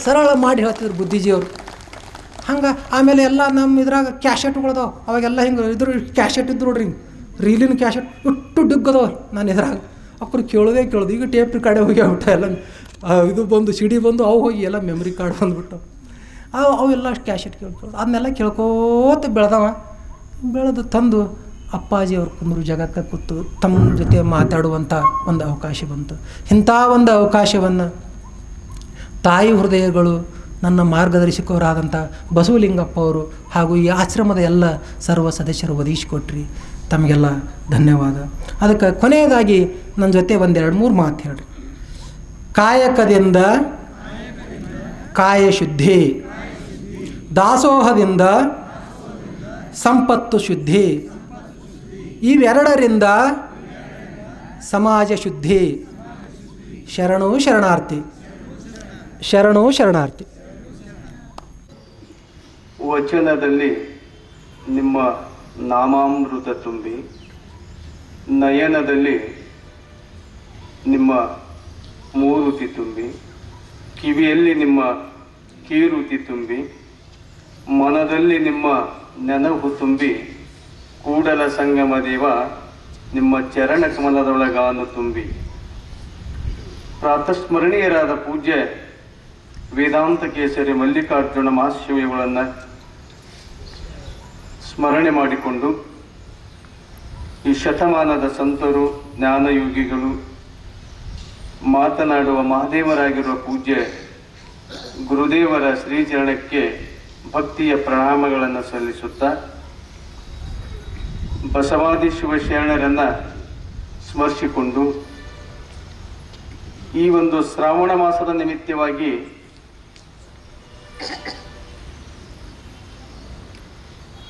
ಸರಳ ಮಾಡಿ ಹೇಳ್ತಿದ್ರು ಬುದ್ಧಿಜಿಯವರು. ಹಂಗೆ ಆಮೇಲೆ ಎಲ್ಲ ನಮ್ಮ ಇದ್ರಾಗ ಕ್ಯಾಶೆಟ್ಗಳದಾವ. ಅವಾಗೆಲ್ಲ ಹಿಂಗೆ ಕ್ಯಾಶೆಟ್ ಇದ್ದು ನೋಡ್ರಿ, ಹಿಂಗೆ ರೀಲಿನ ಕ್ಯಾಶೆಟ್ ಇಟ್ಟು ಡಿಗ್ಗದವ ನಾನು ಇದ್ರಾಗ. ಅಕ್ಕರು ಕೇಳೋದು. ಈಗ ಟೇಪ್ ರೆಕಾರ್ಡೆ ಹೋಗಿ ಆಗ್ಬಿಟ್ಟ ಎಲ್ಲ. ಇದು ಬಂದು ಸಿಡಿ ಬಂದು ಅವು ಹೋಗಿ ಎಲ್ಲ ಮೆಮ್ರಿ ಕಾರ್ಡ್ ಬಂದುಬಿಟ್ಟು ಅವೆಲ್ಲ ಅಷ್ಟು ಕ್ಯಾಶೆಟ್ ಕೇಳ್ಕೊಳ್ಳೋದು. ಅದನ್ನೆಲ್ಲ ಕೇಳ್ಕೋತ ಬೆಳೆದು ತಂದು ಅಪ್ಪಾಜಿಯವ್ರು ಕುಂದ್ರು ಜಾಗಕ್ಕೆ ಕೂತು ತಮ್ಮ ಜೊತೆ ಮಾತಾಡುವಂಥ ಒಂದು ಅವಕಾಶ ಬಂತು. ಇಂಥ ಒಂದು ಅವಕಾಶವನ್ನು ತಾಯಿ ಹೃದಯಗಳು ನನ್ನ ಮಾರ್ಗದರ್ಶಕರಾದಂಥ ಬಸವಲಿಂಗಪ್ಪ ಅವರು ಹಾಗೂ ಈ ಆಶ್ರಮದ ಎಲ್ಲ ಸರ್ವ ಸದಸ್ಯರು ಒದಗಿಸಿಕೊಟ್ರಿ. ತಮಗೆಲ್ಲ ಧನ್ಯವಾದ. ಅದಕ್ಕೆ ಕೊನೆಯದಾಗಿ ನನ್ನ ಜೊತೆ 1-2-3 ಮಾತು ಹೇಳ್ರಿ. ಕಾಯಕದಿಂದ ಕಾಯಶುದ್ಧಿ, ದಾಸೋಹದಿಂದ ಸಂಪತ್ತು ಶುದ್ಧಿ, ಇವೆರಡರಿಂದ ಸಮಾಜ ಶುದ್ಧಿ. ಶರಣು ಶರಣಾರ್ಥಿ. ವಚನದಲ್ಲಿ ನಿಮ್ಮ ನಾಮಾಮೃತ ತುಂಬಿ, ನಯನದಲ್ಲಿ ನಿಮ್ಮ ಮೂರುತಿ ತುಂಬಿ, ಕಿವಿಯಲ್ಲಿ ನಿಮ್ಮ ಕೀರುತಿ ತುಂಬಿ, ಮನದಲ್ಲಿ ನಿಮ್ಮ ನೆನಪು ತುಂಬಿ, ಕೂಡಲ ಸಂಗಮ ದೇವ ನಿಮ್ಮ ಚರಣ ಕಮಲದೊಳಗಾನು ತುಂಬಿ. ಪ್ರಾತಸ್ಮರಣೀಯರಾದ ಪೂಜ್ಯ ವೇದಾಂತ ಕೇಸರಿ ಮಲ್ಲಿಕಾರ್ಜುನ ಮಹಾಶಿವಗಳನ್ನು ಸ್ಮರಣೆ ಮಾಡಿಕೊಂಡು ಈ ಶತಮಾನದ ಸಂತರು, ಜ್ಞಾನಯೋಗಿಗಳು, ಮಾತನಾಡುವ ಮಹಾದೇವರಾಗಿರುವ ಪೂಜ್ಯ ಗುರುದೇವರ ಶ್ರೀಚರಣಕ್ಕೆ ಭಕ್ತಿಯ ಪ್ರಣಾಮಗಳನ್ನು ಸಲ್ಲಿಸುತ್ತಾ, ಬಸವಾದಿ ಶಿವಶರಣರನ್ನು ಸ್ಮರಿಸಿಕೊಂಡು ಈ ಒಂದು ಶ್ರಾವಣ ಮಾಸದ ನಿಮಿತ್ತವಾಗಿ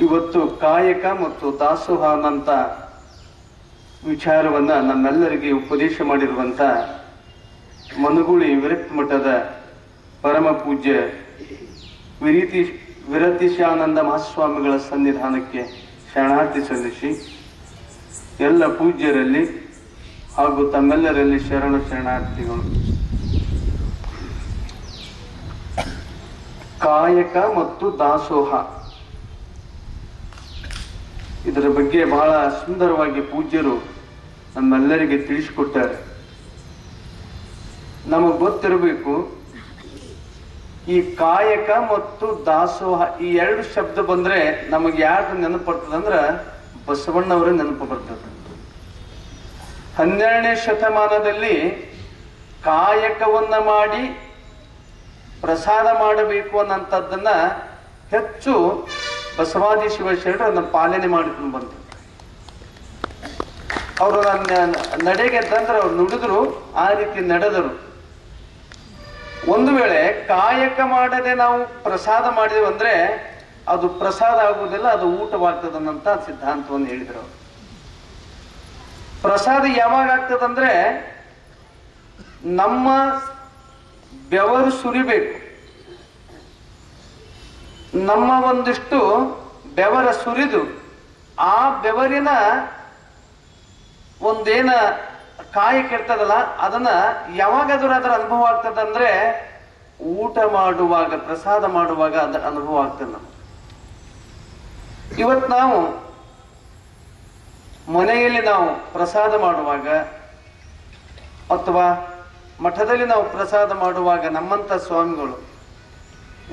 ಇವತ್ತು ಕಾಯಕ ಮತ್ತು ದಾಸೋಹ ಅನ್ನಂತ ವಿಚಾರವನ್ನ ನಮ್ಮೆಲ್ಲರಿಗೆ ಉಪದೇಶ ಮಾಡಿರುವಂತ ಮನುಗುಳಿ ವಿರಕ್ತ ಮಠದ ಪರಮ ಪೂಜ್ಯ ವಿರತೀಶಾನಂದ ಮಹಾಸ್ವಾಮಿಗಳ ಸನ್ನಿಧಾನಕ್ಕೆ ಶರಣಾರ್ಥಿ ಸಲ್ಲಿಸಿ, ಎಲ್ಲ ಪೂಜ್ಯರಲ್ಲಿ ಹಾಗೂ ತಮ್ಮೆಲ್ಲರಲ್ಲಿ ಶರಣಾರ್ಥಿಗಳು. ಕಾಯಕ ಮತ್ತು ದಾಸೋಹ ಇದರ ಬಗ್ಗೆ ಬಹಳ ಸುಂದರವಾಗಿ ಪೂಜ್ಯರು ನಮ್ಮೆಲ್ಲರಿಗೆ ತಿಳಿಸಿಕೊಟ್ಟಾರೆ. ನಮಗೆ ಗೊತ್ತಿರಬೇಕು, ಈ ಕಾಯಕ ಮತ್ತು ದಾಸೋಹ ಈ ಎರಡು ಶಬ್ದ ಬಂದ್ರೆ ನಮಗೆ ಯಾರು ನೆನಪು ಬರ್ತದಂದ್ರೆ ಬಸವಣ್ಣವರೇ ನೆನಪು ಬರ್ತದೆ. 12ನೇ ಶತಮಾನದಲ್ಲಿ ಕಾಯಕವನ್ನ ಮಾಡಿ ಪ್ರಸಾದ ಮಾಡಬೇಕು ಅನ್ನೋಂಥದ್ದನ್ನ ಹೆಚ್ಚು ಬಸವಾದಿ ಶಿವಶರಣರು ಅದನ್ನ ಪಾಲನೆ ಮಾಡಿಕೊಂಡು ಬಂದರು. ಅವರು ನಡೆಗೆ ತಂದ್ರೆ ಅವ್ರು ನುಡಿದ್ರು, ಆ ರೀತಿ ನಡೆದರು. ಒಂದು ವೇಳೆ ಕಾಯಕ ಮಾಡದೆ ನಾವು ಪ್ರಸಾದ ಮಾಡಿದೆವು ಅಂದ್ರೆ ಅದು ಪ್ರಸಾದ ಆಗುವುದಿಲ್ಲ, ಅದು ಊಟವಾಗ್ತದನ್ನಂತ ಸಿದ್ಧಾಂತವನ್ನು ಹೇಳಿದ್ರು. ಪ್ರಸಾದ ಯಾವಾಗ ಆಗ್ತದಂದ್ರೆ ನಮ್ಮ ಬೆವರು ಸುರಿಬೇಕು, ನಮ್ಮ ಒಂದಿಷ್ಟು ಬೆವರ ಸುರಿದು ಆ ಬೆವರಿನ ಒಂದೇನ ಕಾಯಕ ಇರ್ತದಲ್ಲ ಅದನ್ನ ಯಾವಾಗಾದ್ರೂ ಅದರ ಅನುಭವ ಆಗ್ತದಂದ್ರೆ ಊಟ ಮಾಡುವಾಗ, ಪ್ರಸಾದ ಮಾಡುವಾಗ ಅದರ ಅನುಭವ ಆಗ್ತದೆ ನಮ್ಗೆ. ಇವತ್ತು ನಾವು ಮನೆಯಲ್ಲಿ ನಾವು ಪ್ರಸಾದ ಮಾಡುವಾಗ ಅಥವಾ ಮಠದಲ್ಲಿ ನಾವು ಪ್ರಸಾದ ಮಾಡುವಾಗ ನಮ್ಮಂತ ಸ್ವಾಮಿಗಳು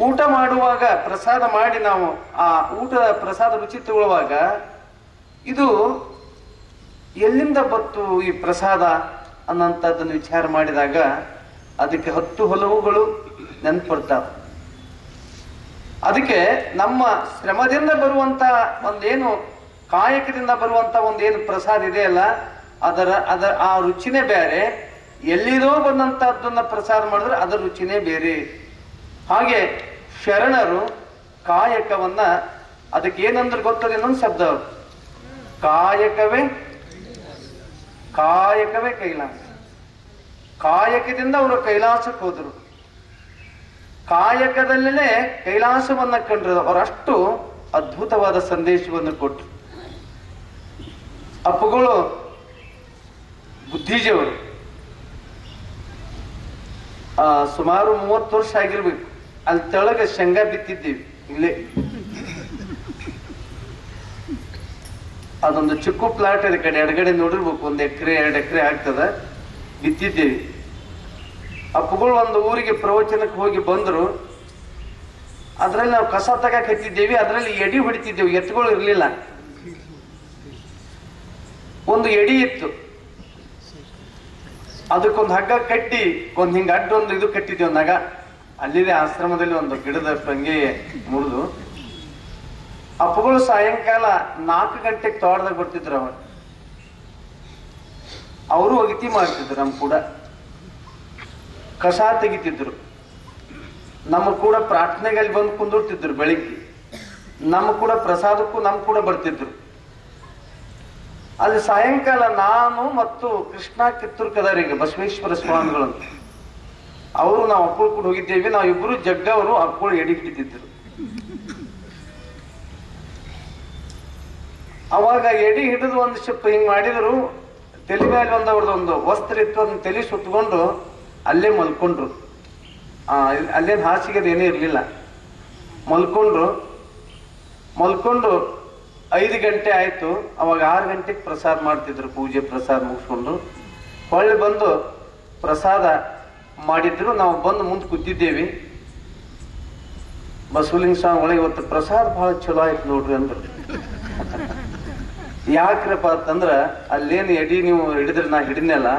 ಊಟ ಮಾಡುವಾಗ ಪ್ರಸಾದ ಮಾಡಿ ನಾವು ಆ ಊಟದ ಪ್ರಸಾದ ರುಚಿ ತಗೊಳ್ಳುವಾಗ ಇದು ಎಲ್ಲಿಂದ ಬತ್ತು ಈ ಪ್ರಸಾದ ಅನ್ನೋಂಥದ್ದನ್ನು ವಿಚಾರ ಮಾಡಿದಾಗ ಅದಕ್ಕೆ 10 ಹಲವುಗಳು ನೆನಪಡ್ತಾವೆ. ಅದಕ್ಕೆ ನಮ್ಮ ಶ್ರಮದಿಂದ ಬರುವಂತ ಒಂದೇನು ಕಾಯಕದಿಂದ ಬರುವಂತ ಒಂದೇನು ಪ್ರಸಾದ ಇದೆಯಲ್ಲ ಅದರ ಆ ರುಚಿನೇ ಬೇರೆ. ಎಲ್ಲಿದೋ ಬಂದಂತಹದ್ದನ್ನ ಪ್ರಸಾದ ಮಾಡಿದ್ರೆ ಅದರ ರುಚಿನೇ ಬೇರೆ. ಹಾಗೆ ಶರಣರು ಕಾಯಕವನ್ನ ಅದಕ್ಕೆ ಏನಂದ್ರೆ ಗೊತ್ತದೆ ಇನ್ನೊಂದು ಶಬ್ದ, ಕಾಯಕವೇ ಕೈಲಾಸ. ಕಾಯಕದಿಂದ ಅವರು ಕೈಲಾಸಕ್ಕೆ ಹೋದರು, ಕಾಯಕದಲ್ಲೇ ಕೈಲಾಸವನ್ನ ಕಂಡ್ರು. ಅವರಷ್ಟು ಅದ್ಭುತವಾದ ಸಂದೇಶವನ್ನು ಕೊಟ್ಟರು. ಅಪ್ಪುಗಳು ಬುದ್ಧಿಜಿಯವರು ಸುಮಾರು 30 ವರ್ಷ ಆಗಿರ್ಬೇಕು. ಅಲ್ಲಿ ತೆಳಗೆ ಶೇಂಗಾ ಬಿತ್ತಿದ್ದೀವಿ, ಇಲ್ಲೇ ಅದೊಂದು ಚಿಕ್ಕ ಪ್ಲಾಟ್ ಇದೆ, ಕಡೆ ಎಡಗಡೆ ನೋಡಿರ್ಬೇಕು, 1 ಎಕರೆ 2 ಎಕರೆ ಆಗ್ತದ, ಬಿತ್ತಿದ್ದೇವೆ. ಅಪ್ಪುಗಳು ಒಂದು ಊರಿಗೆ ಪ್ರವಚನಕ್ಕೆ ಹೋಗಿ ಬಂದ್ರು. ಅದ್ರಲ್ಲಿ ನಾವು ಕಸ ತಗಕ್ ಹತ್ತಿದ್ದೇವಿ, ಅದರಲ್ಲಿ ಎಡಿ ಹೊಡಿತಿದ್ದೇವೆ, ಎತ್ತುಗಳು ಇರ್ಲಿಲ್ಲ. ಒಂದು ಎಡಿ ಇತ್ತು, ಅದಕ್ಕೊಂದು ಹಗ್ಗ ಕಟ್ಟಿ ಒಂದ್ ಹಿಂಗ ಅಡ್ಡೊಂದು ಇದು ಕಟ್ಟಿದ್ದೇವೆ ನಗ. ಅಲ್ಲಿದೆ ಆಶ್ರಮದಲ್ಲಿ ಒಂದು ಗಿಡದ ಟೊಂಗೆ ಮುರಿದು ಅಪ್ಪುಗಳು ಸಾಯಂಕಾಲ 4 ಗಂಟೆಗೆ ತೋಟದಾಗ ಬರ್ತಿದ್ರು. ಅವರು ಒಗತಿ ಮಾಡ್ತಿದ್ರು, ನಮ್ ಕೂಡ ಕಸ ತೆಗಿತಿದ್ರು, ನಮ್ಮ ಕೂಡ ಪ್ರಾರ್ಥನೆಗೆ ಅಲ್ಲಿ ಬಂದು ಕುಂದಿರ್ತಿದ್ರು. ಬೆಳಿಗ್ಗೆ ನಮ್ಮ ಕೂಡ ಪ್ರಸಾದಕ್ಕೂ ನಮ್ ಕೂಡ ಬರ್ತಿದ್ರು. ಅಲ್ಲಿ ಸಾಯಂಕಾಲ ನಾನು ಮತ್ತು ಕೃಷ್ಣ ಕಿತ್ತೂರ್ಕದರಿಗೆ ಬಸವೇಶ್ವರ ಸ್ವಾಮಿಗಳು ಅವರು ನಾವು ಅಪ್ಪಳು ಕೂಡ ಹೋಗಿದ್ದೇವೆ. ನಾವು ಇಬ್ರು ಜಗ್ಗವರು ಅಪ್ಪಳು ಎಡಿ ಹಿಡಿತಿದ್ರು. ಅವಾಗ ಎಡಿ ಹಿಡಿದು ಒಂದು ಶಿಪ್ ಹಿಂಗ್ ಮಾಡಿದ್ರು. ತಲೆ ಮೇಲೆ ಅವ್ರದ್ದೊಂದು ವಸ್ತ್ರ ಇತ್ತು, ಅದನ್ನ ತಲೆ ಸುತ್ತಕೊಂಡು ಅಲ್ಲೇ ಮಲ್ಕೊಂಡ್ರು. ಅಲ್ಲೇನು ಹಾಸಿಗೆದು ಏನೇ ಇರ್ಲಿಲ್ಲ. ಮಲ್ಕೊಂಡು 5 ಗಂಟೆ ಆಯ್ತು. ಅವಾಗ 6 ಗಂಟೆಗೆ ಪ್ರಸಾದ ಮಾಡ್ತಿದ್ರು, ಪೂಜೆ ಪ್ರಸಾದ ಮುಗಿಸ್ಕೊಂಡು ಹೊಳ್ಳಿ ಬಂದು ಪ್ರಸಾದ ಮಾಡಿದ್ರು. ನಾವು ಬಂದು ಮುಂದೆ ಕೂತಿದ್ದೇವಿ. ಬಸವಲಿಂಗ ಸ್ವಾಮಿಗಳು ಇವತ್ತು ಪ್ರಸಾದ ಬಹಳ ಚಲೋ ಆಯ್ತು ನೋಡ್ರಿ ಅಂದ್ರು. ಯಾಕ್ರಪ್ಪ ಅಂತಂದ್ರ ಅಲ್ಲೇನು ಎಡಿ ನೀವು ಹಿಡಿದ್ರೆ ನಾ ಹಿಡಿದ್ನಲ್ಲ,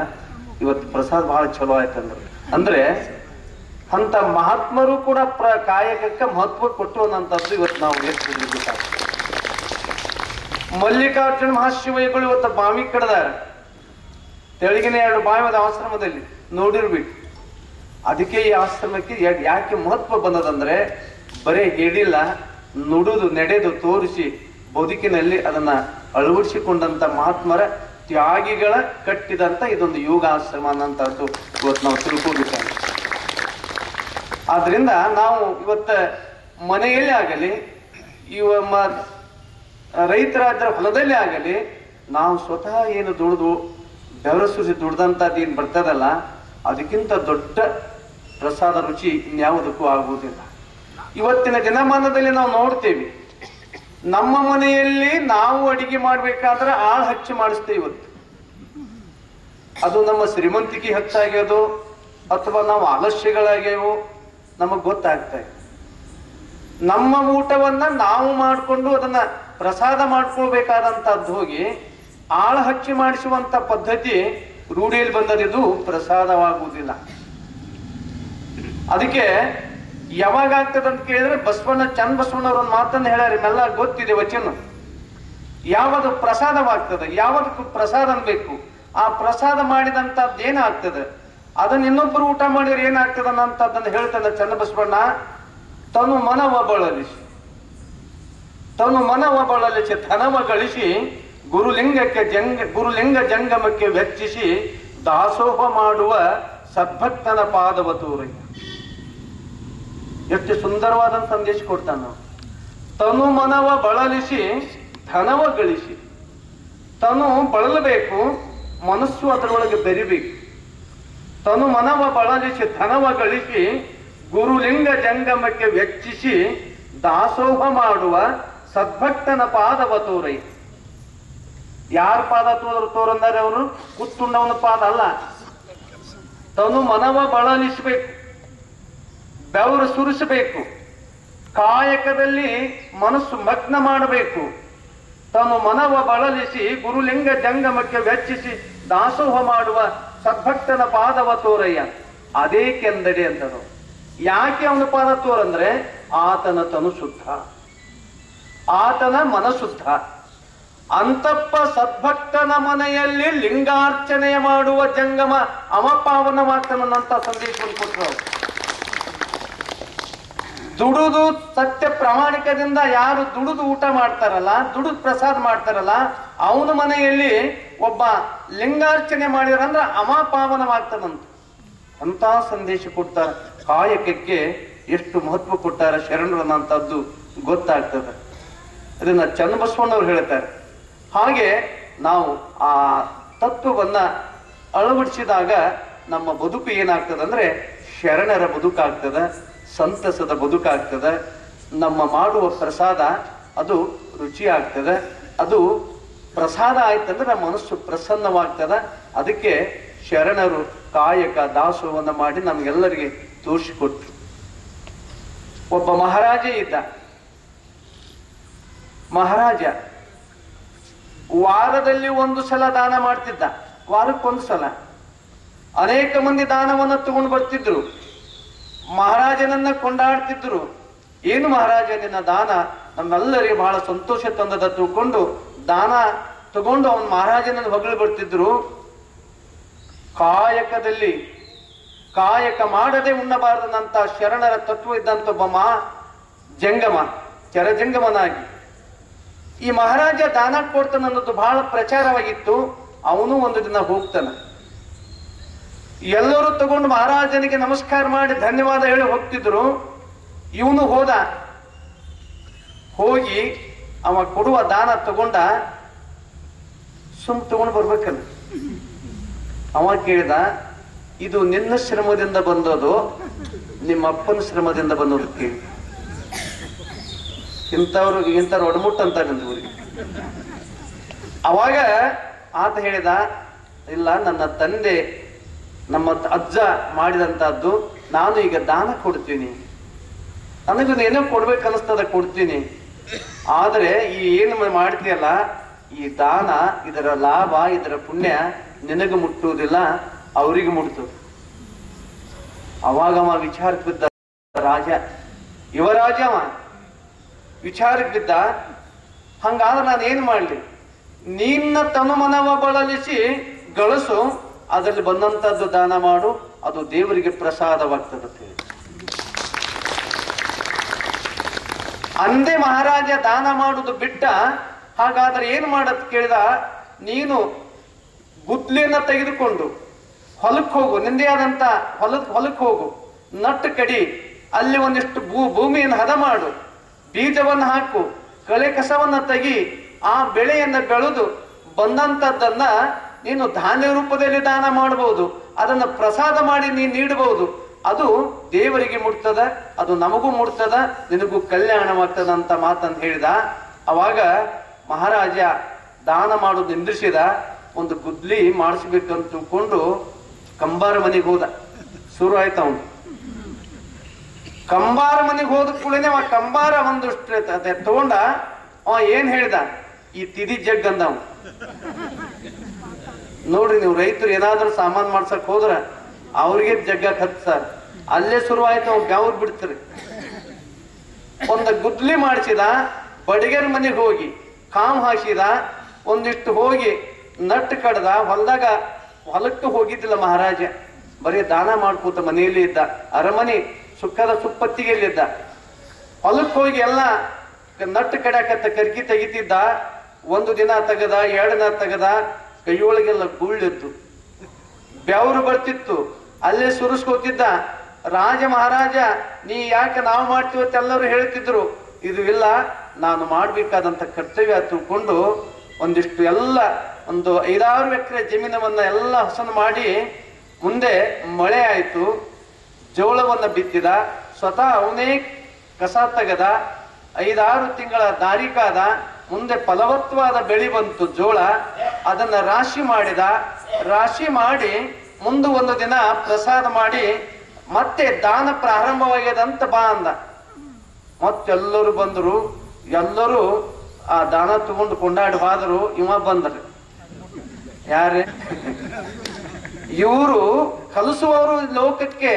ಇವತ್ತು ಪ್ರಸಾದ ಬಹಳ ಚಲೋ ಆಯ್ತಂದ್ರು. ಅಂದ್ರೆ ಅಂತ ಮಹಾತ್ಮರು ಕೂಡ ಕಾಯಕಕ್ಕೆ ಮಹತ್ವ ಕೊಟ್ಟು ಅನ್ನಂಥದ್ದು ಇವತ್ತು ನಾವು ಎತ್ತಿರ್ಬೇಕಾಗ್ತದೆ. ಮಲ್ಲಿಕಾರ್ಜುನ ಮಹಾಶಿವೈಗಳು ಇವತ್ತು ಬಾವಿ ಕಡ್ದಾರ. ತೆಳಗಿನ 2 ಬಾವಿದ ಆಶ್ರಮದಲ್ಲಿ ನೋಡಿರ್ಬೇಕು. ಅದಕ್ಕೆ ಈ ಆಶ್ರಮಕ್ಕೆ ಯಾಕೆ ಮಹತ್ವ ಬಂದದಂದ್ರೆ ಬರೇ ಹೇಳಿಲ್ಲ, ನುಡುದು ನಡೆದು ತೋರಿಸಿ ಬದುಕಿನಲ್ಲಿ ಅದನ್ನ ಅಳವಡಿಸಿಕೊಂಡಂತ ಮಹಾತ್ಮರ ತ್ಯಾಗಿಗಳ ಕಟ್ಟಿದಂತ ಇದೊಂದು ಯೋಗಾಶ್ರಮ ಅನ್ನಂತದ್ದು ಇವತ್ತು ನಾವು ತಿಳ್ಕೋಬೇಕಾಗಿದೆ. ಆದ್ರಿಂದ ನಾವು ಇವತ್ತ ಮನೆಯಲ್ಲೇ ಆಗಲಿ, ರೈತರಾದ್ರ ಹೊಲದಲ್ಲಿ ಆಗಲಿ, ನಾವು ಸ್ವತಃ ಏನು ದುಡಿದು ಬೆವರಸುರಿಸಿ ದುಡ್ದಂಥದ್ದು ಏನು ಬರ್ತದಲ್ಲ, ಅದಕ್ಕಿಂತ ದೊಡ್ಡ ಪ್ರಸಾದ ರುಚಿ ಇನ್ಯಾವುದಕ್ಕೂ ಆಗುವುದಿಲ್ಲ. ಇವತ್ತಿನ ದಿನಮಾನದಲ್ಲಿ ನಾವು ನೋಡ್ತೇವೆ, ನಮ್ಮ ಮನೆಯಲ್ಲಿ ನಾವು ಅಡಿಗೆ ಮಾಡ್ಬೇಕಾದ್ರೆ ಆಳ್ ಹಚ್ಚಿ ಮಾಡಿಸ್ತೇವೆ ಇವತ್ತು. ಅದು ನಮ್ಮ ಶ್ರೀಮಂತಿಕೆ ಹೆಚ್ಚಾಗ್ಯೋದು ಅಥವಾ ನಾವು ಆಲಸ್ಯಗಳಾಗ್ಯಾವೋ ನಮಗ್ ಗೊತ್ತಾಗ್ತಾ ಇದೆ. ನಮ್ಮ ಊಟವನ್ನ ನಾವು ಮಾಡಿಕೊಂಡು ಅದನ್ನ ಪ್ರಸಾದ ಮಾಡ್ಕೊಳ್ಬೇಕಾದಂತದ್ದು ಹೋಗಿ ಆಳ ಹಚ್ಚಿ ಮಾಡಿಸುವಂತ ಪದ್ಧತಿ ರೂಢಿಯಲ್ಲಿ ಬಂದದಿದು ಪ್ರಸಾದವಾಗುವುದಿಲ್ಲ. ಅದಕ್ಕೆ ಯಾವಾಗ ಆಗ್ತದಂತ ಕೇಳಿದ್ರೆ ಬಸವಣ್ಣ ಚಂದ ಬಸವಣ್ಣವ್ರ ಒಂದು ಮಾತನ್ನು ಹೇಳ್ಯಾರ, ನಿಮ್ಮೆಲ್ಲ ಗೊತ್ತಿದೆ ವಚನ. ಯಾವುದು ಪ್ರಸಾದವಾಗ್ತದೆ, ಯಾವದಕ್ಕೂ ಪ್ರಸಾದ ಅನ್ಬೇಕು. ಆ ಪ್ರಸಾದ ಮಾಡಿದಂತದ್ದು ಏನಾಗ್ತದೆ, ಅದನ್ನ ಇನ್ನೊಬ್ಬರು ಊಟ ಮಾಡಿದ್ರೆ ಏನಾಗ್ತದ ಅಂತದನ್ನ ಹೇಳ್ತಾನೆ ಚಂದ ಬಸವಣ್ಣ. ತನು ಮನವ ಬಳಲಿಸಿ, ತನು ಮನವ ಬಳಲಿಸಿ ಧನವ ಗಳಿಸಿ ಗುರುಲಿಂಗ ಜಂಗಮಕ್ಕೆ ವೆಚ್ಚಿಸಿ ದಾಸೋಹ ಮಾಡುವ ಸದ್ಭಕ್ತನ ಪಾದವ ತೋರಯ್ಯ. ಎಷ್ಟು ಸುಂದರವಾದ ಸಂದೇಶ ಕೊಡ್ತಾನ. ತನು ಮನವ ಬಳಲಿಸಿ ಧನವ ಗಳಿಸಿ, ತನು ಬಳಲಬೇಕು, ಮನಸ್ಸು ಅದರೊಳಗೆ ಬೆರಿಬೇಕು. ತನು ಮನವ ಬಳಲಿಸಿ ಧನವ ಗಳಿಸಿ ಗುರುಲಿಂಗ ಜಂಗಮಕ್ಕೆ ವೆಚ್ಚಿಸಿ ದಾಸೋಹ ಮಾಡುವ ಸದ್ಭಕ್ತನ ಪಾದವ ತೋರಯ್ಯ. ಯಾರ ಪಾದ ತೋರಂದರೆ ಅವರು ಕೂತ್ಕೊಂಡವನ ಪಾದ ಅಲ್ಲ. ತನು ಮನವ ಬಳಲಿಸಬೇಕು, ಬೆವರು ಸುರಿಸಬೇಕು, ಕಾಯಕದಲ್ಲಿ ಮನಸ್ಸು ಮಗ್ನ ಮಾಡಬೇಕು. ತನು ಮನವ ಬಳಲಿಸಿ ಗುರುಲಿಂಗ ಜಂಗಮಕ್ಕೆ ವೆಚ್ಚಿಸಿ ದಾಸೋಹ ಮಾಡುವ ಸದ್ಭಕ್ತನ ಪಾದವ ತೋರಯ್ಯ. ಅದೇ ಕೆಂದಡೆ ಅಂತರು. ಯಾಕೆ ಅವನ ಪಾದ ತೋರಂದ್ರೆ ಆತನ ತನು ಶುದ್ಧ, ಆತನ ಮನಶುದ್ಧ. ಅಂತಪ್ಪ ಸದ್ಭಕ್ತನ ಮನೆಯಲ್ಲಿ ಲಿಂಗಾರ್ಚನೆ ಮಾಡುವ ಜಂಗಮ ಅಮಪಾವನವಾಗ್ತಾನಂತ ಸಂದೇಶವನ್ನು ಕೊಟ್ಟರು. ದುಡುದು ಸತ್ಯ ಪ್ರಾಮಾಣಿಕದಿಂದ ಯಾರು ದುಡುದು ಊಟ ಮಾಡ್ತಾರಲ್ಲ, ದುಡುದು ಪ್ರಸಾದ ಮಾಡ್ತಾರಲ್ಲ, ಅವನ ಮನೆಯಲ್ಲಿ ಒಬ್ಬ ಲಿಂಗಾರ್ಚನೆ ಮಾಡಿದ್ರಂದ್ರೆ ಅಮಪಾವನವಾಗ್ತಾನಂತ ಅಂತ ಸಂದೇಶ ಕೊಡ್ತಾರೆ. ಕಾಯಕಕ್ಕೆ ಎಷ್ಟು ಮಹತ್ವ ಕೊಟ್ಟಾರ ಶರಣರು ಅನ್ನಂಥದ್ದು ಗೊತ್ತಾಗ್ತದೆ. ಅದನ್ನ ಚನ್ನಬಸವಣ್ಣವ್ರು ಹೇಳ್ತಾರೆ. ಹಾಗೆ ನಾವು ಆ ತತ್ವವನ್ನ ಅಳವಡಿಸಿದಾಗ ನಮ್ಮ ಬದುಕು ಏನಾಗ್ತದಂದ್ರೆ ಶರಣರ ಬದುಕಾಗ್ತದೆ, ಸಂತಸದ ಬದುಕಾಗ್ತದೆ. ನಮ್ಮ ಮಾಡುವ ಪ್ರಸಾದ ಅದು ರುಚಿ ಆಗ್ತದೆ. ಅದು ಪ್ರಸಾದ ಆಯ್ತಂದ್ರೆ ನಮ್ಮ ಮನಸ್ಸು ಪ್ರಸನ್ನವಾಗ್ತದೆ. ಅದಕ್ಕೆ ಶರಣರು ಕಾಯಕ ದಾಸೋಹವನ್ನು ಮಾಡಿ ನಮ್ಗೆಲ್ಲರಿಗೆ ತೋರಿಸಿಕೊಟ್ರು. ಒಬ್ಬ ಮಹಾರಾಜ ಇದ್ದ. ಮಹಾರಾಜ ವಾರದಲ್ಲಿ ಒಂದು ಸಲ ದಾನ ಮಾಡ್ತಿದ್ದ, ವಾರಕ್ಕೊಂದು ಸಲ. ಅನೇಕ ಮಂದಿ ದಾನವನ್ನು ತಗೊಂಡು ಬರ್ತಿದ್ರು, ಮಹಾರಾಜನನ್ನ ಕೊಂಡಾಡ್ತಿದ್ರು. ಏನು ಮಹಾರಾಜ ನಿನ್ನ ದಾನ ನಮ್ಮೆಲ್ಲರಿಗೆ ಬಹಳ ಸಂತೋಷ ತಂದದ ತಿಳ್ಕೊಂಡು ದಾನ ತಗೊಂಡು ಅವನ ಮಹಾರಾಜನನ್ನು ಹೊಗಳು ಬರ್ತಿದ್ರು. ಕಾಯಕದಲ್ಲಿ ಕಾಯಕ ಮಾಡದೆ ಉಣ್ಣಬಾರದಂತ ಶರಣರ ತತ್ವ ಇದ್ದಂತೊಬ್ಬ ಜಂಗಮ ಚರಜಂಗಮನಾಗಿ ಈ ಮಹಾರಾಜ ದಾನ ಕೊಡ್ತಾನ ಅನ್ನೋದು ಬಹಳ ಪ್ರಚಾರವಾಗಿತ್ತು. ಅವನು ಒಂದು ದಿನ ಹೋಗ್ತಾನ. ಎಲ್ಲರೂ ತಗೊಂಡು ಮಹಾರಾಜನಿಗೆ ನಮಸ್ಕಾರ ಮಾಡಿ ಧನ್ಯವಾದ ಹೇಳಿ ಹೋಗ್ತಿದ್ರು. ಇವನು ಹೋದ. ಹೋಗಿ ಅವ ಕೊಡುವ ದಾನ ತಗೊಂಡ. ತಗೊಂಡು ಬರ್ಬೇಕಲ್ಲ. ಅವ ಕೇಳಿದ, ಇದು ನಿನ್ನ ಶ್ರಮದಿಂದ ಬಂದೋದು ನಿಮ್ಮ ಅಪ್ಪನ ಶ್ರಮದಿಂದ ಬಂದೋದು ಕೇಳಿ. ಇಂಥವ್ರು ಒಡಮುಟ್ಟ ಅಂತ ಊರಿಗೆ. ಅವಾಗ ಆತ ಹೇಳಿದ, ಇಲ್ಲ, ನನ್ನ ತಂದೆ ನಮ್ಮ ಅಜ್ಜ ಮಾಡಿದಂತಹದ್ದು ನಾನು ಈಗ ದಾನ ಕೊಡ್ತೀನಿ. ನನಗೊಂದು ಏನೋ ಕೊಡ್ಬೇಕನ್ನಿಸ್ತದ, ಕೊಡ್ತೀನಿ. ಆದರೆ ಈ ಏನು ಮಾಡ್ತೀಯಲ್ಲ, ಈ ದಾನ, ಇದರ ಲಾಭ, ಇದರ ಪುಣ್ಯ ನಿನಗೆ ಮುಟ್ಟುವುದಿಲ್ಲ, ಅವರಿಗೆ ಮುಟ್ತದೆ. ಅವಾಗ ಅವ ವಿಚಾರಕ್ಕೆ ಬಿದ್ದ. ರಾಜ, ಯುವರಾಜ ಅವ ವಿಚಾರಕ್ಕೆ ಬಿದ್ದ. ಹಂಗಾದ್ರೆ ನಾನು ಏನ್ ಮಾಡ್ಲಿ? ನಿನ್ನ ತನುಮನವ ಬಳಲಿಸಿ ಗಳಿಸು, ಅದರಲ್ಲಿ ಬಂದಂತದ್ದು ದಾನ ಮಾಡು, ಅದು ದೇವರಿಗೆ ಪ್ರಸಾದವಾಗ್ತದೆ. ಅಂದೇ ಮಹಾರಾಜ ದಾನ ಮಾಡುದು ಬಿಟ್ಟ. ಹಾಗಾದ್ರೆ ಏನ್ ಮಾಡತ್ ಕೇಳಿದ, ನೀನು ಗುದ್ಲಿಯನ್ನ ತೆಗೆದುಕೊಂಡು ಹೊಲಕ್ಕೆ ಹೋಗು, ನಿಂದೇ ಆದಂತ ಹೊಲಕ್ಕೆ ಹೋಗು, ನಟ್ಟು ಕಡಿ, ಅಲ್ಲಿ ಒಂದಿಷ್ಟು ಭೂಮಿಯನ್ನು ಹದ ಮಾಡು, ಬೀಜವನ್ನು ಹಾಕು, ಕಳೆ ಕಸವನ್ನ ತೆಗಿ, ಆ ಬೆಳೆಯನ್ನ ಬೆಳೆದು ಬಂದಂತದ್ದನ್ನ ನೀನು ಧಾನ್ಯ ರೂಪದಲ್ಲಿ ದಾನ ಮಾಡಬಹುದು, ಅದನ್ನ ಪ್ರಸಾದ ಮಾಡಿ ನೀನು ನೀಡಬಹುದು. ಅದು ದೇವರಿಗೆ ಮುಟ್ತದ, ಅದು ನಮಗೂ ಮುಟ್ತದ, ನಿನಗೂ ಕಲ್ಯಾಣವಾಗ್ತದ ಅಂತ ಮಾತನ್ನು ಹೇಳಿದ. ಅವಾಗ ಮಹಾರಾಜ ದಾನ ಮಾಡೋದು ನಿಂದ್ರಿಸಿದ. ಒಂದು ಗುದ್ಲಿ ಮಾಡಿಸ್ಬೇಕಂತ ತಿಳ್ಕೊಂಡು ಕಂಬಾರ ಮನೆಗೆ ಹೋದ. ಶುರು ಆಯ್ತು ಅವನು. ಕಂಬಾರ ಮನೆಗೆ ಹೋದ ಕೂಡಲೇ ಅವ ಕಂಬಾರ ಒಂದಷ್ಟು ತಗೊಂಡ. ಅವ ಏನ್ ಹೇಳಿದ, ಈ ತಿದಿ ಜಗ್ ಅಂದವ. ನೋಡ್ರಿ, ನೀವು ರೈತರು ಏನಾದ್ರೂ ಸಾಮಾನ್ ಮಾಡ್ಸಕ್ ಹೋದ್ರ ಅವ್ರಿಗೆ ಜಗ್ಗಕ್ ಹತ್ತಾರ. ಅಲ್ಲೇ ಶುರುವಾಯ್ತು, ಅವ್ ಬೆವ್ರು ಬಿಡ್ತಾರೆ. ಒಂದು ಗುದ್ಲಿ ಮಾಡಿಸಿದ. ಬಡಿಗೆರ ಮನೆಗೆ ಹೋಗಿ ಕಾಮ್ ಹಾಸಿದ. ಒಂದಿಷ್ಟು ಹೋಗಿ ನಟ್ಟು ಕಡ್ದ. ಹೊಲಕ್ಕೆ ಹೋಗಿದ್ದಿಲ್ಲ ಮಹಾರಾಜ, ಬರೀ ದಾನ ಮಾಡ್ಕೋತ ಮನೆಯಲ್ಲಿ ಇದ್ದ. ಅರಮನೆ ಸುಖದ ಸುಪ್ಪತ್ತಿಗೆಯಲ್ಲಿದ್ದ. ಹೊಲಕ್ಕೆ ಹೋಗಿ ಎಲ್ಲ ನಟ್ಟು ಕಡ್ಯಾಕತ್ತ ಕರ್ಕಿ ತೆಗಿತಿದ್ದ. ಒಂದು ದಿನ ತೆಗದ, 2 ದಿನ ತೆಗದ. ಕೈಯೊಳಗೆಲ್ಲ ಗುಳ್ಳಿತ್ತು, ಬೆವರು ಬರ್ತಿತ್ತು. ಅಲ್ಲೇ ಸುರಿಸ್ಕೋತಿದ್ದ. ರಾಜ ಮಹಾರಾಜ ನೀ ಯಾಕೆ ನಾವು ಮಾಡ್ತೀವತ್ತ ಎಲ್ಲರೂ ಹೇಳ್ತಿದ್ರು. ಇದು ಇಲ್ಲ, ನಾನು ಮಾಡ್ಬೇಕಾದಂತ ಕರ್ತವ್ಯ ತಿಳ್ಕೊಂಡು ಒಂದಿಷ್ಟು ಎಲ್ಲ ಒಂದು 5-6 ಎಕರೆ ಜಮೀನವನ್ನ ಎಲ್ಲ ಹಸನು ಮಾಡಿ, ಮುಂದೆ ಮಳೆ ಆಯ್ತು, ಜೋಳವನ್ನ ಬಿತ್ತಿದ. ಸ್ವತಃ ಅವನೇ ಕಸ ತೆಗದ. 5-6 ತಿಂಗಳ ದಾರಿಕಾದ. ಮುಂದೆ ಫಲವತ್ತವಾದ ಬೆಳೆ ಬಂತು ಜೋಳ. ಅದನ್ನ ರಾಶಿ ಮಾಡಿದ. ರಾಶಿ ಮಾಡಿ ಮುಂದೆ ಒಂದು ದಿನ ಪ್ರಸಾದ ಮಾಡಿ ಮತ್ತೆ ದಾನ ಪ್ರಾರಂಭವಾಗ್ಯದಂತ ಬಾ ಅಂದ. ಮತ್ತೆಲ್ಲರೂ ಬಂದರು. ಎಲ್ಲರೂ ಆ ದಾನ ತಗೊಂಡು ಕೊಂಡಾಡಿ ಹೋದರು. ಇವ ಬಂದರು. ಯಾರೇ ಇವರು? ಕಲಿಸುವವರು, ಲೋಕಕ್ಕೆ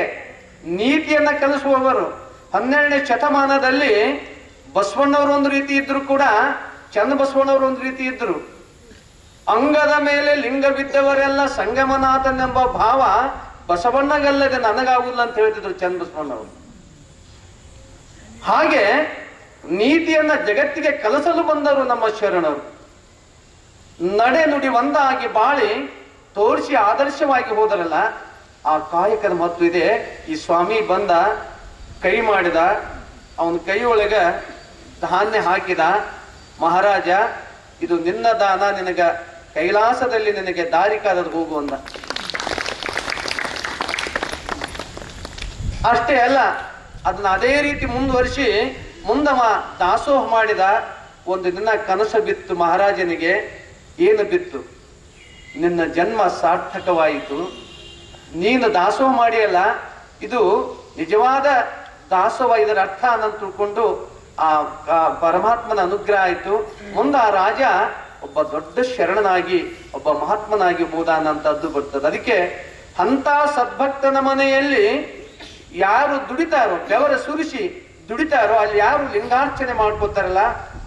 ನೀತಿಯನ್ನ ಕಲಿಸುವವರು. 12ನೇ ಶತಮಾನದಲ್ಲಿ ಬಸವಣ್ಣವರು ಒಂದು ರೀತಿ ಇದ್ರು ಕೂಡ, ಚಂದ ಬಸವಣ್ಣವರು ಒಂದು ರೀತಿ ಇದ್ರು. ಅಂಗದ ಮೇಲೆ ಲಿಂಗ ಬಿದ್ದವರೆಲ್ಲ ಸಂಗಮನಾಥನೆಂಬ ಭಾವ ಬಸವಣ್ಣಗಲ್ಲದೆ ನನಗಾಗುಲ್ಲ ಅಂತ ಹೇಳ್ತಿದ್ರು ಚಂದ ಬಸವಣ್ಣವರು. ಹಾಗೆ ನೀತಿಯನ್ನ ಜಗತ್ತಿಗೆ ಕಲಿಸಲು ಬಂದರು ನಮ್ಮ ಶರಣರು. ನಡೆ ನುಡಿ ಒಂದಾಗಿ ಬಾಳಿ ತೋರಿಸಿ ಆದರ್ಶವಾಗಿ ಹೋದರಲ್ಲ, ಆ ಕಾಯಕದ ಮಹತ್ವ ಇದೆ. ಈ ಸ್ವಾಮಿ ಬಂದ, ಕೈ ಮಾಡಿದ. ಅವನ ಕೈಯೊಳಗ ಧಾನ್ಯ ಹಾಕಿದ. ಮಹಾರಾಜ, ಇದು ನಿನ್ನ ದಾನ, ನಿನಗ ಕೈಲಾಸದಲ್ಲಿ ನಿನಗೆ ದಾರಿಕಾದದು ಹೋಗು ಅಂದ. ಅಷ್ಟೇ ಅಲ್ಲ, ಅದನ್ನ ಅದೇ ರೀತಿ ಮುಂದುವರಿಸಿ ಮುಂದವ ದಾಸೋಹ ಮಾಡಿದ. ಒಂದು ದಿನ ಕನಸು ಬಿತ್ತು ಮಹಾರಾಜನಿಗೆ. ಏನು ಬಿತ್ತು? ನಿನ್ನ ಜನ್ಮ ಸಾರ್ಥಕವಾಯಿತು, ನೀನು ದಾಸೋಹ ಮಾಡಿಯಲ್ಲ, ಇದು ನಿಜವಾದ ದಾಸೋಹ, ಇದರ ಅರ್ಥ ಅಂತ ತಿಳ್ಕೊಂಡು ಆ ಪರಮಾತ್ಮನ ಅನುಗ್ರಹ ಆಯಿತು. ಮುಂದೆ ಆ ರಾಜ ಒಬ್ಬ ದೊಡ್ಡ ಶರಣನಾಗಿ, ಒಬ್ಬ ಮಹಾತ್ಮನಾಗಿ ಹೋದಾನಂತದ್ದು ಬರ್ತದೆ. ಅದಕ್ಕೆ ಅಂತ ಸದ್ಭಕ್ತನ ಮನೆಯಲ್ಲಿ ಯಾರು ದುಡಿತಾರೋ, ಬೆವರ ಸುರಿಸಿ ದುಡಿತಾರೋ, ಅಲ್ಲಿ ಯಾರು ಲಿಂಗಾರ್ಚನೆ ಮಾಡ್ಕೋತಾರಲ್ಲ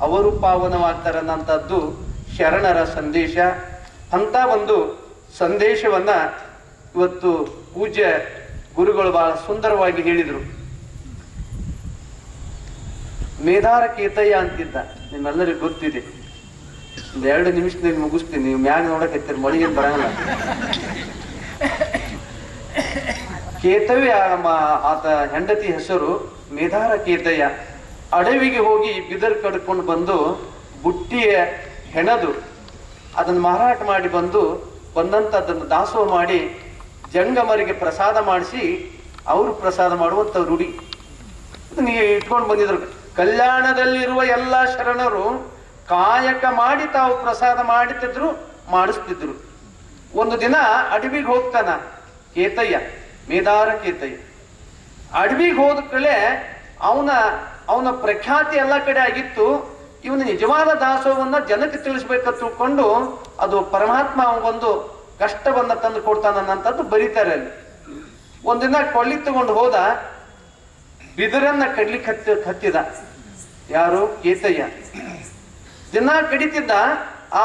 ಅವರು ಪಾವನವಾಗ್ತಾರನ್ನಂಥದ್ದು ಶರಣರ ಸಂದೇಶ. ಅಂತ ಒಂದು ಸಂದೇಶವನ್ನ ಇವತ್ತು ಪೂಜ್ಯ ಗುರುಗಳು ಬಹಳ ಸುಂದರವಾಗಿ ಹೇಳಿದ್ರು. ಮೇಧಾರ ಕೇತಯ್ಯ ಅಂತಿದ್ದ, ನಿಮ್ಮೆಲ್ಲರಿಗೂ ಗೊತ್ತಿದೆ. ಒಂದು 2 ನಿಮಿಷದಲ್ಲಿ ಮುಗಿಸ್ತೀನಿ, ನೀವು ಮ್ಯಾಗ ನೋಡಕತ್ತೀರಿ, ಮಳಿ ಏನ್ ಬರಂಗಿಲ್ಲ. ಕೇತವ್ಯ ಆತ ಹೆಂಡತಿ ಹೆಸರು ಮೇಧಾರ ಕೇತಯ್ಯ. ಅಡವಿಗೆ ಹೋಗಿ ಬಿದರ್ ಕಡ್ಕೊಂಡು ಬಂದು ಬುಟ್ಟಿಯ ಹೆಣದು ಅದನ್ನು ಮಾರಾಟ ಮಾಡಿ ಬಂದಂತದ್ದನ್ನು ದಾಸೋಹ ಮಾಡಿ ಜಂಗಮರಿಗೆ ಪ್ರಸಾದ ಮಾಡಿಸಿ ಅವರು ಪ್ರಸಾದ ಮಾಡುವಂತ ರೂಢಿ ನೀವು ಇಟ್ಕೊಂಡು ಬಂದಿದ್ರು. ಕಲ್ಯಾಣದಲ್ಲಿರುವ ಎಲ್ಲ ಶರಣರು ಕಾಯಕ ಮಾಡಿ ತಾವು ಪ್ರಸಾದ ಮಾಡಿಸ್ತಿದ್ರು. ಒಂದು ದಿನ ಅಡವಿಗೆ ಹೋಗ್ತಾನ ಕೇತಯ್ಯ, ಮೇಧಾರ ಕೇತಯ್ಯ. ಅಡವಿಗೆ ಹೋದ ಕಡೆ ಅವನ ಪ್ರಖ್ಯಾತಿ ಎಲ್ಲ ಕಡೆ ಆಗಿತ್ತು. ಇವನ ನಿಜವಾದ ದಾಸೋಹವನ್ನ ಜನಕ್ಕೆ ತಿಳಿಸ್ಬೇಕಂತ ತಿಳ್ಕೊಂಡು ಅದು ಪರಮಾತ್ಮ ಅವಗೊಂದು ಕಷ್ಟವನ್ನ ತಂದು ಕೊಡ್ತಾನನ್ನಂಥದ್ದು ಬರೀತಾರೆ ಅಲ್ಲಿ. ಒಂದಿನ ಕೊಳ್ಳಿ ತಗೊಂಡು ಹೋದ, ಬಿದಿರನ್ನ ಕಡ್ಲಿಕ್ಕೆ ಹತ್ತಿದ. ಯಾರು? ಕೇತಯ್ಯ. ದಿನ ಕಡಿತಿದ್ದ.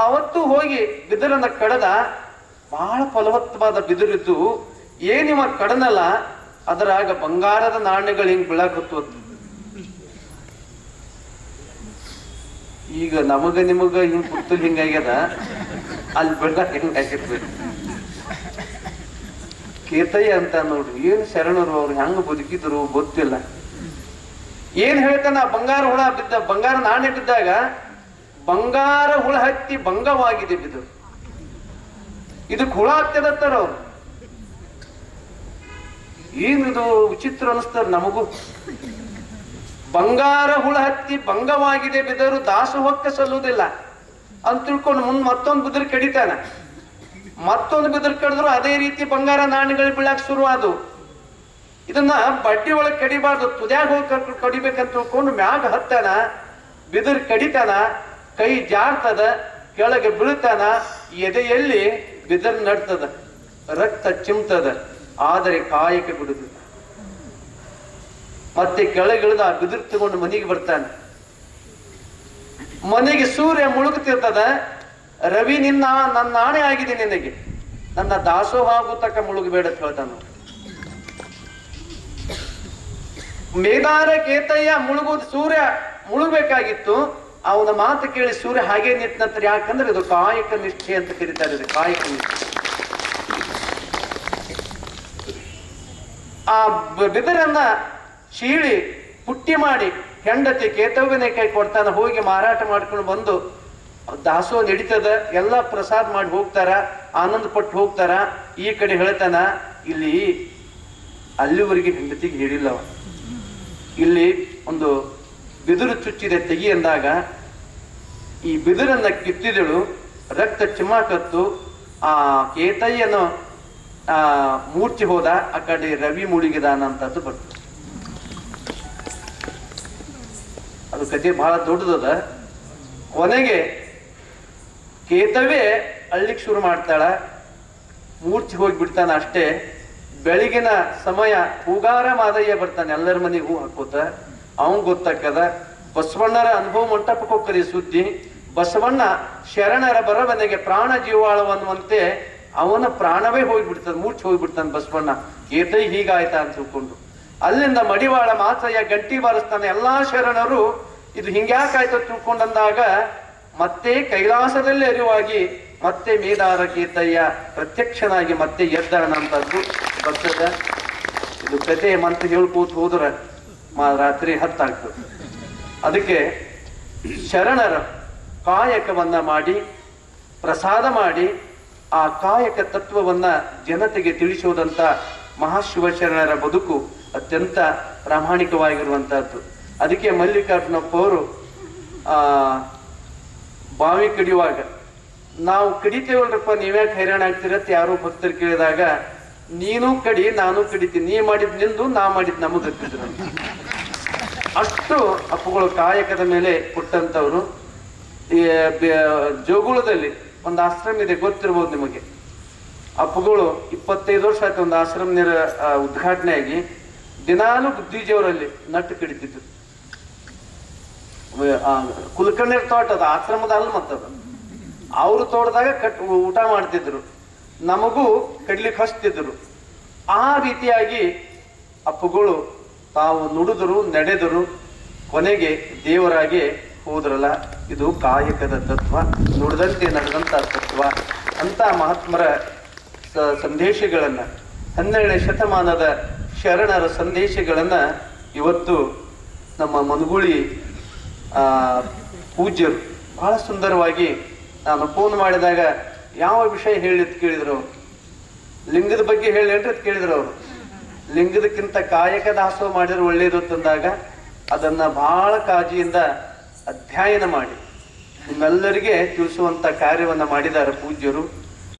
ಅವತ್ತು ಹೋಗಿ ಬಿದಿರನ್ನ ಕಡದ. ಬಹಳ ಫಲವತ್ತವಾದ ಬಿದಿರಿದ್ದು. ಏನಿವ ಕಡನಲ್ಲ, ಅದರಾಗ ಬಂಗಾರದ ನಾಣ್ಯಗಳು ಹಿಂಗ್ ಬೀಳಾಕತ್ತು. ಈಗ ನಿಮಗ ಹಿಂಗ್ ಕುತ್ತಲ್ ಹಿಂಗಾಗ್ಯದ, ಅಲ್ಲಿ ಬೆಳಕ್ ಹೆಂಗಾಗಿರ್ಬೇಕು. ಕೇತಯ್ಯ ಅಂತ ನೋಡ್ರಿ, ಏನ್ ಶರಣರು, ಅವ್ರು ಹೆಂಗ ಬದುಕಿದ್ರು ಗೊತ್ತಿಲ್ಲ. ಏನ್ ಹೇಳ್ತಾನ, ಬಂಗಾರ ನಾಣ್ಯ ಬಿದ್ದಾಗ ಬಂಗಾರ ಹುಳ ಹತ್ತಿ ಭಂಗವಾಗಿದೆ ಬಿದ್ದು. ಇದಕ್ಕೆ ಹುಳ ಹತ್ತದತ್ತಾರ ಅವ್ರು. ಏನಿದು ವಿಚಿತ್ರ ಅನಿಸ್ತಾರ ನಮಗೂ. ಬಂಗಾರ ಹುಳ ಹತ್ತಿ ಭಂಗವಾಗಿದೆ ಬಿದರು ದಾಸೋಹಕ್ಕ ಸಲ್ಲುವುದಿಲ್ಲ ಅಂತ ತಿಳ್ಕೊಂಡು ಮುಂದೆ ಮತ್ತೊಂದು ಬಿದಿರು ಕಡಿತಾನ. ಮತ್ತೊಂದು ಬಿದಿರು ಕಡಿದ್ರು ಅದೇ ರೀತಿ ಬಂಗಾರ ನಾಣ್ಯಗಳು ಬೀಳಾಕ್ ಶುರು ಆದವು. ಇದನ್ನ ಬಡ್ಡಿ ಒಳಗೆ ಕಡಿಬಾರ್ದು, ತುದ್ಯಾಗ ಹೋಗಿ ಕಡಿಬೇಕಂತ ತಿಳ್ಕೊಂಡು ಮ್ಯಾಗ ಹತ್ತಾನ, ಬಿದಿರು ಕಡಿತಾನ, ಕೈ ಜಾರ್ತದ, ಕೆಳಗೆ ಬೀಳ್ತಾನ, ಎದೆಯಲ್ಲಿ ಬಿದಿರು ನಡ್ತದ, ರಕ್ತ ಚಿಮ್ತದ, ಆದರೆ ಕಾಯಕ ಬಿಡುದಿಲ್ಲ. ಮತ್ತೆ ಕೆಳಗಿಳಿದ ಆ ಬಿದಿರು ತಗೊಂಡು ಮನೆಗೆ ಬರ್ತಾನೆ. ಮನೆಗೆ ಸೂರ್ಯ ಮುಳುಗುತ್ತಿರ್ತದ. ರವಿ ನನ್ನ ಆಣೆ ಆಗಿದೆ ನಿನಗೆ, ನನ್ನ ದಾಸೋಹ ಆಗುತ್ತಕ ಮುಳುಗಬೇಡ ಅಂತ ಹೇಳ್ತಾನ. ಮೇದಾರ ಕೇತಯ್ಯ ಮುಳುಗುವುದು, ಸೂರ್ಯ ಮುಳುಗಬೇಕಾಗಿತ್ತು. ಅವನ ಮಾತು ಕೇಳಿ ಸೂರ್ಯ ಹಾಗೆ ನಿಂತ. ಯಾಕಂದ್ರೆ ಇದು ಕಾಯಕ ನಿಷ್ಠೆ ಅಂತ ಕರೀತಾರೆ. ಇದು ಕಾಯಕ ನಿಷ್ಠೆ. ಆ ಬಿದಿರನ್ನ ಶೀಳಿ ಪುಟ್ಟಿ ಮಾಡಿ ಹೆಂಡತಿ ಕೇತವ್ಯನ ಕೈ ಕೊಡ್ತಾನ. ಹೋಗಿ ಮಾರಾಟ ಮಾಡ್ಕೊಂಡು ಬಂದು ದಾಸೋಹ ನಡೀತದ, ಎಲ್ಲ ಪ್ರಸಾದ ಮಾಡಿ ಹೋಗ್ತಾರ, ಆನಂದ ಪಟ್ಟು ಹೋಗ್ತಾರ. ಈ ಕಡೆ ಹೇಳ್ತಾನ, ಇಲ್ಲಿ ಅಲ್ಲಿವರೆಗೆ ಹೆಂಡತಿಗೆ ಹೇಳಿಲ್ಲವ, ಇಲ್ಲಿ ಒಂದು ಬಿದಿರು ಚುಚ್ಚಿದೆ ತೆಗಿ ಅಂದಾಗ ಈ ಬಿದಿರನ್ನ ಕಿತ್ತಿದಳು, ರಕ್ತ ಚಿಮ್ಮಾಕತ್ತು. ಆ ಕೇತಯ್ಯನು ಮೂರ್ಛೆ ಹೋದ, ಆ ಕಡೆ ರವಿ ಮುಳುಗಿದಾನ ಅಂತದ್ದು ಬರ್ತದೆ. ಅದು ಕಥೆ ಬಹಳ ದೊಡ್ಡದದ. ಕೊನೆಗೆ ಕೇತವೇ ಅಳ್ಳಿಕ್ ಶುರು ಮಾಡ್ತಾಳ, ಮೂರ್ಛೆ ಹೋಗಿ ಬಿಡ್ತಾನ. ಅಷ್ಟೇ ಬೆಳಗಿನ ಸಮಯ ಹೂಗಾರ ಮಾದಯ್ಯ ಬರ್ತಾನೆ, ಎಲ್ಲರ ಮನೆಗೆ ಹೂ ಹಾಕೋತ. ಅವನ್ ಗೊತ್ತಾಕದ. ಬಸವಣ್ಣರ ಅನುಭವ ಮಂಟಪಕ್ಕೆ ಹೋಗ್ತದೆ ಸುದ್ದಿ. ಬಸವಣ್ಣ ಶರಣರ ಬರವನೆಗೆ ಪ್ರಾಣ ಜೀವಾಳವನ್ನುವಂತೆ ಅವನ ಪ್ರಾಣವೇ ಹೋಗ್ಬಿಡ್ತದೆ, ಮೂರ್ಛೆ ಹೋಗ್ಬಿಡ್ತಾನೆ ಬಸವಣ್ಣ. ಕೇತೈ ಹೀಗಾಯ್ತಾ ಅಂತ ತಿಳ್ಕೊಂಡು ಅಲ್ಲಿಂದ ಮಡಿವಾಳ ಮಾಚಯ್ಯ ಗಂಟಿ ಬಾರಿಸ್ತಾನೆ. ಎಲ್ಲಾ ಶರಣರು ಇದು ಹಿಂಗ್ಯಾಕಾಯ್ತು ತಿಳ್ಕೊಂಡಂದಾಗ ಮತ್ತೆ ಕೈಲಾಸದಲ್ಲಿ ಅರಿವಾಗಿ ಮತ್ತೆ ಮೇದಾರ ಕೇತಯ್ಯ ಪ್ರತ್ಯಕ್ಷನಾಗಿ ಮತ್ತೆ ಎದ್ದಾನ ಅಂತದ್ದು ಬರ್ತದ. ಇದು ಕತೆ ಮಂತ್ ಹೇಳ್ಕೋತ ಹೋದ್ರ ರಾತ್ರಿ 10 ಆಗ್ತದೆ. ಅದಕ್ಕೆ ಶರಣರ ಕಾಯಕವನ್ನ ಮಾಡಿ ಪ್ರಸಾದ ಮಾಡಿ ಆ ಕಾಯಕ ತತ್ವವನ್ನ ಜನತೆಗೆ ತಿಳಿಸುವುದಂತ ಮಹಾಶಿವಶರಣರ ಬದುಕು ಅತ್ಯಂತ ಪ್ರಾಮಾಣಿಕವಾಗಿರುವಂತಹದ್ದು. ಅದಕ್ಕೆ ಮಲ್ಲಿಕಾರ್ಜುನಪ್ಪ ಅವರು ಬಾವಿ ಕಡಿಯುವಾಗ ನಾವು ಕಡಿತೇವಲ್ರಪ್ಪ, ನೀವ್ಯಾಕೆ ಹೈರಾಣ ಆಗ್ತಿರತ್ ಯಾರೋ ಭಕ್ತರು ಕೇಳಿದಾಗ, ನೀನು ಕಡಿ ನಾನು ಕಡಿತೀನಿ, ನೀ ಮಾಡಿದ್ ನಿಂದು ನಾ ಮಾಡಿದ್ ನಮಗ್ ಹತ್ತಿದ್ರು. ಅಷ್ಟು ಅಪ್ಪುಗಳು ಕಾಯಕದ ಮೇಲೆ ಕೊಟ್ಟಂತವ್ರು. ಈ ಜೋಗುಳದಲ್ಲಿ ಒಂದು ಆಶ್ರಮ ಇದೆ, ಗೊತ್ತಿರ್ಬೋದು ನಿಮಗೆ. ಅಪ್ಪುಗಳು 25 ವರ್ಷ ಆಯ್ತು ಒಂದು ಆಶ್ರಮ ಉದ್ಘಾಟನೆ ಆಗಿ. ದಿನಾಲು ಬುದ್ಧಿಜಿಯವರಲ್ಲಿ ನಟ್ಟು ಕಡಿತಿದ್ರು. ಕುಲಕರ್ಣಿಯರ್ ತೋಟ ಅದು ಆಶ್ರಮದ ಅಲ್ಲ ಮತ್ತದ. ಅವರು ತೋಟದಾಗ ಊಟ ಮಾಡ್ತಿದ್ರು, ನಮಗೂ ಕಡ್ಲಿಕ್ಕೆ ಹಚ್ತಿದ್ರು. ಆ ರೀತಿಯಾಗಿ ಅಪ್ಪುಗಳು ತಾವು ನುಡಿದರು, ನಡೆದರು, ಕೊನೆಗೆ ದೇವರಾಗಿ ಹೋದ್ರಲ್ಲ. ಇದು ಕಾಯಕದ ತತ್ವ, ನುಡಿದಂತೆ ನಡೆದಂತ ತತ್ವ ಅಂತ ಮಹಾತ್ಮರ ಸಂದೇಶಗಳನ್ನ, 12ನೇ ಶತಮಾನದ ಶರಣರ ಸಂದೇಶಗಳನ್ನ ಇವತ್ತು ನಮ್ಮ ಮನಗುಳಿ ಪೂಜ್ಯರು ಬಹಳ ಸುಂದರವಾಗಿ, ನಾನು ಫೋನ್ ಮಾಡಿದಾಗ ಯಾವ ವಿಷಯ ಹೇಳಿ ಅಂತ ಕೇಳಿದ್ರು, ಲಿಂಗದ ಬಗ್ಗೆ ಹೇಳಿ ಅಂತ ಕೇಳಿದ್ರು ಅವರು. ಲಿಂಗದಕ್ಕಿಂತ ಕಾಯಕ ದಾಸೋಹ ಮಾಡಿದ್ರೆ ಒಳ್ಳೇದು ಅಂತಂದಾಗ ಅದನ್ನ ಬಹಳ ಕಾಳಜಿಯಿಂದ ಅಧ್ಯಯನ ಮಾಡಿ ನಿಮ್ಮೆಲ್ಲರಿಗೆ ತಿಳಿಸುವಂತ ಕಾರ್ಯವನ್ನ ಮಾಡಿದ್ದಾರೆ ಪೂಜ್ಯರು.